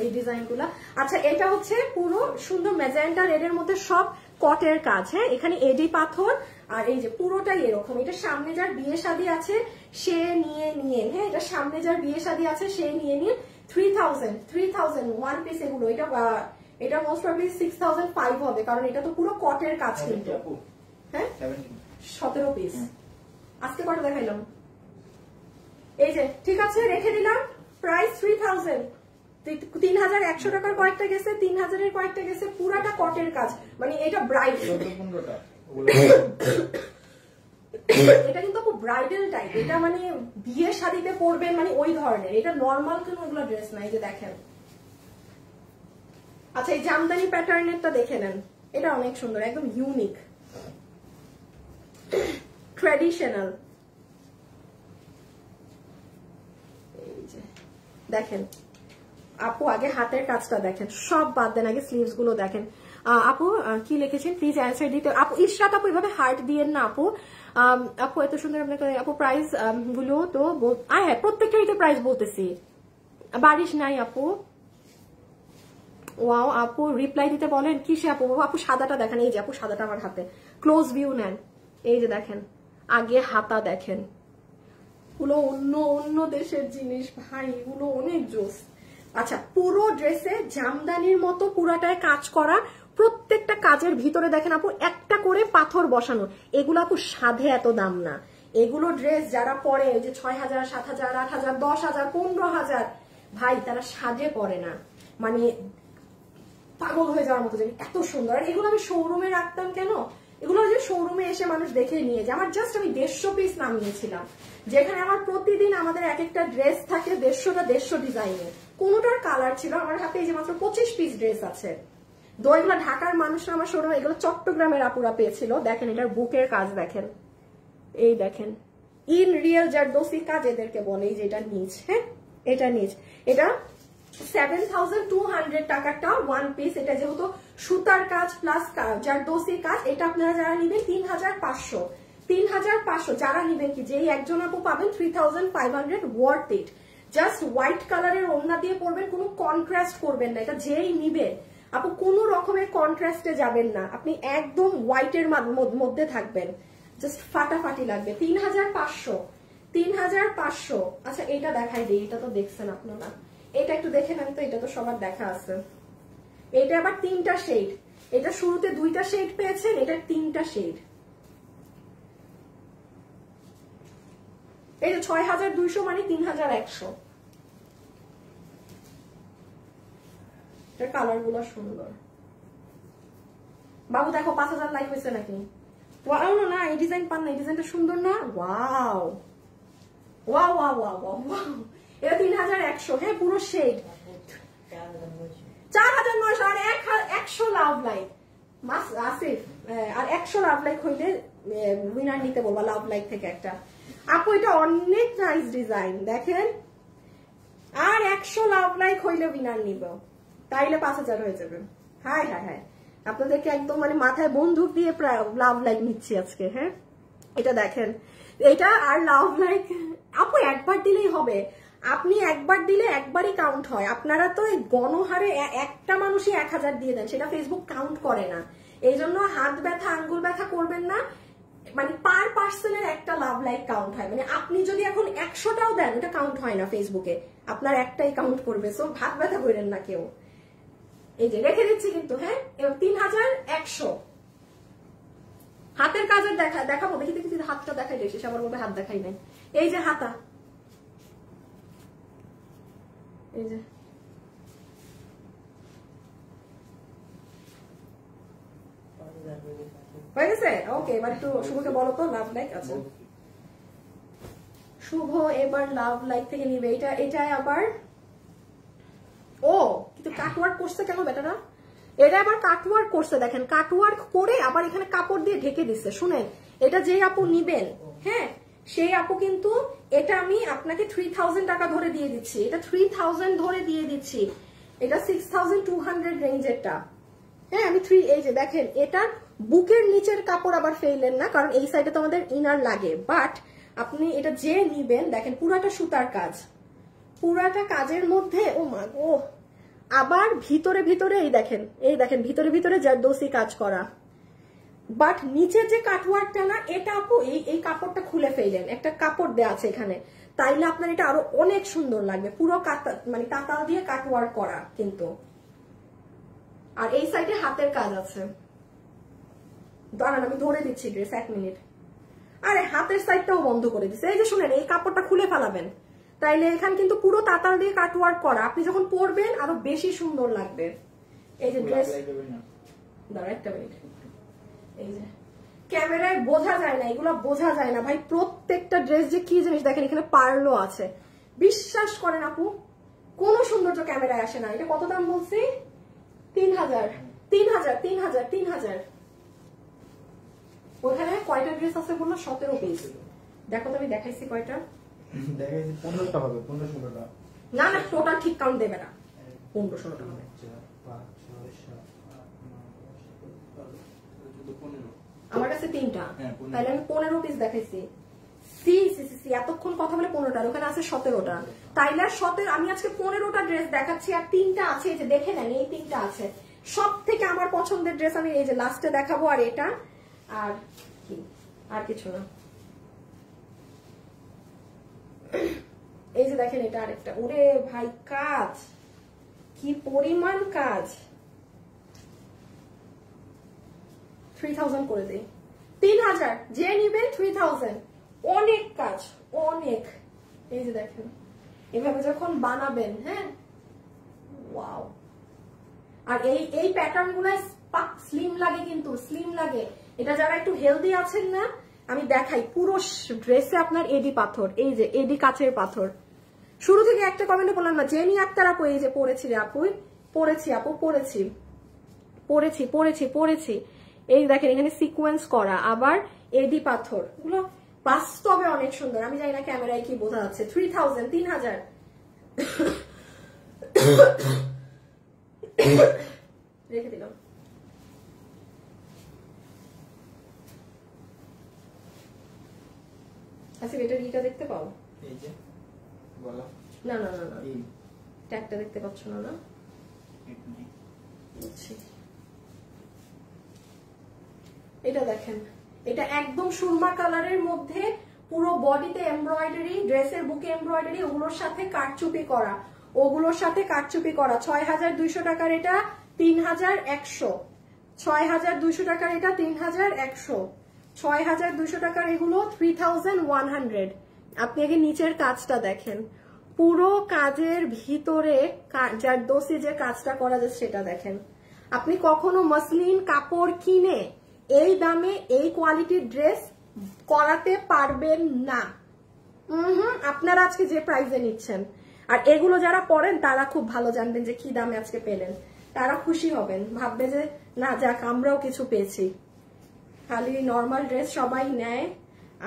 এই ডিজাইন গুলা। আচ্ছা এটা হচ্ছে পুরো সুন্দর ম্যাজেন্টা রেডের মধ্যে সব কটের কাজ, হ্যাঁ এখানে এডি পাথর, আর এই যে পুরোটাই এরকম। এটা সামনে যার বিয়ে শাদী আছে সে নিয়ে, হ্যাঁ এটা সামনে যার বিয়ে শাদী আছে সে নিয়ে 3000 ওয়ান পিস এগুলো। এটা মোস্ট প্রবাবলি 6005 হবে, কারণ এটা তো পুরো কটের কাজ কিন্তু, হ্যাঁ 17 পিস। আজকে কটা দেখাইলাম, এই যে ঠিক আছে রেখে দিলাম, প্রাইস 3000, 3100 টাকার কয়েকটা গেছে, 3000 এর কয়েকটা গেছে, পুরাটা কটের কাজ, মানে এটা ব্রাইড, এটা কিন্তু খুব ব্রাইডাল টাইপ, এটা মানে বিয়ে শাদীতে পরবেন মানে ওই ধরনের, এটা নর্মাল কোনো ওগুলো ড্রেস না। এই যে দেখেন, আচ্ছা এই জামদানি প্যাটার্নেরটা দেখে নেন, এটা অনেক সুন্দর, একদম ইউনিক ট্র্যাডিশনাল। এই যে দেখেন আপু, আগে হাতের কাজটা দেখেন, সব বাদ দেন, আগে স্লিভস গুলো দেখেন। আপু কি লিখেছেন প্লিজ অ্যান্সার দিতে। আপু ইশরাত আপু এভাবে হার্ট দিয়েন না আপু। আপু এত সুন্দর আপনাকে, আপু প্রাইস গুলো তো হ্যাঁ প্রত্যেকটারই তো প্রাইস বলতেছি, বারিশ নাই আপু। ওয়াও আপু রিপ্লাই দিতে বলেন, কিসে আপু? আপু সাদাটা দেখেন, এই যে আপু সাদাটা আমার হাতে, ক্লোজ ভিউ নেন, এই যে দেখেন আগে হাতা দেখেন, ওগুলো অন্য দেশের জিনিস ভাই, এগুলো অনেক জোস। আচ্ছা পুরো ড্রেসে জামদানির মতো পুরাটায় কাজ করা, প্রত্যেকটা কাজের ভিতরে দেখেন আপু একটা করে পাথর বসানো, এগুলো আপু সাধে এত দাম না, এগুলো ড্রেস যারা পরে ওই যে 6000 7000 8000 10000 15000 ভাই তারা সাধে পরে না, মানে পাগল হয়ে যাওয়ার মতো জানি এত সুন্দর। আর এগুলো আমি শোরুমে রাখতাম কেন, এগুলো যে শোরুমে এসে মানুষ দেখে নিয়ে যায়, আমার জাস্ট আমি 150 পিস নামিয়েছিলাম, যেখানে আমার প্রতিদিন আমাদের এক একটা ড্রেস থাকে 150 ডিজাইনের, কোনোটার কালার ছিল, আমার হাতে এই যে মাত্র 25 পিস ড্রেস আছে। এগুলো ঢাকার মানুষরা আমার শোরুমে, এগুলো চট্টগ্রামের আপুরা পেয়েছিল। দেখেন এটার বুকের কাজ দেখেন, এই দেখেন ইন রিয়েল জারদোসি কাজ এদেরকে বলে, এই যে এটা নিচ, হ্যাঁ এটা নিচ, এটা 7200 টাকাটা ওয়ান পিস, এটা যেহেতু সুতার কাজ প্লাস জারদোসি কাজ, এটা আপনারা যারা নিবেন 3500 যারা নিবেন, কি যেই একজন আপু পাবেন 3500 ওয়ার্থ ইট। জাস্ট হোয়াইট কালারের ওড়না দিয়ে পরবেন, কোনো কন্ট্রাস্ট করবেন না, এটা যেই নিবে আপু কোনো রকমের কন্ট্রাস্টে যাবেন না, আপনি একদম হোয়াইটের মধ্যে থাকবেন, জাস্ট ফাটাফাটি লাগবে। 3500। আচ্ছা এটা দেখাই দিই, এটা তো দেখছেন আপনারা, এটা একটু দেখে নেন তো, এটা তো সবার দেখা আছে। এটা আবার 3টা শেড, এটা শুরুতে 2টা শেড পেয়েছেন, এটা 3টা শেড। এই যে 6200 মানে 3100। এটার কালার গুলো সুন্দর। বাবু দেখো 5000 লাইক হয়েছে নাকি? ওয়াও না, এই ডিজাইন পান না, এই ডিজাইনটা সুন্দর না? Wow wow wow wow wow, এটা 3100, হ্যাঁ পুরো শেড 4900 আর 100 লাভ লাইক মাস আসিফ, আর 100 লাভ লাইক হইলে উইনার নিতে বলবা লাভ লাইক থেকে একটা। আপু এটা অনেক নাইস ডিজাইন দেখেন, আর 100 লাভ লাইক হইলে উইনার নিব, তাইলে 5000 হয়ে যাবে। হাই হাই হাই, আপনাদেরকে একদম মানে মাথায় বন্দুক দিয়ে প্রায় লাভ লাইক নিচ্ছি আজকে। হ্যাঁ এটা দেখেন, এটা আর লাভ লাইক আপু একবার দিলেই হবে, আপনি একবার দিলে একবারই কাউন্ট হয়। আপনারা তো এই গণহারে একটা মানুষই 1000 দিয়ে দেন, সেটা ফেসবুক কাউন্ট করে না। এই জন্য হাত ব্যথা আঙ্গুল ব্যথা করবেন না। মানে পার পার্সনের একটা লাভ লাইক কাউন্ট হয়। মানে আপনি যদি এখন 100টাও দেন, এটা কাউন্ট হয় না ফেসবুকে, আপনার একটাই কাউন্ট করবে। সো হাত ব্যথা করেন না কেউ। এই যে রেখে দিচ্ছি কিন্তু, হ্যাঁ 3100। হাতের কাজের দেখাবো, দেখি দেখি হাতটা দেখাই দিয়েছি, সবার বলবে হাত দেখাই নাই। এই যে হাতা, এই যে হয়ে গেছে। ওকে, এবার একটু শুভকে বলো তো লাভ লাইক আছে। শুভ এবার লাভ লাইক থেকে নিবে। এটা আবার ও কিন্তু কাটওয়ার্ক করছে কেন বেটারা? এটা আবার কাটওয়ার্ক করছে, দেখেন কাটওয়ার্ক করে আবার এখানে কাপড় দিয়ে ঢেকে দিচ্ছে। শুনেন, এটা যে আপু নিবেন, হ্যাঁ সেই আপু কিন্তু এটা আমি আপনাকে 3000 টাকা ধরে দিয়ে দিচ্ছি। এটা 3000 ধরে দিয়ে দিচ্ছি। এটা 6200 রেঞ্জেরটা। হ্যাঁ আমি এই যে দেখেন, এটা বুকের নিচের কাপড় আবার ফেললেন না, কারণ এই সাইডে তো আমাদের ইনার লাগে। বাট আপনি এটা যে নিবেন, দেখেন পুরাটা সুতার কাজ, পুরাটা কাজের মধ্যে ও মা গো, আবার ভিতরে ভিতরে এই দেখেন ভিতরে ভিতরে জারদৌসি কাজ করা। বাট নিচের যে কাটওয়ার্কটা না, এটা আপু এই কাপড়টা খুলে ফেললেন, একটা কাপড় দেওয়া আছে এখানে, তাইলে আপনার এটা আরো অনেক সুন্দর লাগবে। পুরো মানে তাতাল দিয়ে কাটওয়ার্ক করা কিন্তু। আর এই সাইডে হাতের কাজ আছে। দাঁড়ান আমি ধরে দিচ্ছি ড্রেস, 1 মিনিট। আরে হাতের সাইডটাও বন্ধ করে দিচ্ছে। এই যে শুনেন, এই কাপড়টা খুলে ফেলাবেন, তাইলে এখানে কিন্তু পুরো তাতাল দিয়ে কাটওয়ার্ক করা। আপনি যখন পরবেন আরো বেশি সুন্দর লাগবে। এই যে ড্রেস, দাঁড়া একটা মিনিট। এই যে ক্যামেরায় বোঝা যায় না, এগুলো বোঝা যায় না ভাই। প্রত্যেকটা ড্রেস যে কি জিনিস, দেখেন এখানে পার্লও আছে। বিশ্বাস করেন আপু, কোন সৌন্দর্য ক্যামেরায় আসে না। এটা কত দাম বলছি? 3000। ওখানে কয়টা ড্রেস আছে বললো? 17 পিস। দেখো তো আমি দেখাইছি কয়টা? দেখাইছি 15টা হবে, 15-16টা। না না, টোটাল ঠিক কাউন্ট দেবে না, 15-16টা হবে। 5, 6, 7, 8, 9, 10, 11, 12, 13, 14, 15। আমার কাছে 3টা, তাহলে আমি 15 পিস দেখাইছি। সি এতক্ষণ কথা বলে 15টা, ওখানে আছে 17টা। তাইলে 17, আমি আজকে 15টা ড্রেস দেখাচ্ছি, আর 3টা আছে যে দেখে নেন, এই 3টা আছে। সব থেকে আমার পছন্দের ড্রেস আমি এই যে লাস্টে দেখাবো, আর এটা আর কি, আর কিছু না। এই যে দেখেন, এটা আরেকটা। ওরে ভাই কাজ, কি পরিমাণ কাজ। 3000 করে দেই। 3000 যে নিবেন 3000। অনেক কাজ, অনেক। এই যে দেখেন, এভাবে যখন বানাবেন, হ্যাঁ ওয়াও। আর এই প্যাটার্ন গুলো স্লিম লাগে, কিন্তু স্লিম লাগে। এটা যারা একটু হেলদি আছেন না, আমি দেখাই, পুরো ড্রেসে আপনার এডি পাথর, এই যে এডি কাচের পাথর। শুরু থেকে একটা কমেন্টে বললাম না, জেনি আক্তার আপু, এই যে পড়েছি রে আপু, পড়েছি আপু, পড়েছি। এই দেখেন এখানে সিকোয়েন্স করা, আবার এডি পাথর, এগুলো বাস্তবে অনেক সুন্দর। আমি জানি না ক্যামেরায় কি বোঝা যাচ্ছে। 3000 রেখে দিলাম। আচ্ছা, এটার ইটা দেখতে পাও? এই যে বলো। না ট্যাগটা দেখতে পাচ্ছ না? না এটা দেখেন, এটা একদম সুরমা কালারের মধ্যে, পুরো বডিতে এমব্রয়ডারি, ড্রেসের বুকে এমব্রয়ডারি, ওগুলোর সাথে কাটচুপি করা, 6200 টাকার এটা 3100, 6200 টাকার এটা 3100, 6200 টাকার এগুলো 3100। আপনি আগে নিচের কাজটা দেখেন, পুরো কাজের ভিতরে জারদৌসি যে কাজটা করা যায় সেটা দেখেন। আপনি কখনো মসলিন কাপড় কিনে এই দামে এই কোয়ালিটির ড্রেস করাতে পারবেন না। আপনারা আজকে যে প্রাইসে নিচ্ছেন, আর এগুলো যারা পরেন তারা খুব ভালো জানবেন যে কি দামে আজকে পেলেন। তারা খুশি হবেন, ভাববে যে না যাক আমরাও কিছু পেয়েছি। খালি নর্মাল ড্রেস সবাই নেয়,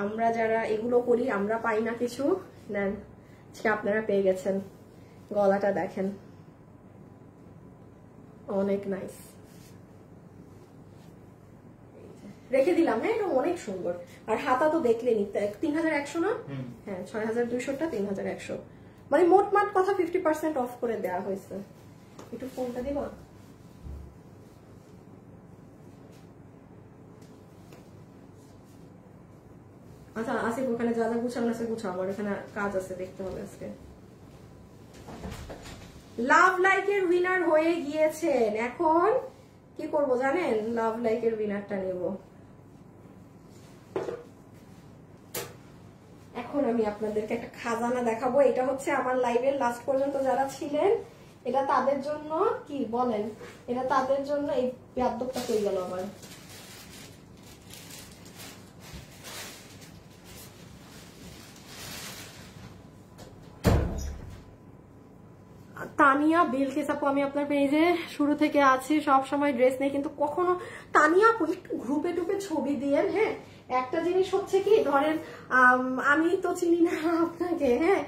আমরা যারা এগুলো করি আমরা পাই না কিছু। নেন, আপনারা পেয়ে গেছেন। গলাটা দেখেন, অনেক নাইস। রেখে দিলাম, হ্যাঁ এটা অনেক সুন্দর। আর হাতা তো দেখলেনি, 3100 না? হ্যাঁ 6200টা 3100। মানে মোটমাট কথা 50% অফ করে দেওয়া হয়েছে। একটু ফোনটা দিব। আচ্ছা আসিফ ওখানে যা যা গুছানো আছে গুছাও, আমার এখানে কাজ আছে দেখতে হবে আজকে। লাভ লাইকের উইনার হয়ে গিয়েছেন, এখন কি করব জানেন? লাভ লাইকের উইনারটা নেব। এখন আমি আপনাদেরকে একটা খাজানা দেখাবো। এটা হচ্ছে আমার লাইভের লাস্ট পর্যন্ত যারা ছিলেন, এটা তাদের জন্য। কি বলেন? এটা তাদের জন্য। এই বেয়াদবটা হয়ে গেল আমার। তানিয়া বিলকিস আপু, আমি আপনার পেজে শুরু থেকে আছি, সব সময় ড্রেস নেই, কিন্তু কখনো তানিয়া আপু একটু গ্রুপে টুপে ছবি দিয়েন। হ্যাঁ, একটা জিনিস হচ্ছে কি, ধরেন আমি তো চিনি না আপনাকে, হ্যাঁ,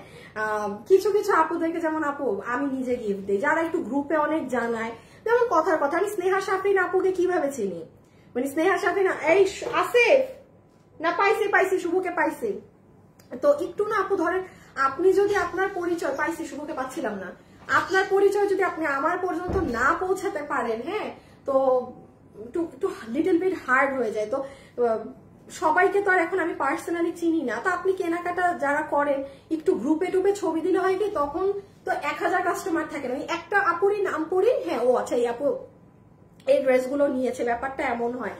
কিছু কিছু আপুদেরকে, যেমন আপু আমি নিজে গিফট দিই, যারা একটু গ্রুপে অনেক জানায়। যেমন কথার কথা, আমি স্নেহা শাফরিন আপুকে কিভাবে চিনি, মানে স্নেহা শাফরিন এই আসিফ না, পাইছি শুভকে পাইছি। তো একটু না আপু, ধরেন আপনি যদি আপনার পরিচয়, পাইছি শুভকে পাচ্ছিলাম না, আপনার পরিচয় যদি আপনি আমার পর্যন্ত না পৌঁছাতে পারেন, হ্যাঁ, তো একটু লিটল বিট হার্ড হয়ে যায়। তো সবাইকে তো আর এখন আমি পার্সোনালি চিনি না, তো আপনি কেনাকাটা যারা করেন একটু গ্রুপে টুপে ছবি দিলে হয় কি, তখন তো 1000 কাস্টমার থাকে না, একটা আপুরই নাম পড়ি, হ্যাঁ ও আচ্ছা এই আপু এই ড্রেসগুলো নিয়েছে, ব্যাপারটা এমন হয়।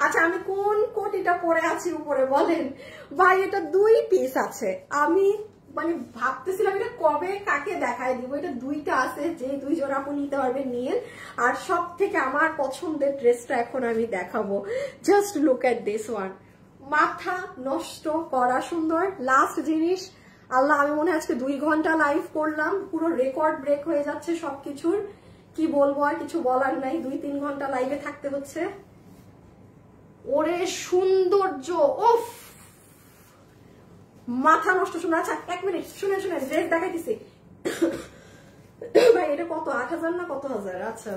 আচ্ছা আমি কোন কোটিটা পরে আছি উপরে বলেন ভাই? এটা 2 পিস আছে, আমি মানে ভাবতেছিলাম এটা কবে কাকে দেখায় দিব। এটা 2টা আছে, যে 2 জন আপু নিতে পারবেন নিয়ে। আর সব থেকে আমার পছন্দের ড্রেসটা এখন আমি দেখাবো। Just look at this one, মাথা নষ্ট করা সুন্দর। লাস্ট জিনিস, আল্লাহ আমি মনে হয় আজকে 2 ঘন্টা লাইভ করলাম, পুরো রেকর্ড ব্রেক হয়ে যাচ্ছে সবকিছুর। কি বলবো, আর কিছু বলার নাই, 2-3 ঘন্টা লাইভে থাকতে হচ্ছে। ওরে সৌন্দর্য, ওফ মাথা নষ্ট সুন্দর। আচ্ছা 1 মিনিট শুনে ড্রেস দেখাইতেছি ভাই। এটা কত, 8000 না কত হাজার? আচ্ছা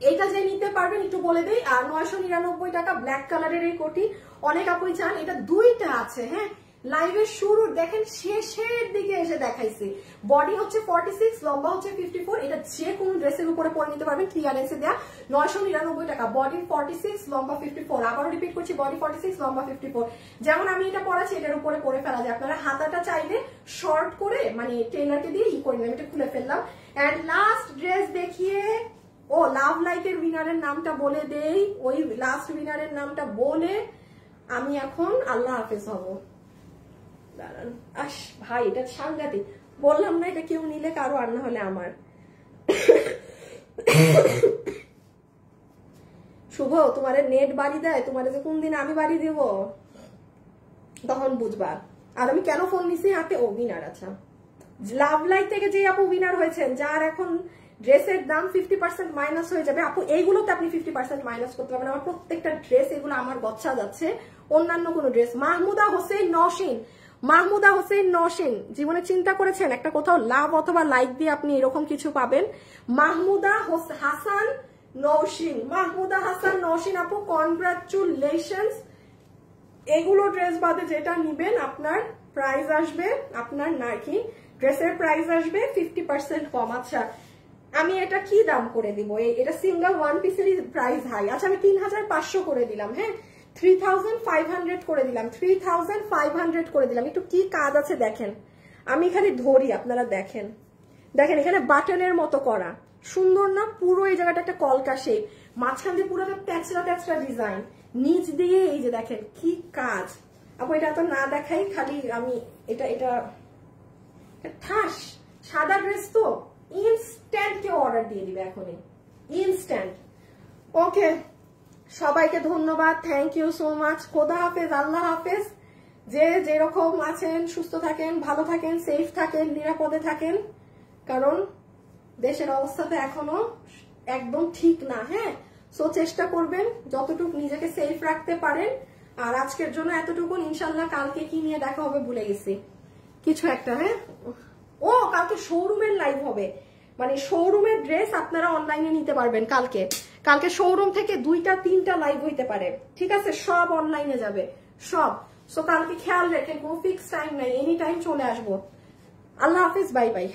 এটা যে নিতে পারবেন একটু বলে দেই। আর 999 টাকা ব্ল্যাক কালারের এই কোটি, অনেক আপুই চান। এটা 2টা আছে, হ্যাঁ, লাইভের শুরু দেখেন শেষের দিকে এসে দেখাইছি। বডি হচ্ছে 46, লম্বা হচ্ছে 54। এটা যে কোনো ড্রেসের উপরে পরে নিতে পারবেন, ক্লিয়ারেন্সে দেয়া। 999 টাকা, বডি 46, লম্বা 54। আবারও রিপিট করছি, বডি 46, লম্বা 54। যেমন আমি এটা পরাচ্ছি, এটার উপরে পরে ফেলা যায়। আপনারা হাতাটা চাইলে শর্ট করে, মানে ট্রেনারকে দিয়ে করে নিলাম, এটা খুলে ফেললাম। এন্ড লাস্ট ড্রেস দেখিয়ে, ও লাভ লাইকের উইনারের নামটা বলে দেই, ওই লাস্ট উইনারের নামটা বলে আমি এখন আল্লাহ হাফেজ হব। দাঁড়ান, আস ভাই এটা সাংঘাতিক, বললাম না এটা কেউ নিলে কারো আর না হলে আমার। শুভ তোমার নেট বাড়ি দেয়, তোমার যে কোন দিন আমি বাড়ি দেব তখন বুঝবা। আর আমি কেন ফোন নিছি হাতে, ও উইনার। আচ্ছা লাভ লাইক থেকে যে আপু উইনার হয়েছেন, যার এখন ড্রেসের দাম 50% মাইনাস হয়ে যাবে, আপু এইগুলোতে আপনি 50% মাইনাস করতে পারবেন। আমার প্রত্যেকটা ড্রেস এগুলো আমার গচ্ছা যাচ্ছে, অন্যান্য কোনো ড্রেস। মাহমুদা হোসেন নওশিন, মাহমুদা হোসেন নওশিন, জীবনে চিন্তা করেছেন একটা কোথাও লাভ অথবা লাইক দিয়ে আপনি এরকম কিছু পাবেন? মাহমুদা হাসান নওশিন, মাহমুদা হাসান নওশিন আপু, কনগ্রাচুলেশনস। এগুলো ড্রেস বাদে যেটা নিবেন আপনার প্রাইস আসবে, আপনার নাকি ড্রেসের প্রাইস আসবে 50% কম। আচ্ছা আমি এটা কি দাম করে দিব? এটা সিঙ্গেল 1 পিসেরই প্রাইস হাই। আচ্ছা আমি 3500 করে দিলাম, হ্যাঁ 3500 করে দিলাম, 3500 করে দিলাম। একটু কি কাজ আছে দেখেন, আমি এখানে ধরি, আপনারা দেখেন, দেখেন এখানে বাটনের মতো করা, সুন্দর না? পুরো এই জায়গাটা একটা কলকা শেপ, মাঝখান দিয়ে পুরো ট্যাচরা ট্যাচরা ডিজাইন, নিচ দিয়ে এই যে দেখেন কি কাজ। আপু এটা তো না দেখাই, খালি আমি এটা এটা ঠাস সাদা ড্রেস তো ইনস্ট্যান্ট কেউ অর্ডার দিয়ে দিবে এখনই, ইনস্ট্যান্ট। ওকে সবাইকে ধন্যবাদ, থ্যাংক ইউ সো মাচ। খোদা হাফেজ, আল্লাহ হাফেজ। যে যেরকম আছেন সুস্থ থাকেন, ভালো থাকেন, সেফ থাকেন, নিরাপদে থাকেন, কারণ দেশের অবস্থা তো এখনো একদম ঠিক না, হ্যাঁ। সো চেষ্টা করবেন যতটুকু নিজেকে সেফ রাখতে পারেন। আর আজকের জন্য এতটুকু, ইনশাল্লাহ কালকে কি নিয়ে দেখা হবে ভুলে গেছি কিছু একটা, হ্যাঁ। ও কালকে শোরুমের লাইভ হবে, মানে শোরুমের ড্রেস আপনারা অনলাইনে নিতে পারবেন কালকে। কালকে শোরুম থেকে 2-3টা লাইভ হইতে পারে, ঠিক আছে, সব অনলাইনে যাবে সব। সো কালকে খেয়াল রাখেন, কোনো ফিক্স টাইম নাই, এনি টাইম চলে আসবো। আল্লাহ হাফিজ, বাই বাই।